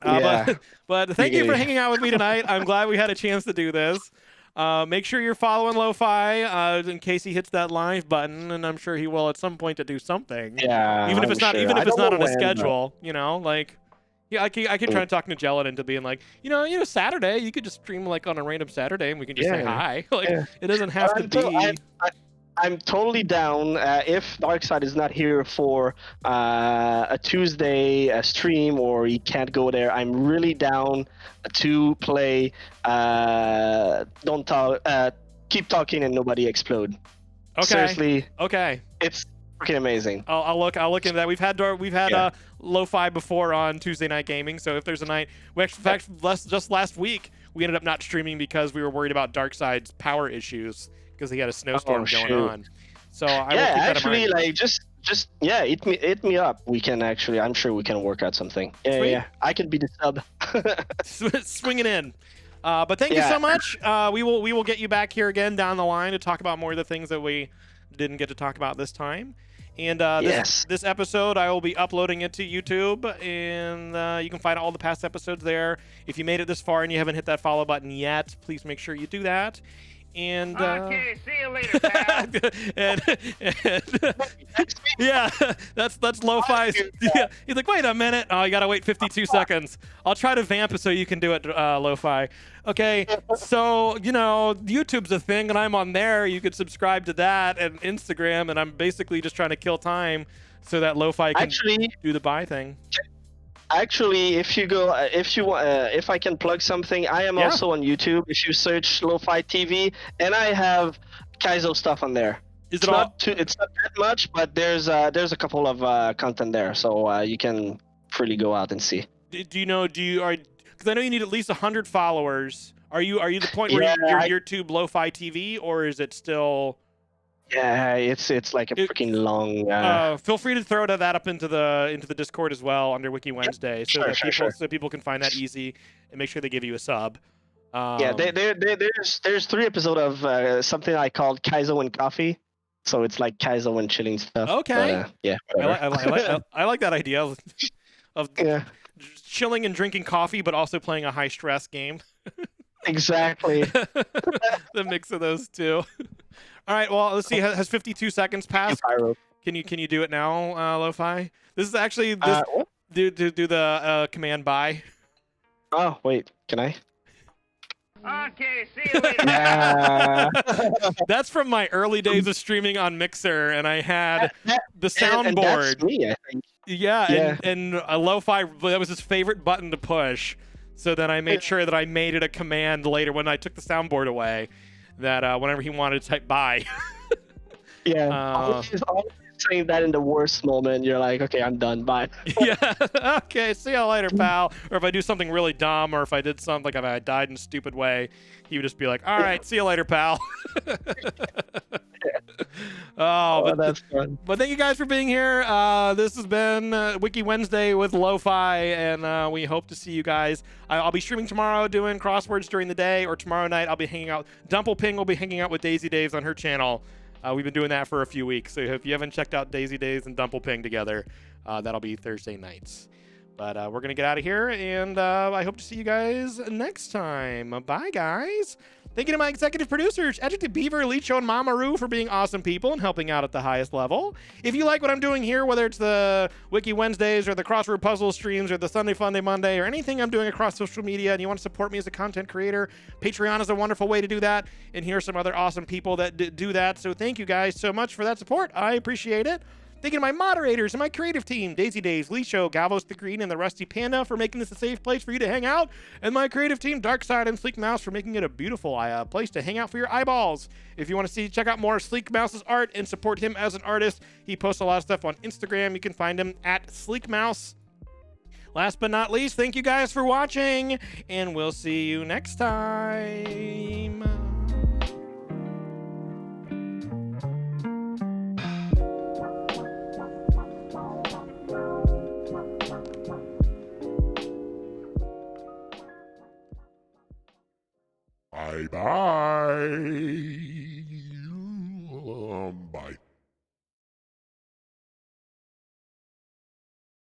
Yeah. But thank you for hanging out with me tonight. I'm glad we had a chance to do this. Make sure you're following Lo-Fi in case he hits that live button, and I'm sure he will at some point to do something. Yeah. Even if it's not, even if it's not on a schedule, but... you know, like. Yeah, I can try to talk Magellan into being like, Saturday, you could just stream like on a random Saturday and we can just say hi. Like, it doesn't have to be. I'm totally down if Darkside is not here for a Tuesday stream or he can't go there. I'm really down to play. Don't talk. Keep talking and nobody explode. Okay. Seriously. Okay. It's freaking amazing. I'll look into that. We've had Lo-Fi before on Tuesday Night Gaming, so if there's a night, in fact, just last week we ended up not streaming because we were worried about Darkside's power issues because he had a snowstorm going on. So I will keep that in mind. Like just hit me up. We can actually, I'm sure we can work out something. Yeah. I can be the sub. Swing it in. But thank you so much. We will get you back here again down the line to talk about more of the things that we didn't get to talk about this time. And this episode, I will be uploading it to YouTube, and you can find all the past episodes there. If you made it this far and you haven't hit that follow button yet, please make sure you do that. And okay, see you later, pal. Yeah, that's Lo-Fi's. Yeah, he's like, wait a minute. Oh, you gotta wait 52 seconds. I'll try to vamp it so you can do it, Lo-Fi. Okay, so YouTube's a thing, and I'm on there. You could subscribe to that and Instagram, and I'm basically just trying to kill time so that Lo-Fi can do the buy thing. Actually, if you go, if I can plug something, I am also on YouTube. If you search Lo-Fi TV, and I have Kaizo stuff on there. It's not that much, but there's a couple of content there, so you can freely go out and see. Because I know you need at least 100 followers. Are you the point where you're YouTube Lo-Fi TV, or is it still? Yeah, it's like a freaking long. Feel free to throw that up into the Discord as well under Wiki-Wednesday, so people can find that easy and make sure they give you a sub. There's 3 episodes of something I called Kaizo and Coffee, so it's like Kaizo and chilling stuff. Okay. But, I like that idea of chilling and drinking coffee, but also playing a high stress game. Exactly. The mix of those two. All right, well, let's see. Has 52 seconds passed? Can you do it now, Lo-Fi? This is actually do the command buy. Oh wait, can I? Okay, see you later. That's from my early days of streaming on Mixer, and I had the soundboard. And that's me, I think. Yeah. And Lo-Fi, that was his favorite button to push. So then I made sure that I made it a command later when I took the soundboard away, that whenever he wanted to type buy. Always saying that in the worst moment, you're like, okay, I'm done, bye. Yeah, okay, see you later, pal. Or if I do something really dumb, or if I did something, like if I died in a stupid way, he would just be like, all right, see you later, pal. But that's fun. But thank you guys for being here. This has been Wiki-Wednesday with Lo-Fi, and we hope to see you guys. I'll be streaming tomorrow, doing crosswords during the day, or tomorrow night I'll be hanging out. Dumpleping will be hanging out with Daisy Daves on her channel. We've been doing that for a few weeks, so if you haven't checked out Daisy Days and Dumpleping together, that'll be Thursday nights. But we're going to get out of here, and I hope to see you guys next time. Bye, guys. Thank you to my executive producers, Adjective Beaver, Licho, and Mamaru for being awesome people and helping out at the highest level. If you like what I'm doing here, whether it's the Wiki-Wednesdays or the Crossword Puzzle streams or the Sunday Funday Monday or anything I'm doing across social media and you want to support me as a content creator, Patreon is a wonderful way to do that. And here are some other awesome people that do that. So thank you guys so much for that support. I appreciate it. Thank you to my moderators and my creative team, Daisy Days, Licho, Galvos the Green, and the Rusty Panda for making this a safe place for you to hang out, and my creative team, Darkside and Sleek Mouse, for making it a beautiful place to hang out for your eyeballs. If you want to check out more Sleek Mouse's art and support him as an artist, he posts a lot of stuff on Instagram. You can find him at Sleek Mouse. Last but not least, thank you guys for watching, and we'll see you next time. Bye bye.